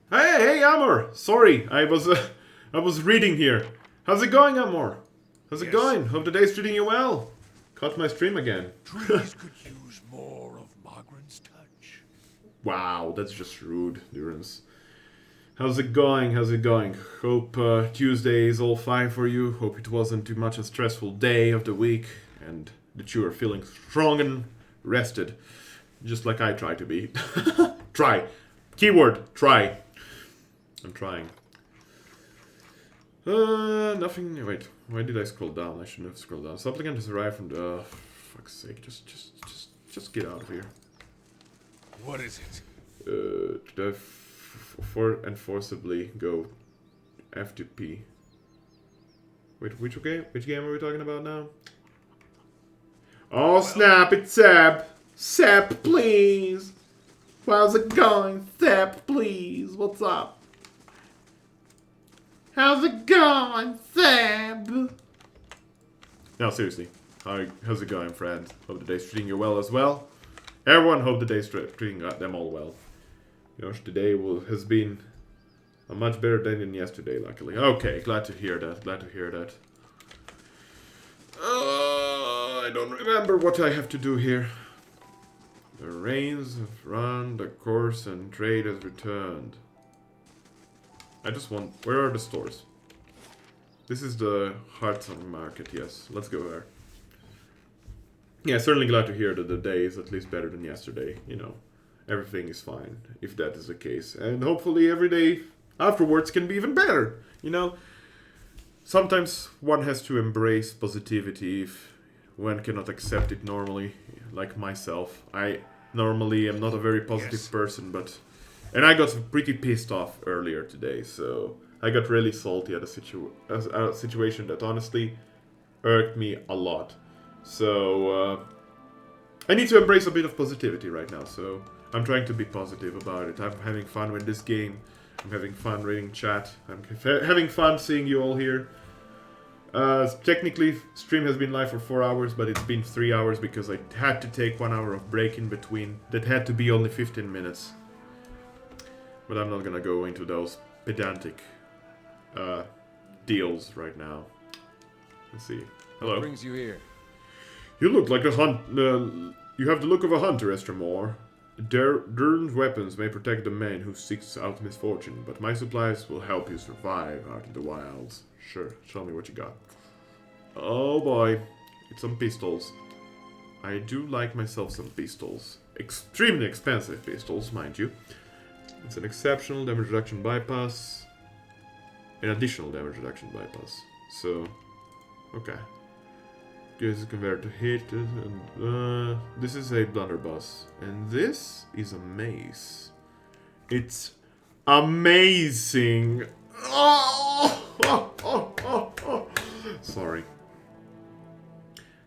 Hey, Amor! Sorry, I was reading here. How's it going, Amor? How's it going? Hope the day's treating you well. Caught my stream again. Trees could use more of Margaret's touch. Wow, that's just rude, Durance. How's it going? How's it going? Hope Tuesday is all fine for you. Hope it wasn't too much a stressful day of the week, and that you are feeling strong and rested, just like I try to be. Try. Keyword, try. I'm trying. Nothing. Wait, why did I scroll down? I shouldn't have scrolled down. Supplicant has arrived from the. Fuck's sake! Just get out of here. What is it? To enforceably go F2P. Wait, which game are we talking about now? Oh snap! It's Seb. Seb, please. How's it going, Seb? Please, what's up? How's it going, Seb? No, seriously. How's it going, friend? Hope the day's treating you well as well. Everyone hope the day's treating them all well. You know, today has been a much better day than yesterday, luckily. Okay, glad to hear that. Glad to hear that. I don't remember what I have to do here. The rains have run the course and trade has returned. I just want... Where are the stores? This is the Heartsong Market, yes. Let's go there. Yeah, certainly glad to hear that the day is at least better than yesterday. You know, everything is fine, if that is the case. And hopefully every day afterwards can be even better, you know? Sometimes one has to embrace positivity if one cannot accept it normally, like myself. I normally am not a very positive person, but... And I got pretty pissed off earlier today, so I got really salty at a situation that honestly irked me a lot. So I need to embrace a bit of positivity right now, so I'm trying to be positive about it. I'm having fun with this game. I'm having fun reading chat. I'm having fun seeing you all here. Technically, stream has been live for 4 hours, but it's been 3 hours because I had to take 1 hour of break in between. That had to be only 15 minutes. But I'm not gonna go into those pedantic deals right now. Let's see. Hello. What brings you here? You look like a you have the look of a hunter, Estermore. Durn's weapons may protect the man who seeks out misfortune, but my supplies will help you survive out in the wilds. Sure, show me what you got. Oh boy, it's some pistols. I do like myself some pistols. Extremely expensive pistols, mind you. It's an exceptional damage reduction bypass. An additional damage reduction bypass. So, okay. This is converted to hit. And, this is a blunderbuss. And this is a mace. It's amazing. Sorry.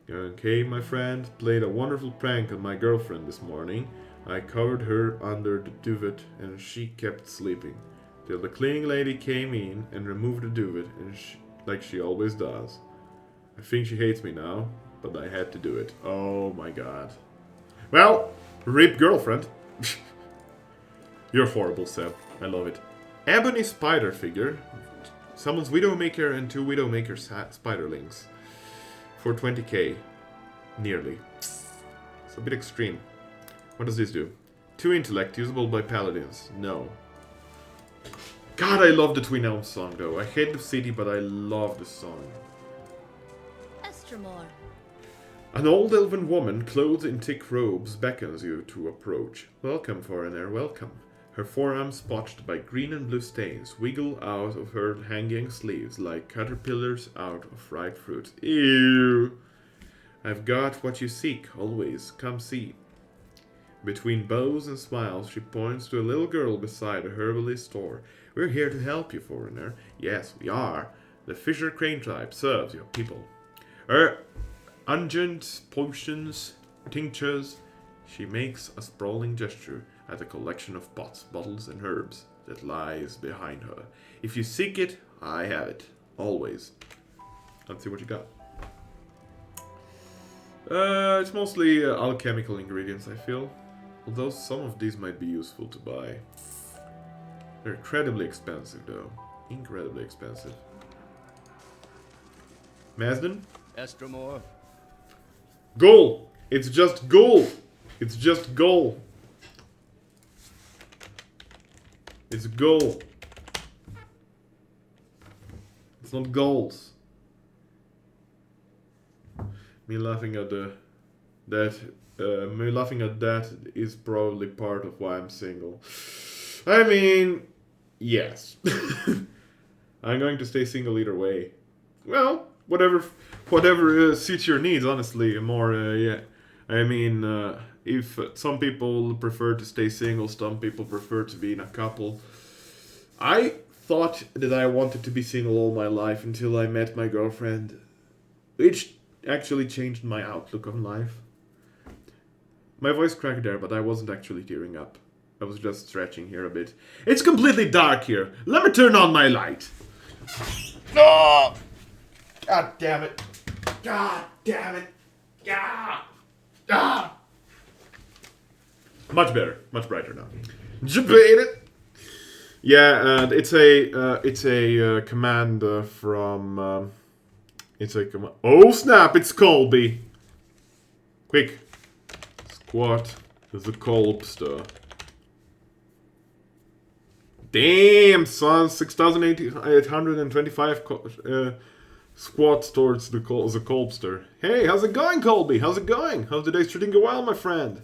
Okay, my friend. Played a wonderful prank on my girlfriend this morning. I covered her under the duvet and she kept sleeping. Till the cleaning lady came in and removed the duvet, and like she always does. I think she hates me now, but I had to do it. Oh my god. Well, rip girlfriend. You're horrible, Seb. I love it. Ebony spider figure. Summons Widowmaker and 2 Widowmaker spiderlings. For 20k. Nearly. It's a bit extreme. What does this do? 2 intellect, usable by paladins. No. God, I love the Twin Elms song though. I hate the city, but I love the song. Estremor. An old elven woman, clothed in thick robes, beckons you to approach. Welcome, foreigner, welcome. Her forearms, spotched by green and blue stains, wiggle out of her hanging sleeves like caterpillars out of ripe fruit. Ew! I've got what you seek, always. Come see. Between bows and smiles, she points to a little girl beside a herbalist store. We're here to help you, foreigner. Yes, we are. The Fisher Crane tribe serves your people. Unguents, potions, tinctures. She makes a sprawling gesture at a collection of pots, bottles, and herbs that lies behind her. If you seek it, I have it. Always. Let's see what you got. It's mostly alchemical ingredients, I feel. Although some of these might be useful to buy. They're incredibly expensive, though. Incredibly expensive. Mazden? Estremor. Goal! It's just goal! It's just goal! It's goal. It's not goals. Me laughing at that is probably part of why I'm single. I mean, yes. I'm going to stay single either way. Well, whatever suits your needs, honestly. More, yeah. I mean, if some people prefer to stay single, some people prefer to be in a couple. I thought that I wanted to be single all my life until I met my girlfriend, which actually changed my outlook on life. My voice cracked there, but I wasn't actually tearing up. I was just stretching here a bit. It's completely dark here. Let me turn on my light. Oh! God damn it. God damn it. Yeah. Ah! Much better, much brighter now. Debate it. Yeah, and it's a command from. It's a command. Oh snap! It's Colby. Quick, squat the Colbster. Damn, son, 6,825 squats towards the Colbster. Hey, how's it going, Colby? How's it going? How's the day treating you well, my friend?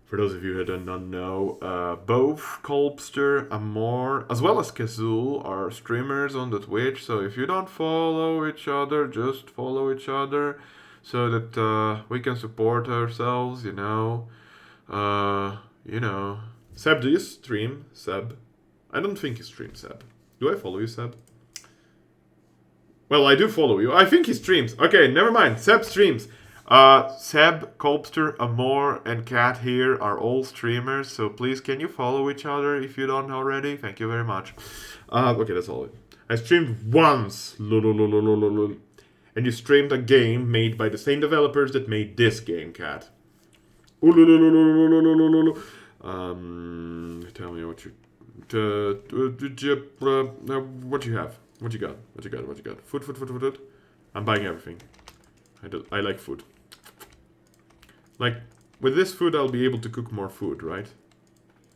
For those of you who do not know, both Colbster, Amor, as well as Kazul are streamers on the Twitch. So if you don't follow each other, just follow each other so that we can support ourselves. You know. Seb, do you stream, Seb? I don't think you stream, Seb. Do I follow you, Seb? Well, I do follow you. I think he streams. Okay, never mind. Seb streams. Seb, Colbster, Amor, and Kat here are all streamers, so please can you follow each other if you don't already? Thank you very much. Okay, that's all. I streamed once, and you streamed a game made by the same developers that made this game, Kat. Tell me what you have. What you got? Food. I'm buying everything. I like food. Like, with this food, I'll be able to cook more food, right?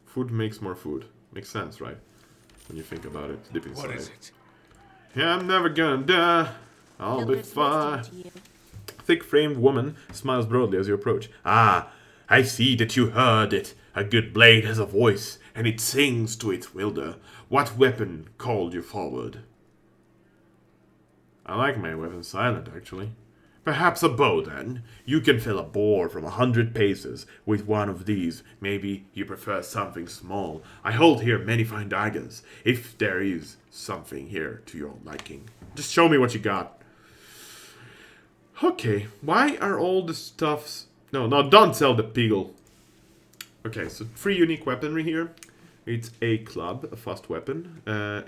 Food makes more food. Makes sense, right? When you think about it, deep inside. What is it? Yeah, I'm never gonna die. I'll No be good fine. listening to you. Thick-framed woman smiles broadly as you approach. Ah, I see that you heard it. A good blade has a voice, and it sings to its wielder. What weapon called you forward? I like my weapon silent, actually. Perhaps a bow, then. You can fill a bore from 100 paces with one of these. Maybe you prefer something small. I hold here many fine daggers, if there is something here to your liking. Just show me what you got. Okay, why are all the stuffs... No, don't sell the Peagle. Okay, so 3 unique weaponry here. It's a club, a fast weapon.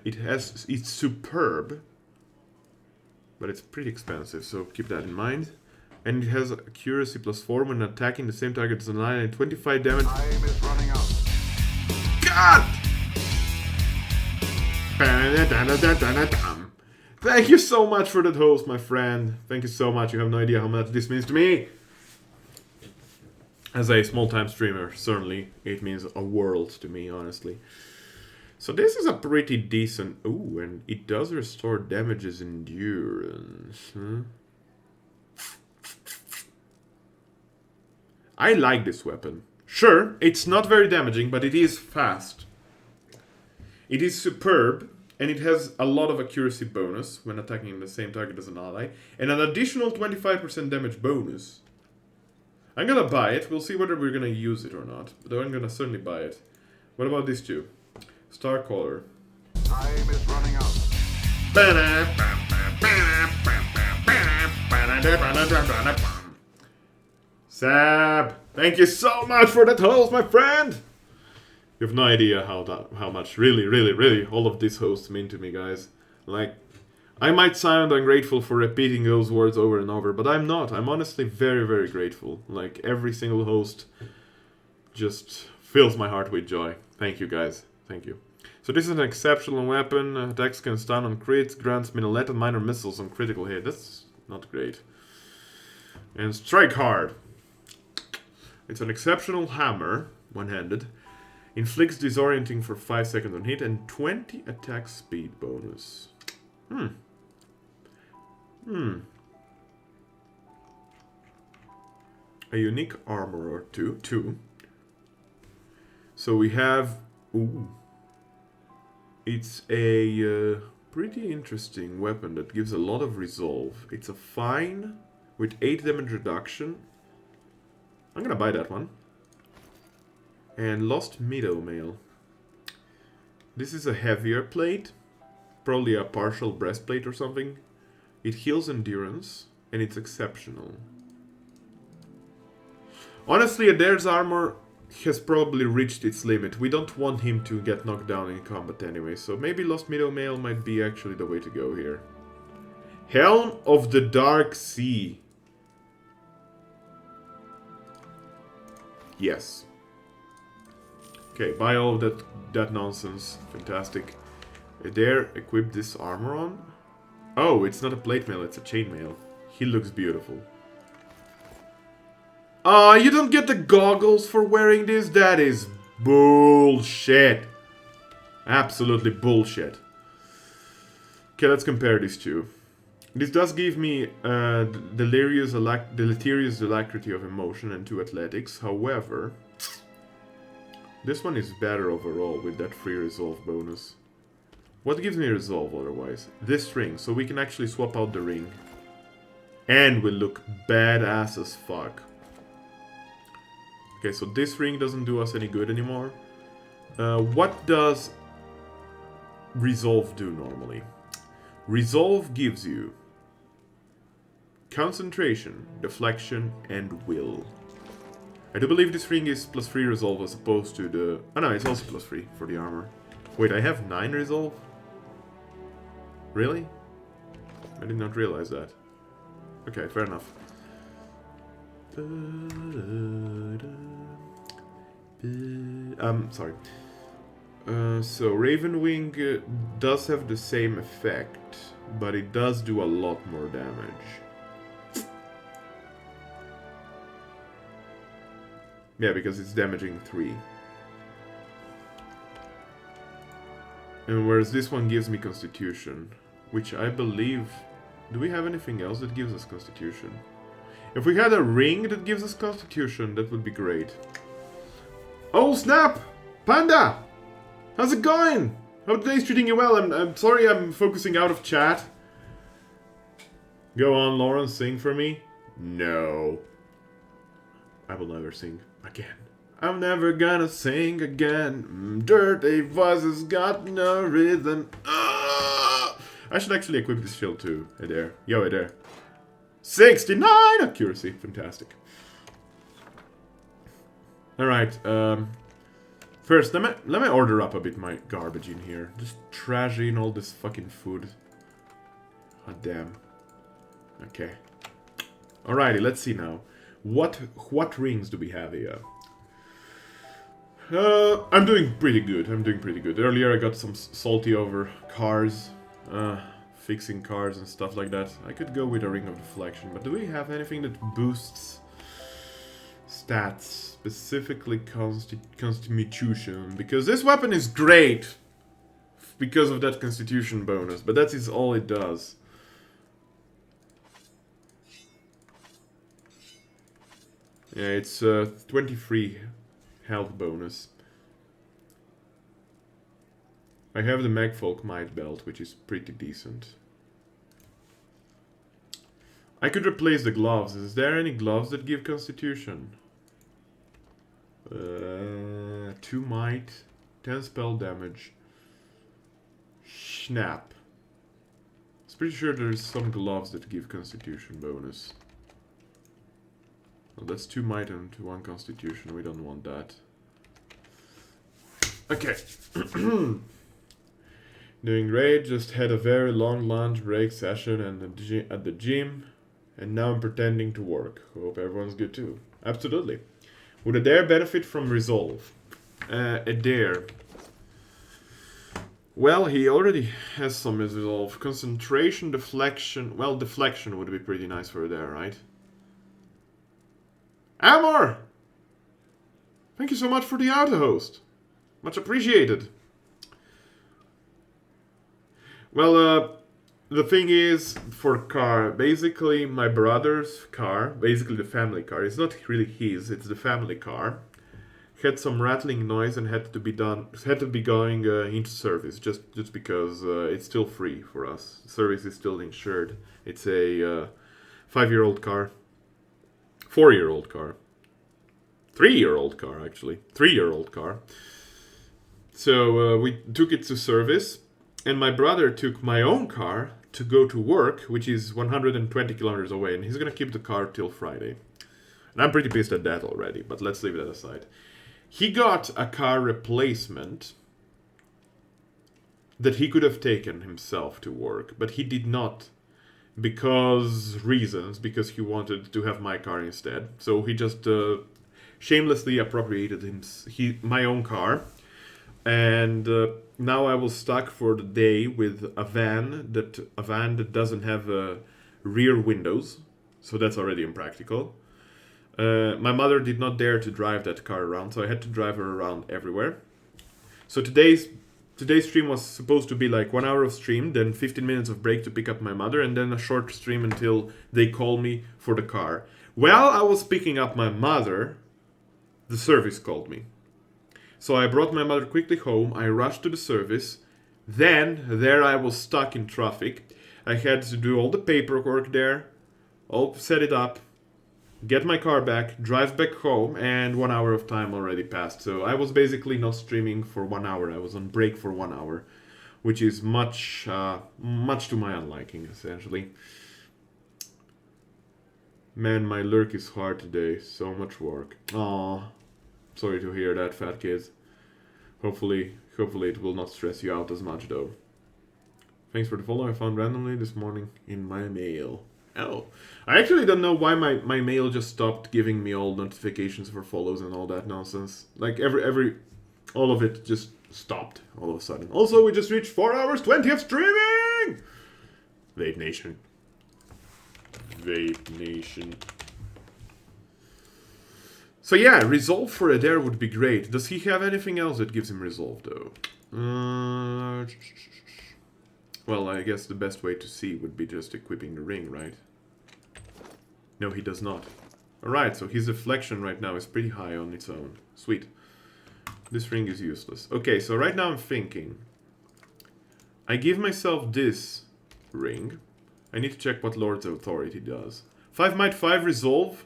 It's superb. But it's pretty expensive, so keep that in mind. And it has accuracy +4 when attacking the same target as an ally and 25 damage. Time is running out. God! Thank you so much for that host, my friend. Thank you so much. You have no idea how much this means to me. As a small-time streamer, certainly, it means a world to me, honestly. So this is a pretty decent... Ooh, and it does restore damage's endurance. Huh? I like this weapon. Sure, it's not very damaging, but it is fast. It is superb, and it has a lot of accuracy bonus when attacking the same target as an ally, and an additional 25% damage bonus. I'm gonna buy it. We'll see whether we're gonna use it or not, but I'm gonna certainly buy it. What about these two? Starcaller. Time is running out. Sab, thank you so much for that host, my friend. You have no idea how much really all of these hosts mean to me, guys. Like, I might sound ungrateful for repeating those words over and over, but I'm not. I'm honestly very grateful. Like, every single host just fills my heart with joy. Thank you, guys. Thank you. So this is an exceptional weapon. Attacks can stun on crits, grants Minolette and minor missiles on critical hit. That's not great. And strike hard. It's an exceptional hammer, one-handed. Inflicts disorienting for 5 seconds on hit and 20 attack speed bonus. A unique armor or two. So we have... Ooh. It's a pretty interesting weapon that gives a lot of resolve. It's a fine with 8 damage reduction. I'm gonna buy that one. And Lost Meadow Mail. This is a heavier plate. Probably a partial breastplate or something. It heals endurance. And it's exceptional. Honestly, Adair's armor has probably reached its limit. We don't want him to get knocked down in combat anyway. So maybe Lost Meadow Mail might be actually the way to go here. Helm of the Dark Sea. Yes. Okay, buy all of that nonsense. Fantastic. Adair equip this armor on. Oh, it's not a plate mail, it's a chain mail. He looks beautiful. You don't get the goggles for wearing this? That is bullshit. Absolutely bullshit. Okay, let's compare these two. This does give me deleterious alacrity of emotion and 2 athletics. However, this one is better overall with that free resolve bonus. What gives me resolve otherwise? This ring, so we can actually swap out the ring. And we look badass as fuck. Okay, so this ring doesn't do us any good anymore. What does resolve do normally? Resolve gives you concentration, deflection, and will. I do believe this ring is +3 resolve as opposed to the... Oh no, it's also +3 for the armor. Wait, I have 9 resolve? Really? I did not realize that. Okay, fair enough. Sorry. So Ravenwing does have the same effect, but it does do a lot more damage. Yeah, because it's damaging 3. And whereas this one gives me Constitution, which I believe... Do we have anything else that gives us Constitution? If we had a ring that gives us Constitution, that would be great. Oh snap! Panda! How's it going? Hope today's treating you well. I'm sorry I'm focusing out of chat. Go on, Lauren, sing for me. No. I will never sing again. I'm never gonna sing again. Dirty voices got no rhythm. I should actually equip this shield too. Adair. Yo, Adair. 69 accuracy. Fantastic. Alright, first, let me order up a bit my garbage in here. Just trashing all this fucking food. God damn. Okay. Alrighty, let's see now. What rings do we have here? I'm doing pretty good. Earlier I got some salty over cars. Fixing cars and stuff like that. I could go with a Ring of Deflection, but do we have anything that boosts stats? Specifically Constitution, because this weapon is great. because of that constitution bonus, but that is all it does. Yeah, it's 23 health bonus. I have the Magfolk Might Belt, which is pretty decent. I could replace the gloves. Is there any gloves that give constitution? 2 might, 10 spell damage. Snap. I was pretty sure there's some gloves that give constitution bonus. Well, that's 2 might and 1 constitution. We don't want that. Okay. Doing great. Just had a very long lunch break session and at the gym. And now I'm pretending to work. Hope everyone's good too. Absolutely. Would Adair benefit from resolve? Adair. Well, he already has some resolve. Concentration, deflection. Well, deflection would be pretty nice for Adair, right? Amor! Thank you so much for the auto host. Much appreciated. Well, the thing is, for car, basically my brother's car, basically the family car, it's not really his, it's the family car, had some rattling noise and had to be going into service, just because it's still free for us. Service is still insured. It's a 5-year-old car, 4-year-old car, 3-year-old car actually, 3-year-old car. So we took it to service. And my brother took my own car to go to work, which is 120 kilometers away, and he's gonna keep the car till Friday. And I'm pretty pissed at that already, but let's leave that aside. He got a car replacement that he could have taken himself to work, but he did not because he wanted to have my car instead. So he just shamelessly appropriated my own car. And now I was stuck for the day with a van that doesn't have rear windows, so that's already impractical. My mother did not dare to drive that car around, so I had to drive her around everywhere. So today's stream was supposed to be like 1 hour of stream, then 15 minutes of break to pick up my mother, and then a short stream until they call me for the car. While I was picking up my mother, the service called me. So I brought my mother quickly home, I rushed to the service, then there I was stuck in traffic. I had to do all the paperwork there, all set it up, get my car back, drive back home, and 1 hour of time already passed. So I was basically not streaming for 1 hour, I was on break for 1 hour, which is much to my unliking, essentially. Man, my lurk is hard today, so much work. Aww. Sorry to hear that, fat kids. Hopefully it will not stress you out as much, though. Thanks for the follow. I found randomly this morning in my mail. Oh, I actually don't know why my mail just stopped giving me all notifications for follows and all that nonsense. Like all of it just stopped all of a sudden. Also, we just reached 4 hours 20 of streaming. Vape Nation. Vape Nation. So yeah, resolve for Adair would be great. Does he have anything else that gives him resolve, though? Well, I guess the best way to see would be just equipping the ring, right? No, he does not. Alright, so his deflection right now is pretty high on its own. Sweet. This ring is useless. Okay, so right now I'm thinking. I give myself this ring. I need to check what Lord's Authority does. 5 might, 5 resolve.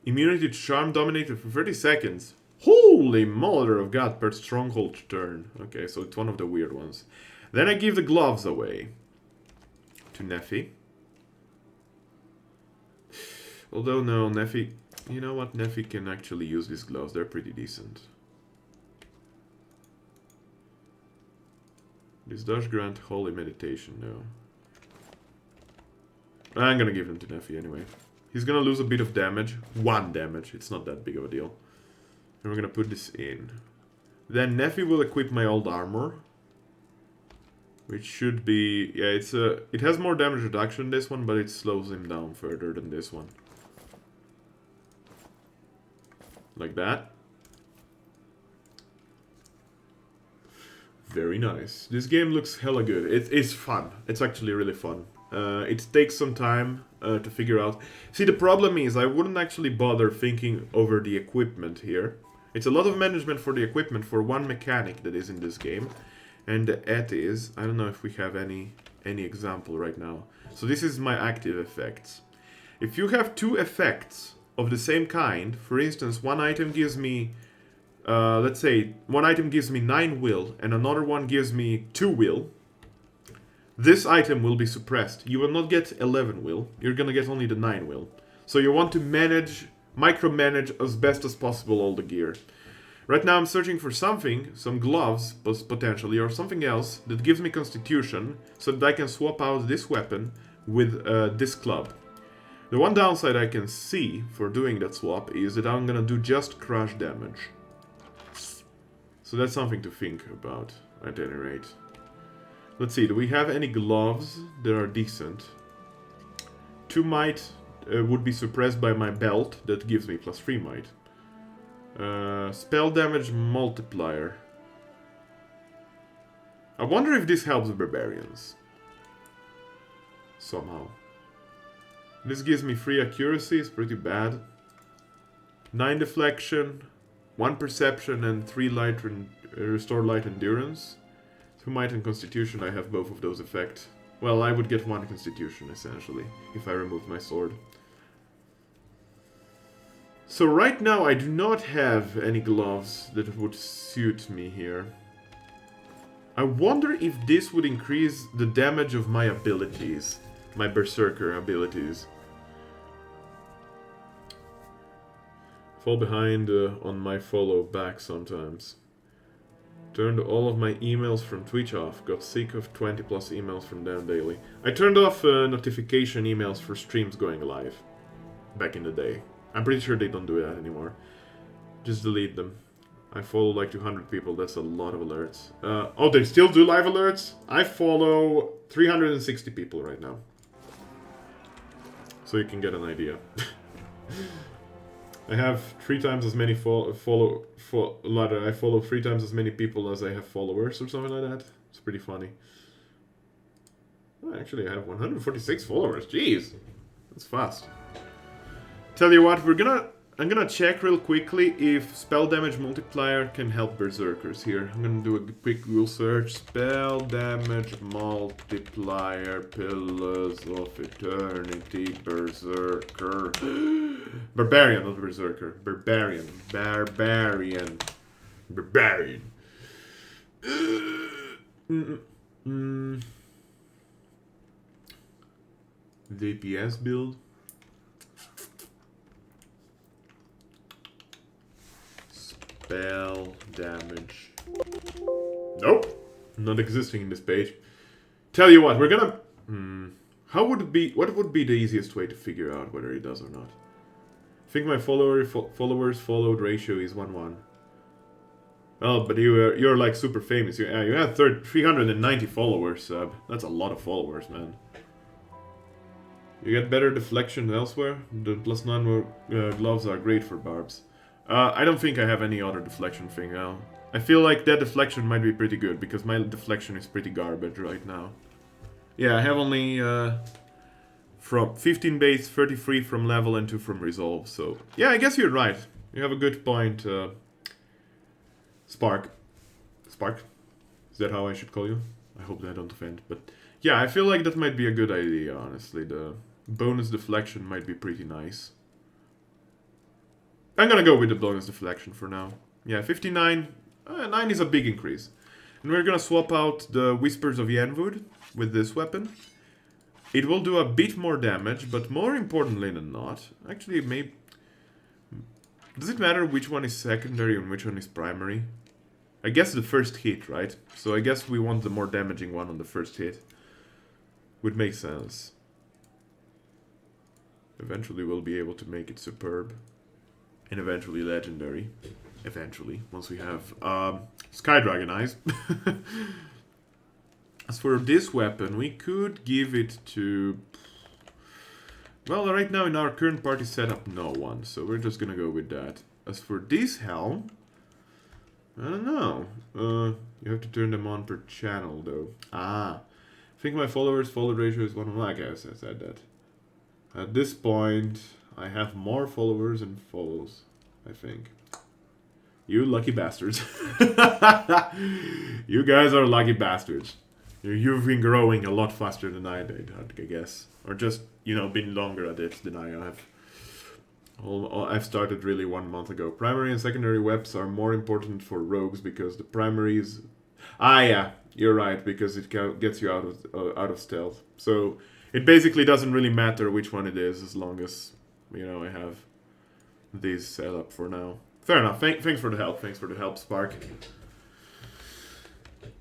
Immunity to charm dominated for 30 seconds. Holy mother of God, per stronghold turn. Okay, so it's one of the weird ones. Then I give the gloves away to Neffy. Although, no, Neffy... You know what? Neffy can actually use these gloves. They're pretty decent. This does grant holy meditation, no. I'm gonna give them to Neffy anyway. He's gonna lose a bit of damage. 1 damage. It's not that big of a deal. And we're gonna put this in. Then Neffy will equip my old armor. Which should be... Yeah, it has more damage reduction than this one, but it slows him down further than this one. Like that. Very nice. This game looks hella good. It is fun. It's actually really fun. It takes some time to figure out. See, the problem is I wouldn't actually bother thinking over the equipment here. It's a lot of management for the equipment for one mechanic that is in this game. And that is, I don't know if we have any example right now. So this is my active effects. If you have two effects of the same kind, for instance, one item gives me, let's say, one item gives me 9 will and another one gives me 2 will, this item will be suppressed. You will not get 11 will, you're gonna get only the 9 will. So you want to micromanage as best as possible all the gear. Right now I'm searching for something, some gloves potentially, or something else that gives me constitution so that I can swap out this weapon with this club. The one downside I can see for doing that swap is that I'm gonna do just crush damage. So that's something to think about, at any rate. Let's see, do we have any gloves that are decent? 2 might would be suppressed by my belt, that gives me plus 3 might. Spell damage multiplier. I wonder if this helps barbarians. Somehow. This gives me 3 accuracy, it's pretty bad. 9 deflection, 1 perception, and 3 light restore light endurance. 2 might and constitution, I have both of those effects. Well, I would get 1 constitution, essentially, if I removed my sword. So right now I do not have any gloves that would suit me here. I wonder if this would increase the damage of my abilities. My berserker abilities. Fall behind on my follow back sometimes. Turned all of my emails from Twitch off. Got sick of 20 plus emails from them daily. I turned off notification emails for streams going live. Back in the day. I'm pretty sure they don't do that anymore. Just delete them. I follow like 200 people, that's a lot of alerts. Oh, they still do live alerts? I follow 360 people right now. So you can get an idea. I have 3 times as many I follow 3 times as many people as I have followers or something like that. It's pretty funny. Oh, actually, I have 146 followers. Jeez, that's fast. Tell you what, I'm gonna check real quickly if spell damage multiplier can help berserkers here. I'm gonna do a quick Google search. Spell damage multiplier, Pillars of Eternity, berserker. Barbarian, not berserker. Barbarian. Barbarian. Barbarian. DPS build. Spell damage. Nope. Not existing in this page. Tell you what, we're gonna... what would be the easiest way to figure out whether it does or not? I think my followers followed ratio is 1:1. Oh, but you're like super famous. You had 390 followers, that's a lot of followers, man. You get better deflection elsewhere. The +9 gloves are great for barbs. I don't think I have any other deflection thing now. I feel like that deflection might be pretty good, because my deflection is pretty garbage right now. Yeah, I have only from 15 base, 33 from level, and 2 from resolve, so... Yeah, I guess you're right. You have a good point, Spark. Spark? Is that how I should call you? I hope that I don't offend, but... Yeah, I feel like that might be a good idea, honestly. The bonus deflection might be pretty nice. I'm gonna go with the bonus deflection for now. Yeah, 59. 9 is a big increase. And we're gonna swap out the Whispers of Yenwood with this weapon. It will do a bit more damage, but more importantly than not... Actually, maybe... Does it matter which one is secondary and which one is primary? I guess the first hit, right? So I guess we want the more damaging one on the first hit. Would make sense. Eventually we'll be able to make it superb. And eventually legendary. Eventually, once we have Sky Dragon Eyes. As for this weapon, we could give it to... Well, right now in our current party setup, no one. So we're just gonna go with that. As for this helm... I don't know. You have to turn them on per channel, though. Ah. I think my follow ratio is 1 on 1. I guess I said that. At this point, I have more followers than follows, I think. You lucky bastards. You guys are lucky bastards. You've been growing a lot faster than I did, I guess. Or just, you know, been longer at it than I have. I've started really 1 month ago. Primary and secondary webs are more important for rogues because the primaries... Ah, yeah, you're right, because it gets you out of stealth. So it basically doesn't really matter which one it is as long as, you know, I have these set up for now. Fair enough. Thanks for the help. Thanks for the help, Spark.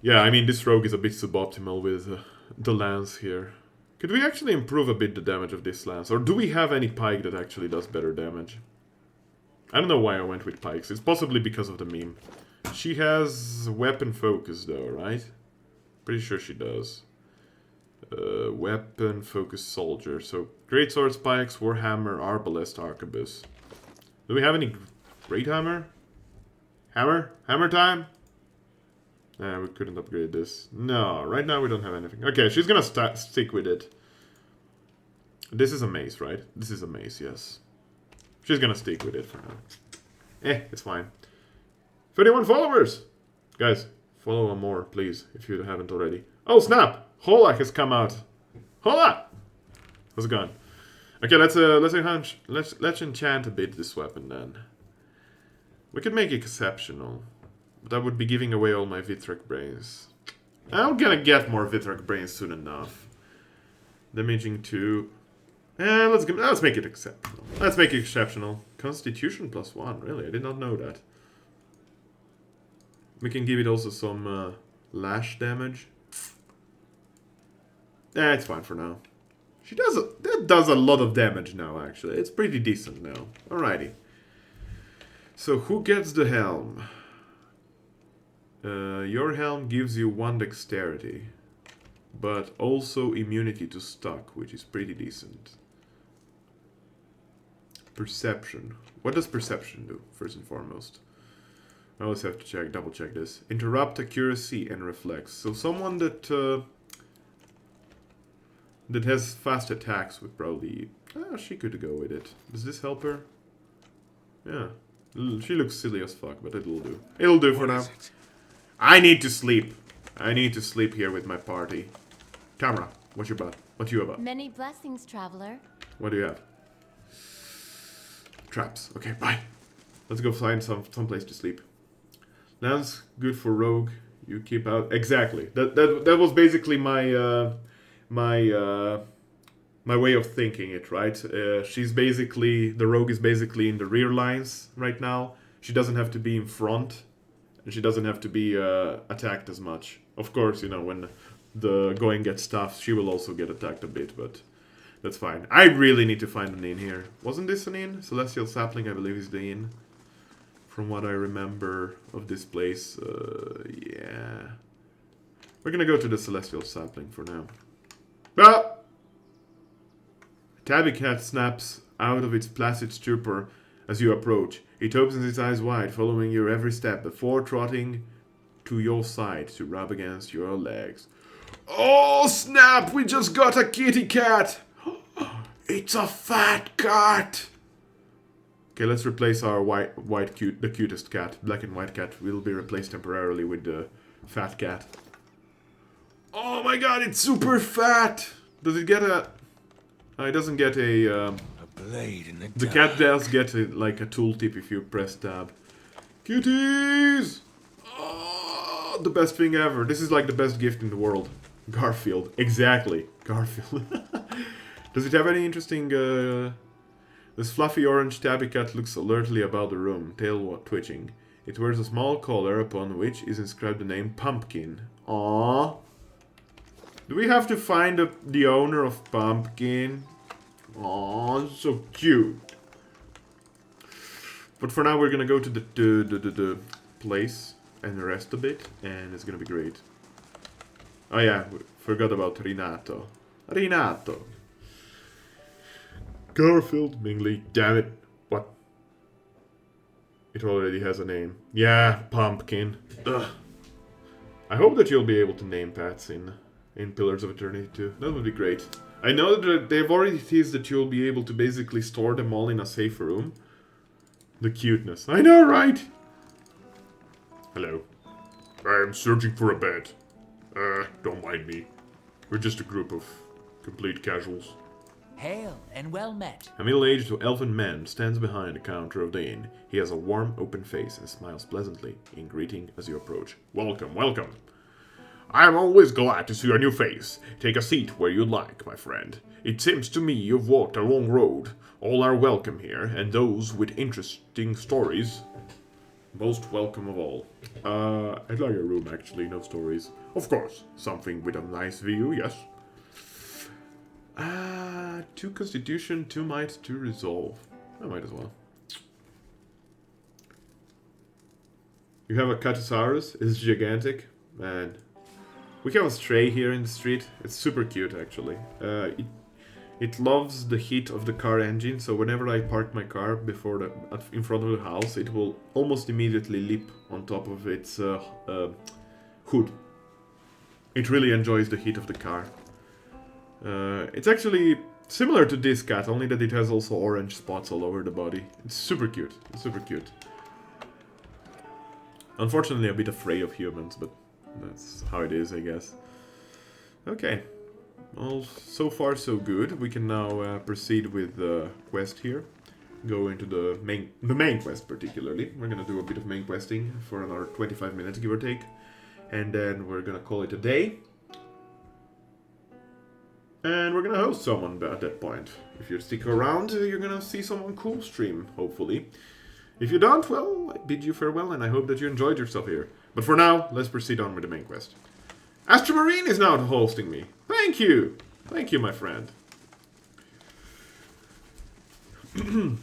Yeah, I mean, this rogue is a bit suboptimal with the lance here. Could we actually improve a bit the damage of this lance? Or do we have any pike that actually does better damage? I don't know why I went with pikes. It's possibly because of the meme. She has weapon focus though, right? Pretty sure she does. Weapon focus soldier. So, great swords, pikes, warhammer, arbalest, arquebus. Do we have any great hammer? Hammer? Hammer time? Nah, we couldn't upgrade this. No, right now we don't have anything. Okay, she's gonna stick with it. This is a mace, right? This is a mace, yes. She's gonna stick with it for now. It's fine. 31 followers! Guys, follow on more, please, if you haven't already. Oh, snap! Holak has come out. Holak! How's it going? Okay, let's enchant a bit this weapon then. We could make it exceptional. But I would be giving away all my Vitrak brains. I'm gonna get more Vitrak brains soon enough. Damaging 2. Let's make it exceptional. Let's make it exceptional. Constitution +1, really? I did not know that. We can give it also some lash damage. It's fine for now. That does a lot of damage now, actually. It's pretty decent now. Alrighty. So, who gets the helm? Your helm gives you 1 dexterity, but also immunity to stuck, which is pretty decent. Perception. What does perception do, first and foremost? I always have to double check this. Interrupt, accuracy, and reflex. So someone that has fast attacks would probably... she could go with it. Does this help her? Yeah. She looks silly as fuck, but it'll do. It'll do for now. I need to sleep. I need to sleep here with my party. Tamara, what you about? What you about? Many blessings, traveler. What do you have? Traps. Okay, bye. Let's go find some place to sleep. Lance, good for rogue. You keep out. Exactly. That was basically my my way of thinking it, right? She's basically, the rogue is basically in the rear lines right now. She doesn't have to be in front. And she doesn't have to be attacked as much. Of course, you know, when the going gets tough, she will also get attacked a bit, but that's fine. I really need to find an inn here. Wasn't this an inn? Celestial Sapling, I believe, is the inn. From what I remember of this place, yeah. We're gonna go to the Celestial Sapling for now. Ah! Tabby Cat snaps out of its placid stupor as you approach. It opens its eyes wide, following your every step, before trotting to your side to rub against your legs. Oh, snap! We just got a kitty cat! It's a fat cat! Okay, let's replace our the cutest cat. Black and white cat will be replaced temporarily with the fat cat. Oh my god, it's super fat! Does it get a... it doesn't get a blade in the cat does get like a tooltip if you press tab. Cuties! Oh, the best thing ever. This is like the best gift in the world. Garfield. Exactly. Garfield. Does it have any interesting... This fluffy orange tabby cat looks alertly about the room, tail twitching. It wears a small collar upon which is inscribed the name Pumpkin. Aww. Do we have to find the owner of Pumpkin? Aww, so cute. But for now, we're gonna go to the place and rest a bit, and it's gonna be great. Oh yeah, forgot about Renato. Renato. Garfield, Mingley, damn it. What? It already has a name. Yeah, Pumpkin. Ugh. I hope that you'll be able to name pets in Pillars of Eternity too. That would be great. I know that they've already teased that you'll be able to basically store them all in a safe room. The cuteness. I know, right? Hello. I am searching for a bed. Don't mind me. We're just a group of complete casuals. Hail and well met. A middle-aged elven man stands behind the counter of the inn. He has a warm, open face and smiles pleasantly in greeting as you approach. Welcome, welcome. I am always glad to see your new face. Take a seat where you'd like, my friend. It seems to me you've walked a long road. All are welcome here, and those with interesting stories, most welcome of all. I'd like a room, actually, no stories. Of course, something with a nice view, yes. 2 Constitution, 2 Might, 2 Resolve. I might as well. You have a Catosaurus. It's gigantic. Man. We have a stray here in the street. It's super cute, actually. It loves the heat of the car engine, so whenever I park my car in front of the house, it will almost immediately leap on top of its hood. It really enjoys the heat of the car. It's actually similar to this cat, only that it has also orange spots all over the body. It's super cute. It's super cute. Unfortunately, a bit afraid of humans, but that's how it is, I guess. Okay. Well, so far so good. We can now proceed with the quest here. Go into the main quest particularly. We're gonna do a bit of main questing for another 25 minutes, give or take. And then we're gonna call it a day. And we're gonna host someone at that point. If you stick around, you're gonna see someone cool stream, hopefully. If you don't, well, I bid you farewell, and I hope that you enjoyed yourself here. But for now, let's proceed on with the main quest. Astromarine is now hosting me. Thank you! Thank you, my friend. I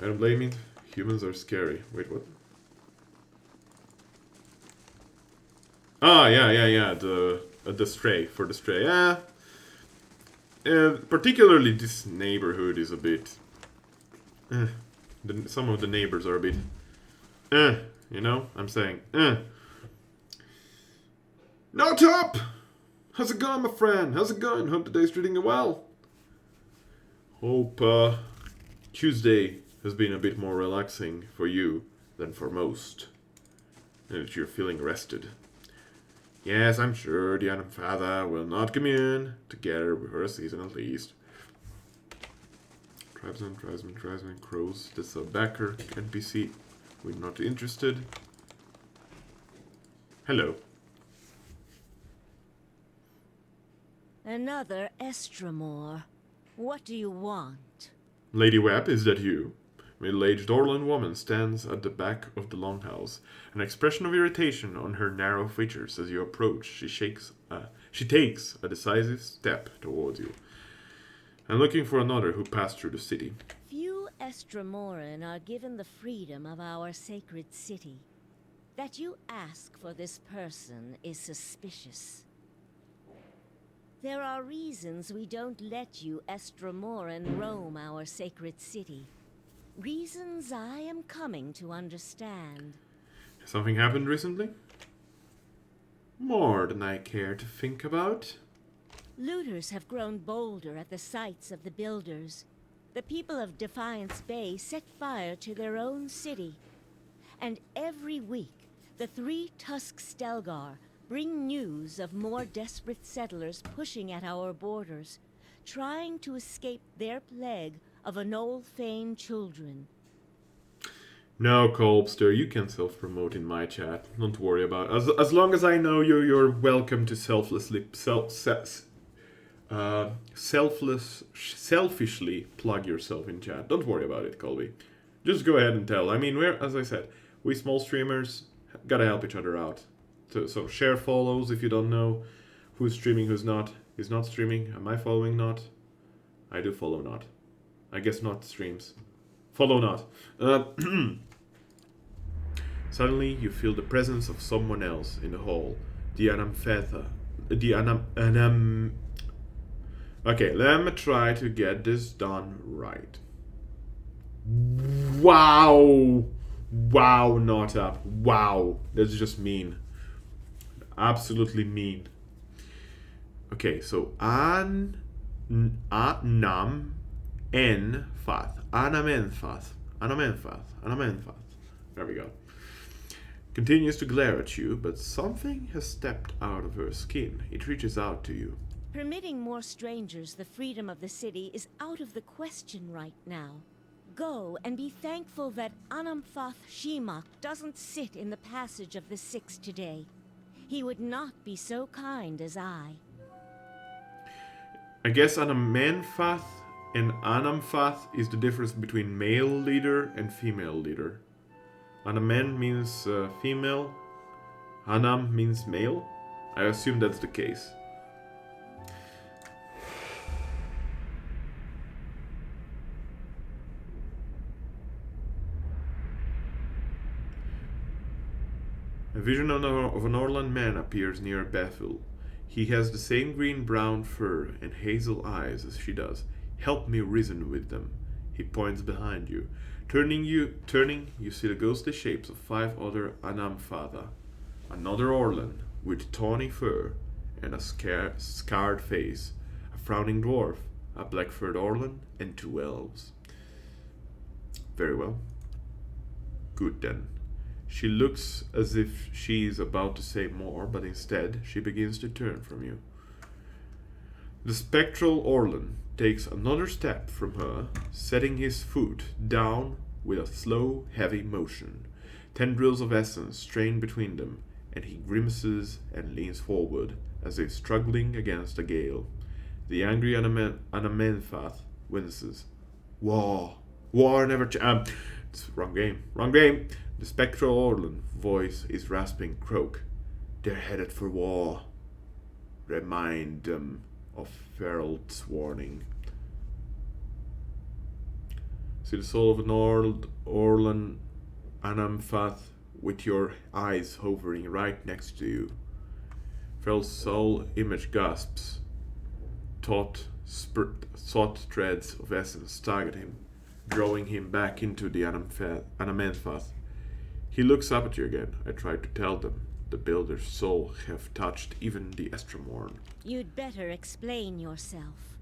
don't blame it. Humans are scary. Wait, what? Ah, yeah. The stray. For the stray. Yeah. Particularly this neighborhood is a bit... some of the neighbors are a bit... you know? I'm saying... No top! How's it going, my friend? How's it going? Hope today's treating you well. Hope Tuesday has been a bit more relaxing for you than for most. And that you're feeling rested. Yes, I'm sure the Adam Father will not commune together for a season at least. Tribesmen, crows. That's a backer NPC. We're not interested. Hello. Another Estramore. What do you want? Lady Webb, is that you? Middle-aged Orlan woman stands at the back of the longhouse, an expression of irritation on her narrow features as you approach. She takes a decisive step towards you. I'm looking for another who passed through the city. Few Estramoran are given the freedom of our sacred city. That you ask for this person is suspicious. There are reasons we don't let you Estramoran roam our sacred city. Reasons I am coming to understand. Something happened recently? More than I care to think about. Looters have grown bolder at the sites of the builders. The people of Defiance Bay set fire to their own city. And every week, the 3 Tusk Stelgar bring news of more desperate settlers pushing at our borders, trying to escape their plague of Anolfane children. No, Colbster, you can self-promote in my chat. Don't worry about it. As long as I know you, you're welcome to selfishly plug yourself in chat. Don't worry about it, Colby. Just go ahead and tell. I mean, as I said, we small streamers gotta help each other out. So share follows if you don't know who's streaming, who's not. Who's not streaming? Am I following not? I do follow not. I guess not streams. Follow not. Suddenly, you feel the presence of someone else in the hall. The Anamfetha. Okay, let me try to get this done right. Wow! Wow, not up. Wow. That's just mean. Absolutely mean. Okay, so Anam Enfath. Anamenfath. There we go. Continues to glare at you, but something has stepped out of her skin. It reaches out to you. Permitting more strangers the freedom of the city is out of the question right now. Go and be thankful that Anamfath Shimak doesn't sit in the passage of the Six today. He would not be so kind as I. I guess Anamenfath and Anamfath is the difference between male leader and female leader. Anamen means female, Anam means male. I assume that's the case. A vision of an Orlan man appears near Bethel. He has the same green-brown fur and hazel eyes as she does. Help me reason with them. He points behind you. Turning, you see the ghostly shapes of 5 other Anamfatha. Another Orlan with tawny fur and a scarred face. A frowning dwarf, a black-furred Orlan, and 2 elves. Very well. Good then. She looks as if she is about to say more, but instead she begins to turn from you. The spectral Orlan takes another step from her, setting his foot down with a slow, heavy motion. Tendrils of essence strain between them, and he grimaces and leans forward, as if struggling against a gale. The angry Anamenfath winces. War never wrong game. The spectral Orlan voice is rasping croak. They're headed for war. Remind them of Ferald's warning. See the soul of an Orlan Anamfath with your eyes hovering right next to you. Ferald's soul image gasps. Taut threads of essence tug at him, drawing him back into the Anamenfath. He looks up at you again. I tried to tell them. The Builder's soul have touched even the Estromorn. You'd better explain yourself.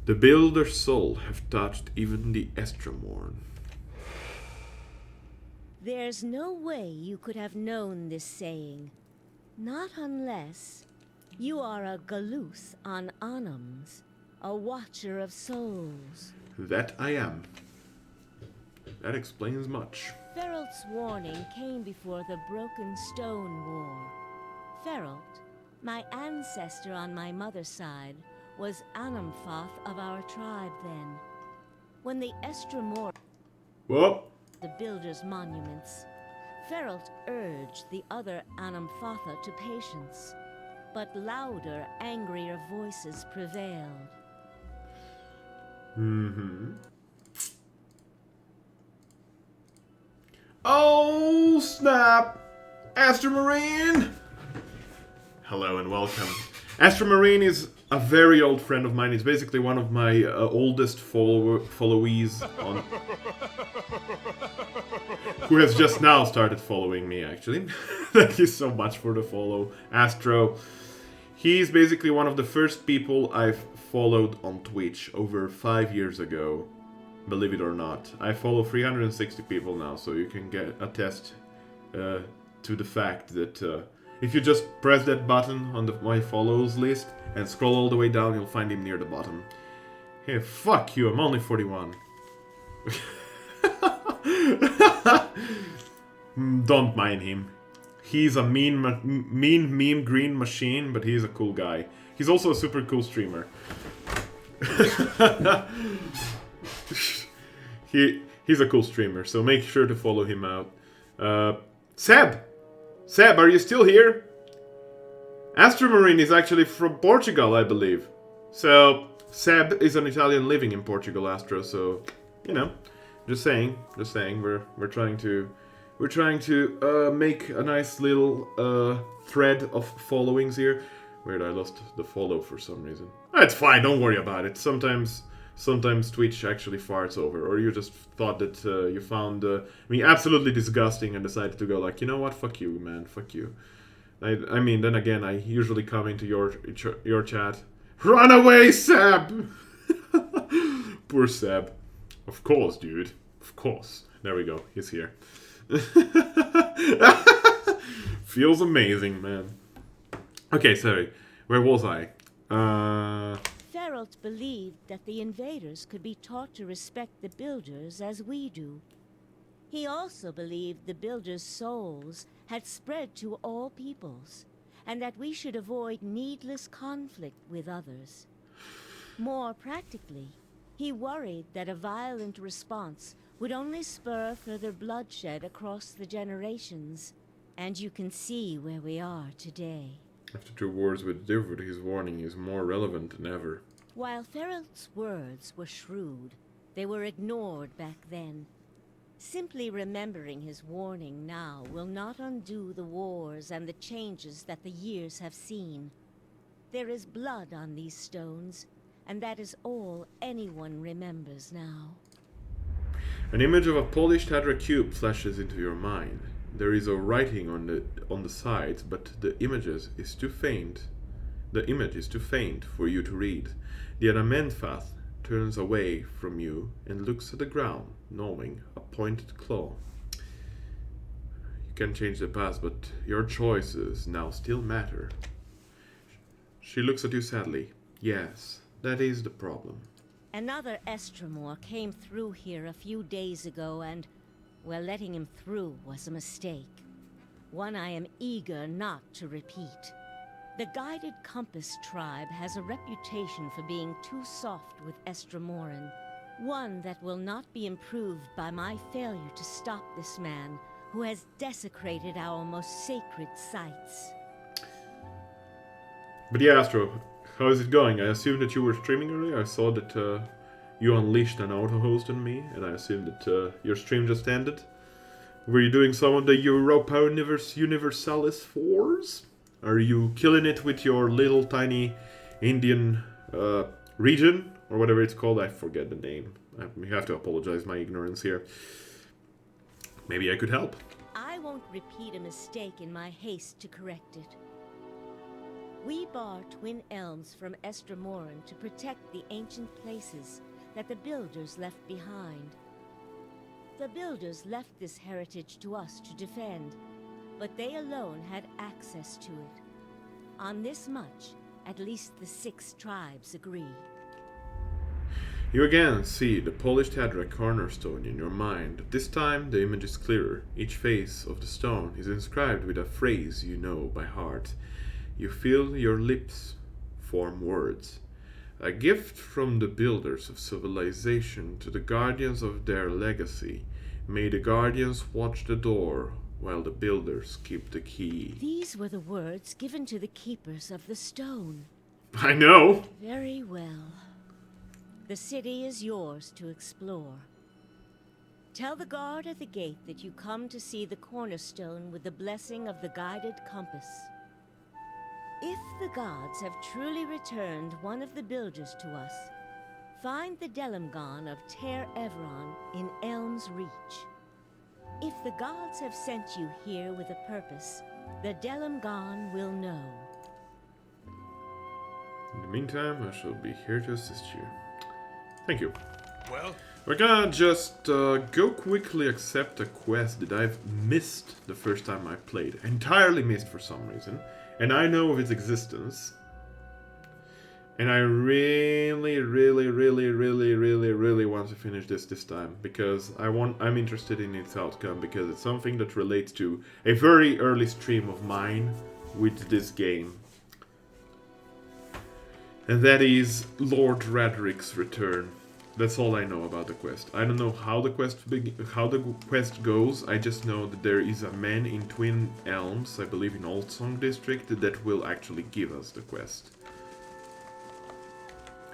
The Builder's soul have touched even the Estromorn. There's no way you could have known this saying. Not unless you are a Galuth on Anams, a watcher of souls. That I am. That explains much. Ferald's warning came before the Broken Stone War. Ferald, my ancestor on my mother's side, was Anamfath of our tribe then. When the Estromorn the Builder's monuments, Ferald urged the other Anamfatha to patience, but louder, angrier voices prevailed. Oh, snap! Astromarine! Hello and welcome. Astromarine is a very old friend of mine. He's basically one of my oldest followees on... who has just now started following me, actually. Thank you so much for the follow, Astro. He's basically one of the first people I've followed on Twitch over 5 years ago. Believe it or not. I follow 360 people now, so you can attest to the fact that if you just press that button on my follows list and scroll all the way down, you'll find him near the bottom. Hey, fuck you, I'm only 41. Don't mind him. He's a mean meme green machine, but he's a cool guy. He's also a super cool streamer. He's a cool streamer, so make sure to follow him out. Seb, are you still here? Astromarine is actually from Portugal, I believe. So Seb is an Italian living in Portugal, Astro. So you know, just saying. We're trying to make a nice little thread of followings here. Weird, I lost the follow for some reason. It's fine, don't worry about it. Sometimes sometimes Twitch actually farts over, or you just thought that you found me absolutely disgusting and decided to go like, you know what, fuck you, man, fuck you. I mean, then again, I usually come into your chat. Run away, Seb! Poor Seb. Of course, dude. Of course. There we go. He's here. Feels amazing, man. Okay, sorry. Where was I? Feralt believed that the invaders could be taught to respect the builders as we do. He also believed the builders' souls had spread to all peoples, and that we should avoid needless conflict with others. More practically, he worried that a violent response would only spur further bloodshed across the generations. And you can see where we are today. After 2 wars with Divert, his warning is more relevant than ever. While Feralt's words were shrewd, they were ignored back then. Simply remembering his warning now will not undo the wars and the changes that the years have seen. There is blood on these stones, and that is all anyone remembers now. An image of a polished Hadra cube flashes into your mind. There is a writing on the sides, but the image is too faint. The image is too faint for you to read. The Amenfath turns away from you and looks at the ground, gnawing a pointed claw. You can change the past, but your choices now still matter. She looks at you sadly. Yes, that is the problem. Another Estremor came through here a few days ago, and, well, letting him through was a mistake. One I am eager not to repeat. The Guided Compass tribe has a reputation for being too soft with Estremoran. One that will not be improved by my failure to stop this man, who has desecrated our most sacred sites. But yeah, Astro, how is it going? I assume that you were streaming earlier. I saw that you unleashed an auto-host on me, and I assume that your stream just ended. Were you doing some of the Europa Universalis 4s? Are you killing it with your little tiny Indian region? Or whatever it's called, I forget the name. I have to apologize my ignorance here. Maybe I could help. I won't repeat a mistake in my haste to correct it. We bar Twin Elms from Estremoran to protect the ancient places that the Builders left behind. The Builders left this heritage to us to defend, but they alone had access to it. On this much, at least the 6 tribes agree. You again see the polished Hadra cornerstone in your mind. This time the image is clearer. Each face of the stone is inscribed with a phrase you know by heart. You feel your lips form words. A gift from the builders of civilization to the guardians of their legacy. May the guardians watch the door while the builders keep the key. These were the words given to the keepers of the stone. I know! Very well. The city is yours to explore. Tell the guard at the gate that you come to see the cornerstone with the blessing of the Guided Compass. If the gods have truly returned one of the builders to us, find the Delimgon of Ter Evron in Elm's Reach. If the gods have sent you here with a purpose, the Delimgon will know. In the meantime, I shall be here to assist you. Thank you. Well, We're gonna just go quickly accept a quest that I've missed the first time I played. Entirely missed for some reason. And I know of its existence. And I really want to finish this time. Because I'm interested in its outcome. Because it's something that relates to a very early stream of mine with this game. And that is Lord Radric's return. That's all I know about the quest. I don't know how the quest goes. I just know that there is a man in Twin Elms, I believe in Old Song District, that will actually give us the quest.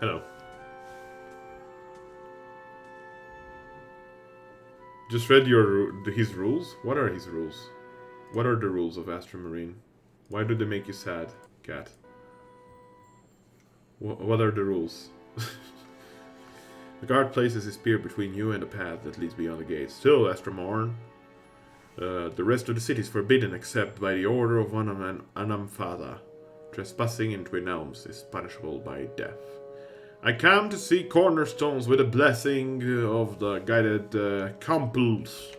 Hello. Just read his rules? What are his rules? What are the rules of Astromarine? Why do they make you sad, cat? What are the rules? The guard places his spear between you and the path that leads beyond the gates. Still, Astromorn, the rest of the city is forbidden except by the order of one Anamfada. Trespassing in Twin Elms is punishable by death. I come to see cornerstones with a blessing of the guided Campus.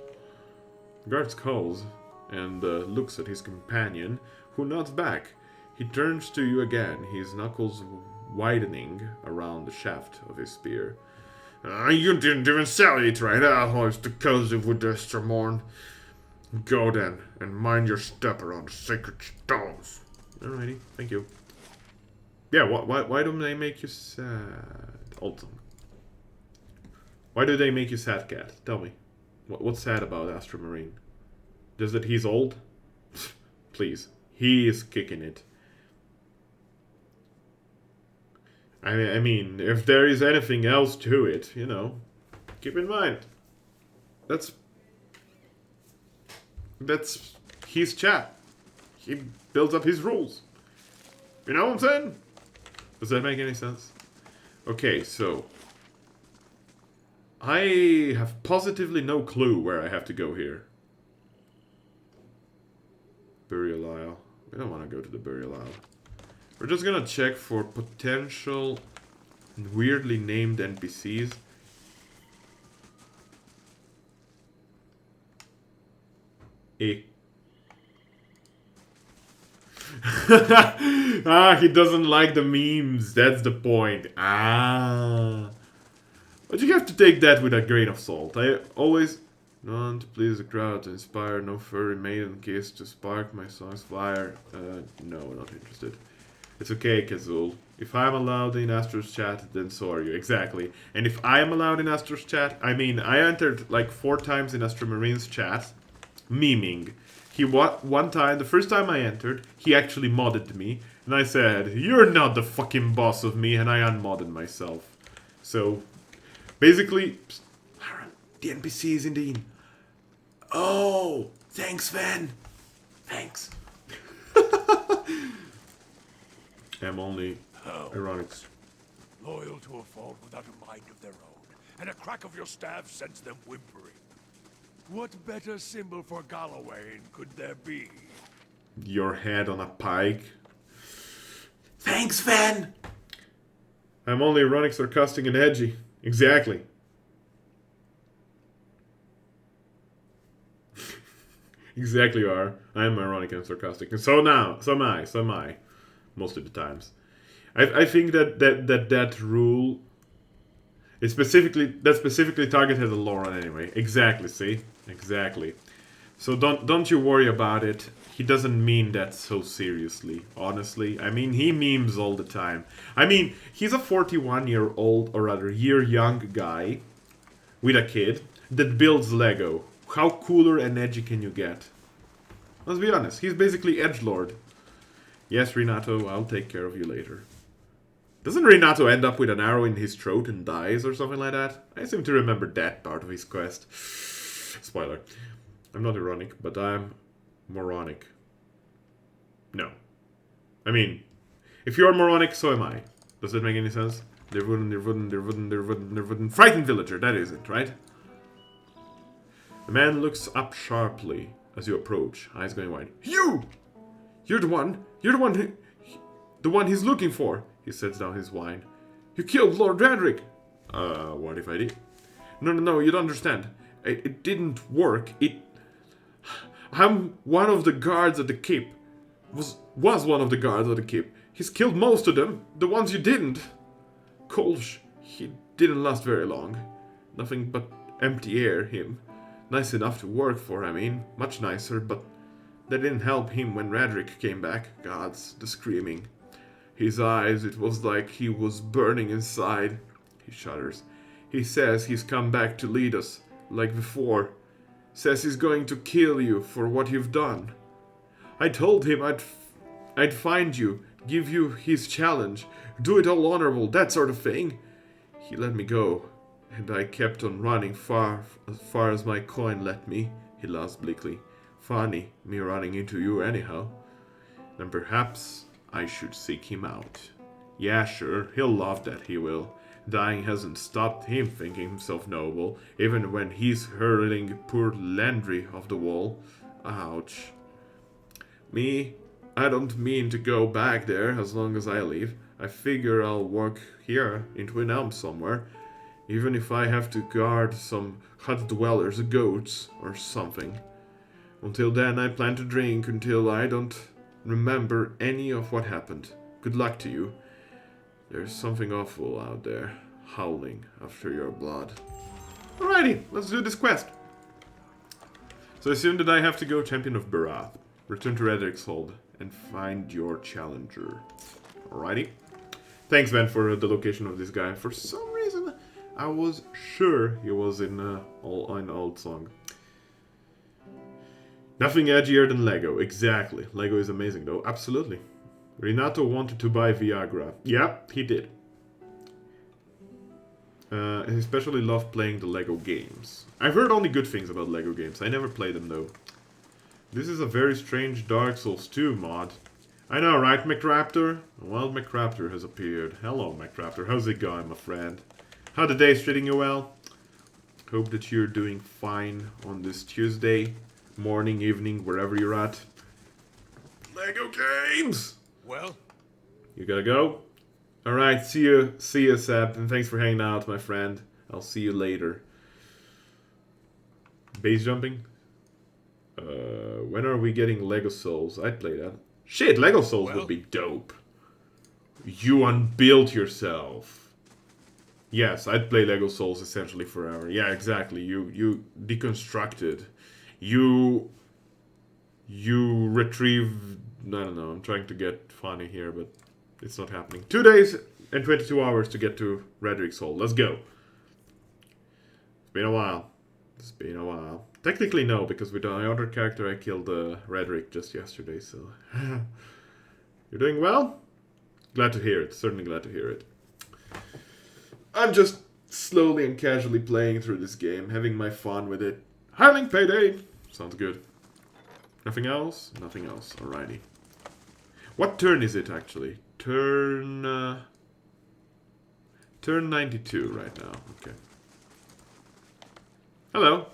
The guard calls and looks at his companion, who nods back. He turns to you again, his knuckles widening around the shaft of his spear. You didn't even sally it right. Oh, it's the cozy with Astromorn. Go then, and mind your step around the sacred stones. Alrighty, thank you. Yeah, why don't they make you sad? Alton. Why do they make you sad, Cat? Tell me. What's sad about Astromarine? Just that he's old? Please. He is kicking it. I mean, if there is anything else to it, you know, keep in mind. That's his chat. He builds up his rules. You know what I'm saying? Does that make any sense? Okay, so I have positively no clue where I have to go here. Burial Isle. We don't want to go to the Burial Isle. We're just gonna check for potential weirdly named NPCs. He doesn't like the memes. That's the point. But you have to take that with a grain of salt. I always none to please the crowd, to inspire no furry maiden kiss, to spark my song's fire. No, not interested. It's okay, Kazul. If I'm allowed in Astro's chat, then so are you. Exactly. And if I am allowed in Astro's chat, I mean, I entered like 4 times in Astromarine's chat, memeing. One time, the first time I entered, he actually modded me, and I said, "You're not the fucking boss of me," and I unmodded myself. So, basically, the NPCs indeed. Oh, thanks, Van. Thanks. I'm only ironic. Loyal to a fault without a mind of their own, and a crack of your staff sends them whimpering. What better symbol for Galloway could there be? Your head on a pike. Thanks, Van! I'm only ironic, sarcastic, and edgy. Exactly. Exactly you are. I am ironic and sarcastic. And so am I. Most of the times. I think that rule is specifically targeted at Lauren anyway. Exactly, see? Exactly. So don't you worry about it. He doesn't mean that so seriously, honestly. I mean, he memes all the time. I mean, he's a 41-year-old, or rather, year-young guy with a kid that builds Lego. How cooler and edgy can you get? Let's be honest, he's basically edgelord. Yes, Renato, I'll take care of you later. Doesn't Renato end up with an arrow in his throat and dies or something like that? I seem to remember that part of his quest. Spoiler. I'm not ironic, but I'm moronic. No. I mean, if you're moronic, so am I. Does that make any sense? There wouldn't. Frightened villager, that is it, right? The man looks up sharply as you approach, eyes going wide. You! You're the one he's looking for. He sets down his wine. You killed Lord Radric. What if I did? No, you don't understand. It didn't work. I'm one of the guards at the keep. Was one of the guards at the keep. He's killed most of them. The ones you didn't. Kolsch, he didn't last very long. Nothing but empty air, him. Nice enough to work for, I mean. Much nicer, but that didn't help him when Radric came back. Gods, the screaming. His eyes, it was like he was burning inside. He shudders. He says he's come back to lead us, like before. Says he's going to kill you for what you've done. I told him I'd find you, give you his challenge, do it all honorable, that sort of thing. He let me go, and I kept on running as far as my coin let me. He laughs bleakly. Funny, me running into you anyhow. Then perhaps I should seek him out. Yeah, sure, he'll love that, he will. Dying hasn't stopped him thinking himself noble, even when he's hurling poor Landry off the wall. Ouch. Me, I don't mean to go back there as long as I live. I figure I'll work here in Twin Elms somewhere, even if I have to guard some hut dwellers' goats or something. Until then, I plan to drink until I don't remember any of what happened. Good luck to you. There's something awful out there, howling after your blood. Alrighty, let's do this quest. So I assume that I have to go Champion of Barath, return to Redrick's Hold, and find your challenger. Alrighty. Thanks, Ben, for the location of this guy. For some reason, I was sure he was in an old song. Nothing edgier than Lego. Exactly. Lego is amazing, though. Absolutely. Renato wanted to buy Viagra. Yeah, he did. He especially loved playing the Lego games. I've heard only good things about Lego games. I never played them, though. This is a very strange Dark Souls 2 mod. I know, right, McRaptor? Well, McRaptor has appeared. Hello, McRaptor. How's it going, my friend? How the day's treating you well? Hope that you're doing fine on this Tuesday. Morning, evening, wherever you're at. Lego games! Well? You gotta go? Alright, see you, Seb, and thanks for hanging out, my friend. I'll see you later. Base jumping? When are we getting Lego Souls? I'd play that. Shit, Lego Souls would be dope. You unbuilt yourself. Yes, I'd play Lego Souls essentially forever. Yeah, exactly. You deconstructed. You retrieved... I don't know, I'm trying to get funny here, but it's not happening. 2 days and 22 hours to get to Redrick's Hold. Let's go. It's been a while. It's been a while. Technically no, because with my other character I killed Redrick just yesterday, so... You're doing well? Glad to hear it. Certainly glad to hear it. I'm just slowly and casually playing through this game, having my fun with it. Hiring payday! Sounds good. Nothing else? Nothing else. Alrighty. What turn is it, actually? Turn 92 right now. Okay. Hello.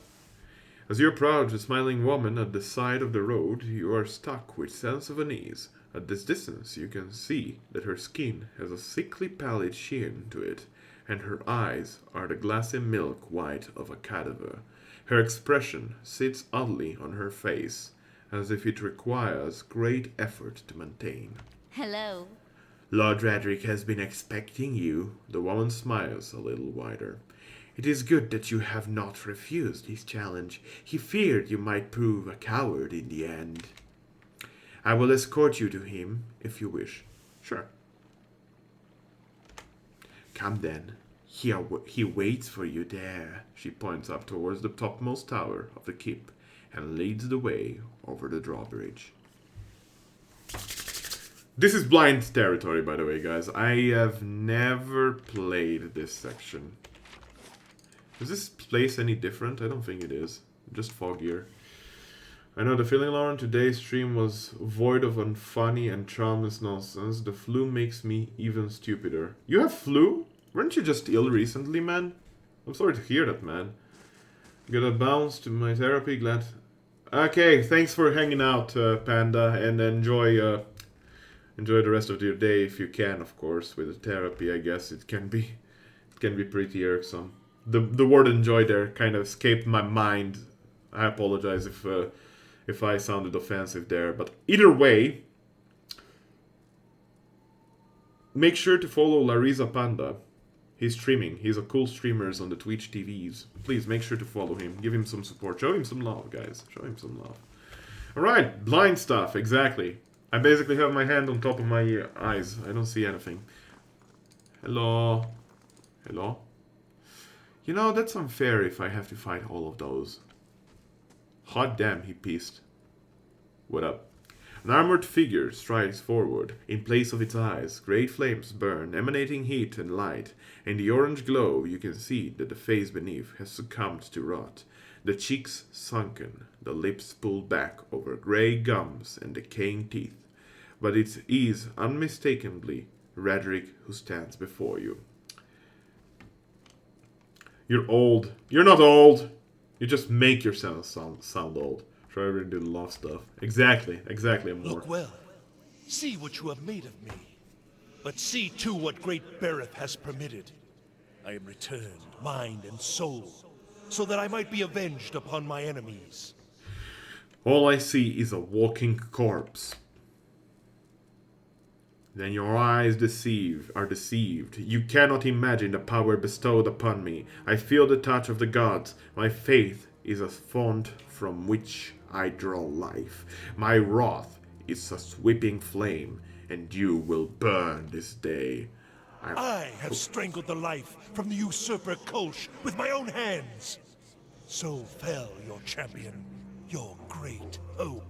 As you approach a smiling woman at the side of the road, you are struck with sense of unease. At this distance, you can see that her skin has a sickly pallid sheen to it, and her eyes are the glassy milk white of a cadaver. Her expression sits oddly on her face, as if it requires great effort to maintain. Hello. Lord Redrick has been expecting you. The woman smiles a little wider. It is good that you have not refused his challenge. He feared you might prove a coward in the end. I will escort you to him, if you wish. Sure. Come then. He waits for you there. She points up towards the topmost tower of the keep and leads the way over the drawbridge. This is blind territory, by the way, guys. I have never played this section. Is this place any different? I don't think it is. Just foggier. I know the feeling, Lauren. Today's stream was void of unfunny and charmless nonsense. The flu makes me even stupider. You have flu? Weren't you just ill recently, man? I'm sorry to hear that, man. Gotta bounce to my therapy, glad... Okay, thanks for hanging out, Panda, and enjoy the rest of your day if you can, of course. With the therapy, I guess it can be pretty irksome. The word enjoy there kind of escaped my mind. I apologize if I sounded offensive there, but either way, make sure to follow Larisa Panda. He's streaming. He's a cool streamer on the Twitch TVs. Please make sure to follow him. Give him some support. Show him some love, guys. Show him some love. Alright, blind stuff. Exactly. I basically have my hand on top of my eyes. I don't see anything. Hello? Hello? You know, that's unfair if I have to fight all of those. Hot damn, he pissed. What up? An armored figure strides forward. In place of its eyes, great flames burn, emanating heat and light. In the orange glow, you can see that the face beneath has succumbed to rot. The cheeks sunken, the lips pulled back over gray gums and decaying teeth. But it is unmistakably Redrick who stands before you. You're old. You're not old. You just make yourself sound old. Try to do the love stuff. Exactly, Amor. Look well. See what you have made of me. But see too what great Bereth has permitted. I am returned, mind and soul, so that I might be avenged upon my enemies. All I see is a walking corpse. Then your eyes are deceived. You cannot imagine the power bestowed upon me. I feel the touch of the gods. My faith is a font from which I draw life. My wrath is a sweeping flame, and you will burn this day. I have strangled the life from the usurper Kolsch with my own hands. So fell your champion, your great hope.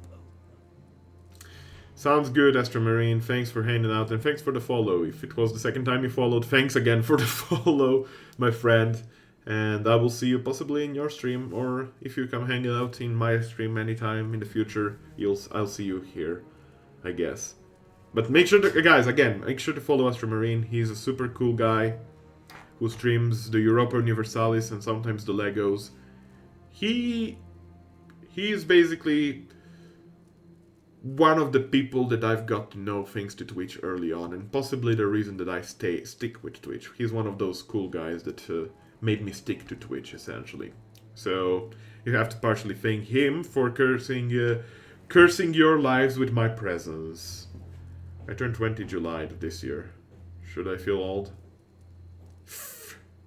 Sounds good, Astromarine. Thanks for hanging out, and thanks for the follow. If it was the second time you followed, thanks again for the follow, my friend. And I will see you possibly in your stream, or if you come hanging out in my stream anytime in the future, I'll see you here, I guess. But make sure to, guys, again, make sure to follow Astromarine. He's a super cool guy who streams the Europa Universalis and sometimes the Legos. He is basically one of the people that I've got to know thanks to Twitch early on, and possibly the reason that I stick with Twitch. He's one of those cool guys that made me stick to Twitch, essentially. So you have to partially thank him for cursing your lives with my presence. I turned 20 July this year. Should I feel old?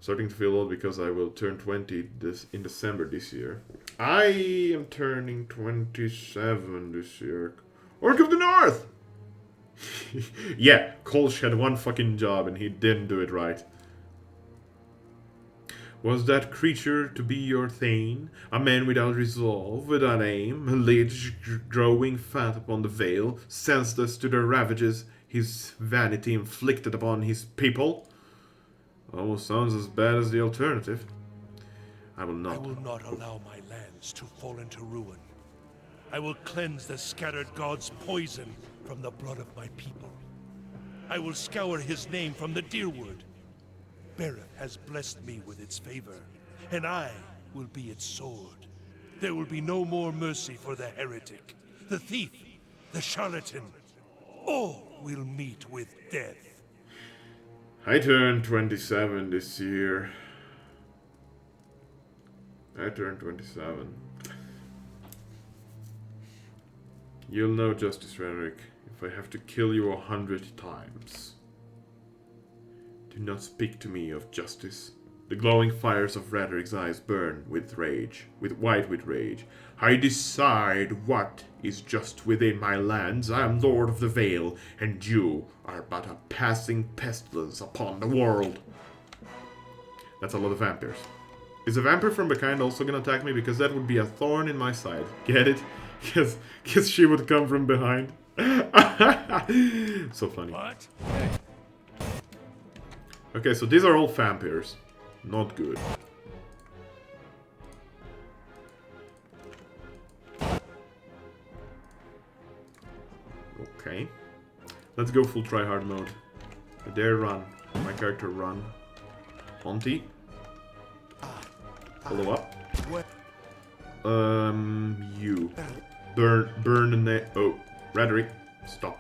Starting to feel old because I will turn 20 in December this year. I am turning 27 this year. Orc of the North! Yeah, Kolsch had one fucking job and he didn't do it right. Was that creature to be your Thane? A man without resolve, without aim, a lich growing fat upon the veil, senseless to the ravages his vanity inflicted upon his people? Almost sounds as bad as the alternative. I will not allow my lands to fall into ruin. I will cleanse the scattered god's poison from the blood of my people. I will scour his name from the Deerwood. Bereth has blessed me with its favor, and I will be its sword. There will be no more mercy for the heretic, the thief, the charlatan. All will meet with death. I turned 27 this year. I turned 27. You'll know Justice Rhetoric if I have to kill you 100 times. Do not speak to me of justice. The glowing fires of Rhetoric's eyes burn with rage, white with rage. I decide what is just within my lands. I am Lord of the Vale, and you are but a passing pestilence upon the world. That's a lot of vampires. Is a vampire from Behind also gonna attack me? Because that would be a thorn in my side. Get it? Because she would come from behind. So funny. What? Okay, so these are all vampires. Not good. Okay. Let's go full tryhard mode. I dare run. My character run. Auntie. Follow up. You. Burn the net. Oh, Rhetoric. Stop.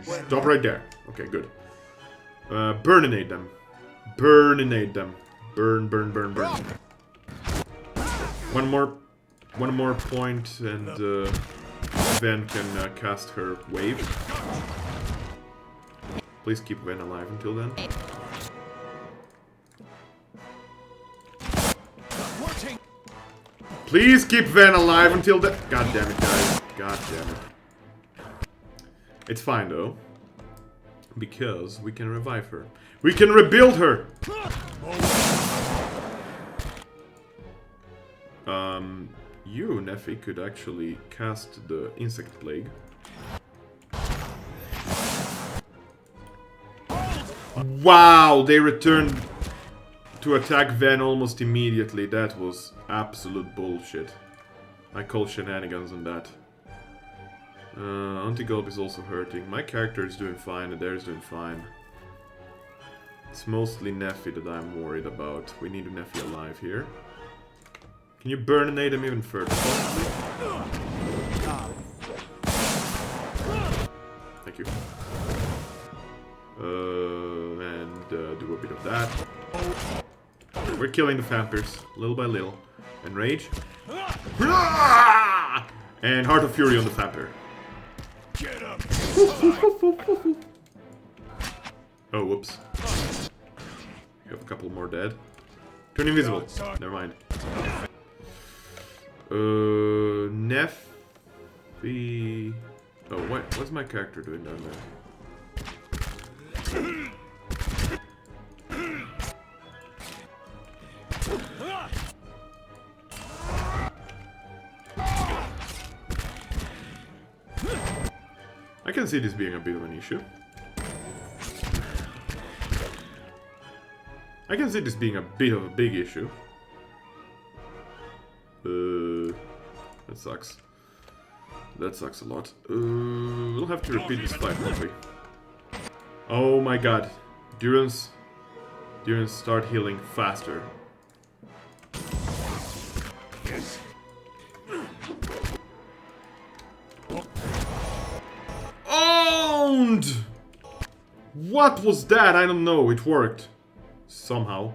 Stop right there. Okay, good. Burninate them. Burninate them. Burn, burn, burn, burn. One more point, and Ven can cast her wave. Please keep Ven alive until then. Please keep Ven alive until then. God damn it, guys. God damn it. It's fine though, because we can revive her. We can rebuild her. You, Neffy, could actually cast the Insect Plague. Wow, they returned to attack Ven almost immediately. That was absolute bullshit. I call shenanigans on that. Auntie Gulp is also hurting. My character is doing fine, and theirs doing fine. It's mostly Neffy that I'm worried about. We need Neffy alive here. Can you burninate him even further? Thank you. And do a bit of that. We're killing the vampires, little by little. Enrage. And Heart of Fury on the vampire. Get up! Oh, whoops. You have a couple more dead. Turn invisible. Never mind. Neffy. Oh, what's my character doing down there? I can see this being a bit of an issue. I can see this being a bit of a big issue. That sucks. That sucks a lot. We'll have to repeat this fight, won't we? Oh my god. Durance start healing faster. Yes. Owned! What was that? I don't know. It worked. Somehow.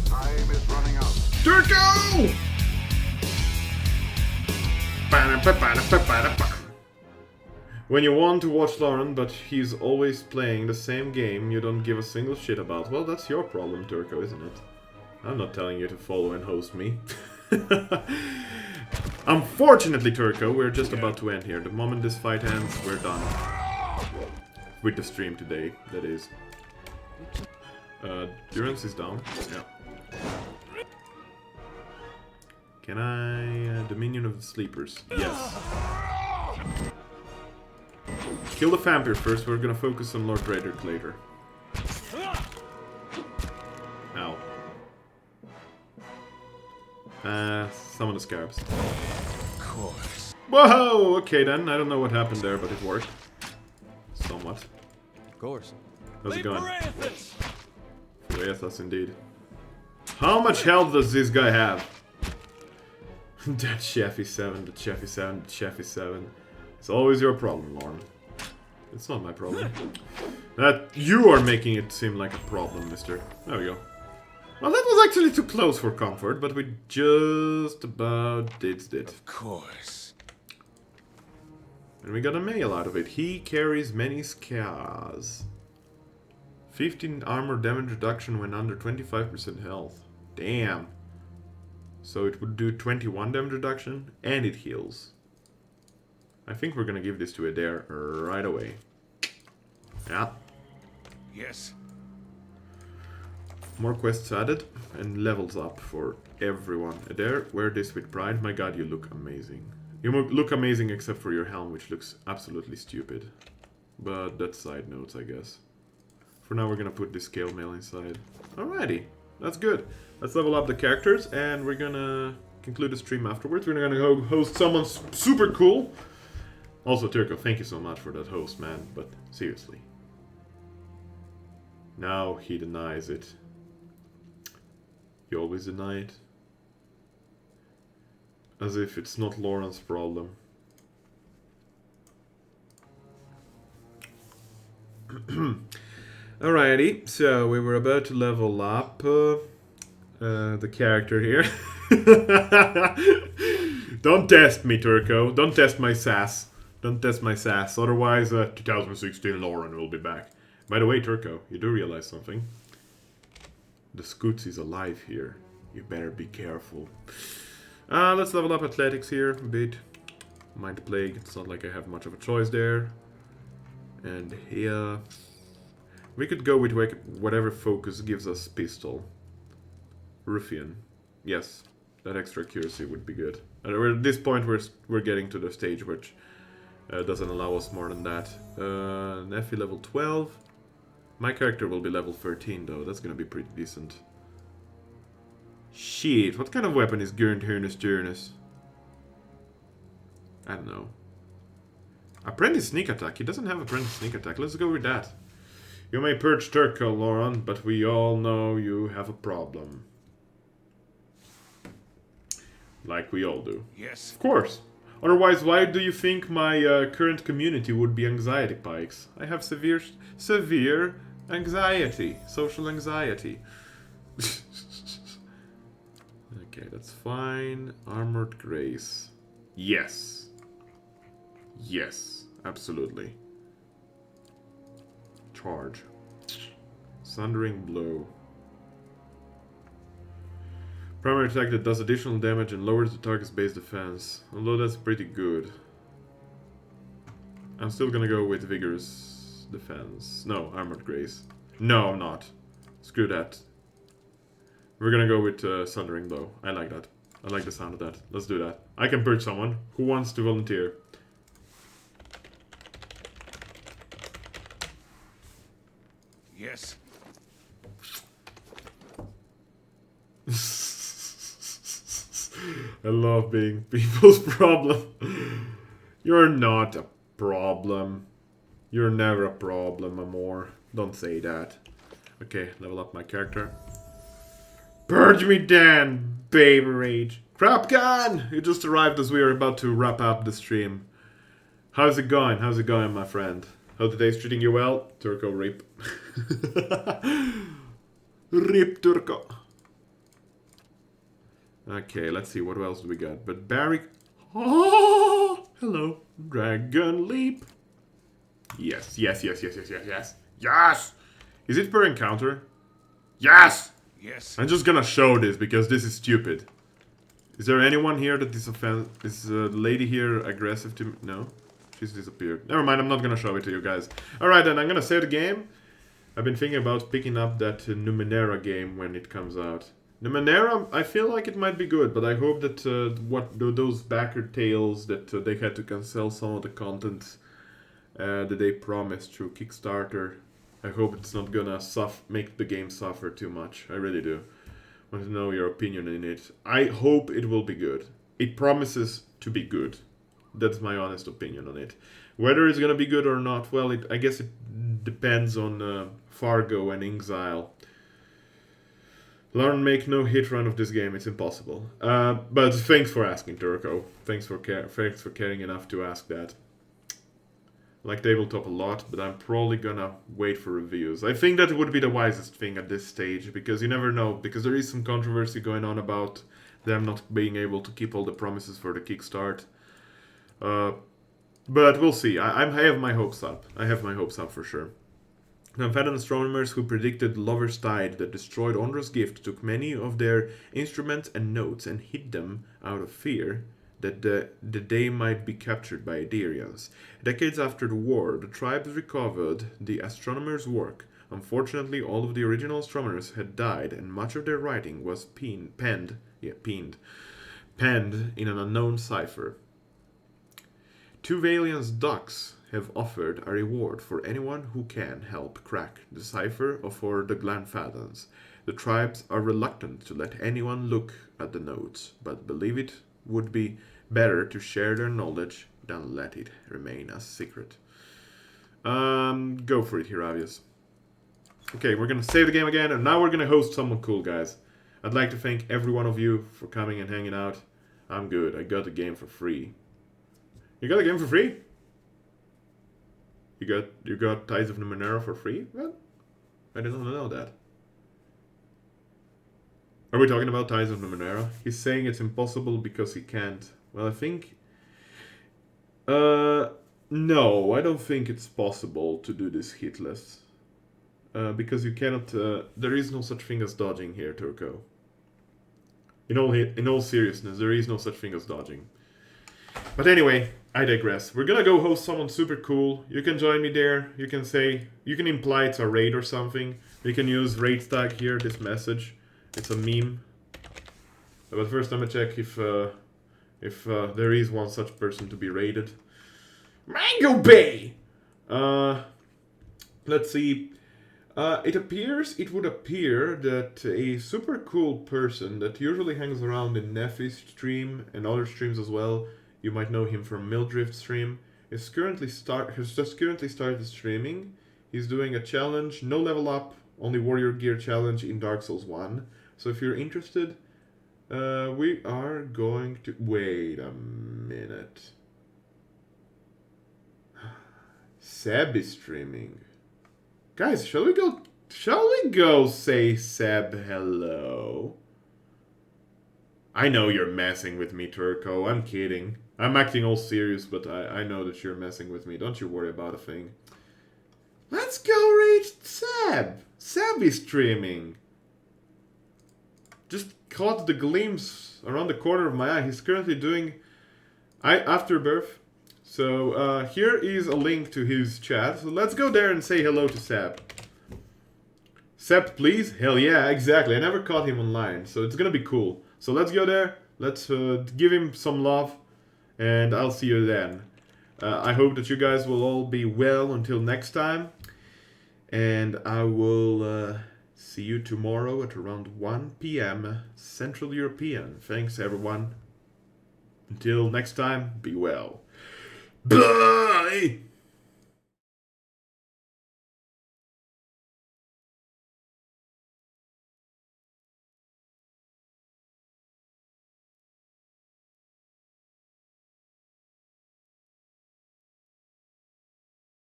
Time is running out. Turco! When you want to watch Lauren, but he's always playing the same game you don't give a single shit about, well, that's your problem, Turco, isn't it? I'm not telling you to follow and host me. Unfortunately, Turco, we're just about to end here. The moment this fight ends, we're done. With the stream today, that is. Durance is down. Yeah. Can I... Dominion of the Sleepers. Yes. Kill the vampire first, we're gonna focus on Lord Raedric later. Ow. Summon the scarabs. Of course. Whoa! Okay then, I don't know what happened there, but it worked. Somewhat. Of course. How's it going? Yes, indeed. How much health does this guy have? That Cheffy 7, the Cheffy 7, the Cheffy 7. It's always your problem, Lauren. It's not my problem. That you are making it seem like a problem, mister. There we go. Well, that was actually too close for comfort, but we just about did it. Of course. And we got a mail out of it. He carries many scars. 15 armor damage reduction when under 25% health. Damn. So it would do 21 damage reduction, and it heals. I think we're gonna give this to Adair right away. Yeah. Yes. More quests added, and levels up for everyone. Adair, wear this with pride. My god, you look amazing. You look amazing except for your helm, which looks absolutely stupid. But that's side notes, I guess. For now, we're gonna put this scale mail inside. Alrighty, that's good. Let's level up the characters, and we're gonna conclude the stream afterwards. We're gonna go host someone super cool. Also, Turco, thank you so much for that host, man. But seriously. Now he denies it. You always deny it. As if it's not Lauren's problem. Alrighty, so we were about to level up the character here. Don't test me, Turco. Don't test my sass. Don't test my sass. Otherwise, 2016 Lauren will be back. By the way, Turco, you do realize something. The Scoots is alive here. You better be careful. Let's level up athletics here a bit. Mind Plague. It's not like I have much of a choice there. And here... we could go with whatever focus gives us pistol. Ruffian. Yes, that extra accuracy would be good. At this point we're getting to the stage which doesn't allow us more than that. Neffy level 12. My character will be level 13 though, that's gonna be pretty decent. Shit, what kind of weapon is Gurnt Hernus Turnus? I don't know. Apprentice Sneak Attack, he doesn't have Apprentice Sneak Attack, let's go with that. You may purge Turco, Lauren, but we all know you have a problem. Like we all do. Yes. Of course. Otherwise, why do you think my current community would be anxiety pikes? I have severe anxiety. Social anxiety. Okay, that's fine. Armored Grace. Yes. Yes, absolutely. Charge. Sundering Blow. Primary attack that does additional damage and lowers the target's base defense. Although that's pretty good. I'm still gonna go with Vigorous Defense. No, Armored Grace. No, I'm not. Screw that. We're gonna go with Sundering Blow. I like that. I like the sound of that. Let's do that. I can purge someone. Who wants to volunteer? Yes. I love being people's problem. You're not a problem. You're never a problem, amor. Don't say that. Okay, level up my character. Purge me then, baby rage. Crapcan! You just arrived as we are about to wrap up the stream. How's it going? How's it going, my friend? Hope today's treating you well? Turco, rip. Rip, Turco. Okay, let's see, what else do we got? But Barry... Oh, hello. Dragon Leap. Yes, yes, yes, yes, yes, yes, yes. Yes! Is it per encounter? Yes! Yes. I'm just gonna show this because this is stupid. Is there anyone here that is the lady here aggressive to me? No? She's disappeared. Never mind, I'm not gonna show it to you guys. Alright then, I'm gonna save the game. I've been thinking about picking up that Numenera game when it comes out. Numenera, I feel like it might be good, but I hope that those backer tales that they had to cancel some of the content that they promised through Kickstarter. I hope it's not gonna make the game suffer too much. I really do. Want to know your opinion in it. I hope it will be good. It promises to be good. That's my honest opinion on it. Whether it's gonna be good or not, well, I guess it depends on Fargo and Exile. Lauren, make no hit run of this game. It's impossible. But thanks for asking, Turco. Thanks for caring enough to ask that. I like tabletop a lot, but I'm probably gonna wait for reviews. I think that would be the wisest thing at this stage, because you never know, because there is some controversy going on about them not being able to keep all the promises for the Kickstart. But we'll see. I have my hopes up. I have my hopes up for sure. Now, Fadden astronomers who predicted Lover's Tide that destroyed Ondra's gift took many of their instruments and notes and hid them out of fear that they might be captured by Aderians. Decades after the war, the tribes recovered the astronomers' work. Unfortunately, all of the original astronomers had died, and much of their writing was penned in an unknown cipher. Two Valiant's ducks have offered a reward for anyone who can help crack the cipher for the Glenfaddens. The tribes are reluctant to let anyone look at the notes, but believe it would be better to share their knowledge than let it remain a secret. Go for it, Hiravius. Okay, we're gonna save the game again, and now we're gonna host someone cool, guys. I'd like to thank every one of you for coming and hanging out. I'm good. I got the game for free. You got the game for free? You got Tides of Numenera for free? What? I didn't know that. Are we talking about Tides of Numenera? He's saying it's impossible because he can't. Well, I think... no, I don't think it's possible to do this hitless. Because you cannot... there is no such thing as dodging here, Turco. In all seriousness, there is no such thing as dodging. But anyway, I digress. We're gonna go host someone super cool. You can join me there. You can imply it's a raid or something. We can use raid tag here, this message. It's a meme. But first I'm gonna check if there is one such person to be raided. Mango Bay! Let's see. It would appear that a super cool person that usually hangs around in Neffy's stream and other streams as well, you might know him from Mildrift stream, has just currently started streaming. He's doing a challenge, no level up, only warrior gear challenge in Dark Souls 1. So if you're interested, we are going to... Wait a minute. Seb is streaming. Guys, shall we go say Seb hello? I know you're messing with me, Turco. I'm kidding. I'm acting all serious, but I know that you're messing with me. Don't you worry about a thing. Let's go reach Seb. Seb is streaming. Just caught the glimpse around the corner of my eye. He's currently doing Afterbirth. So here is a link to his chat. So let's go there and say hello to Seb. Seb, please? Hell yeah, exactly. I never caught him online, so it's gonna be cool. So let's go there. Let's give him some love. And I'll see you then. I hope that you guys will all be well until next time. And I will see you tomorrow at around 1 p.m. Central European. Thanks, everyone. Until next time, be well. Bye!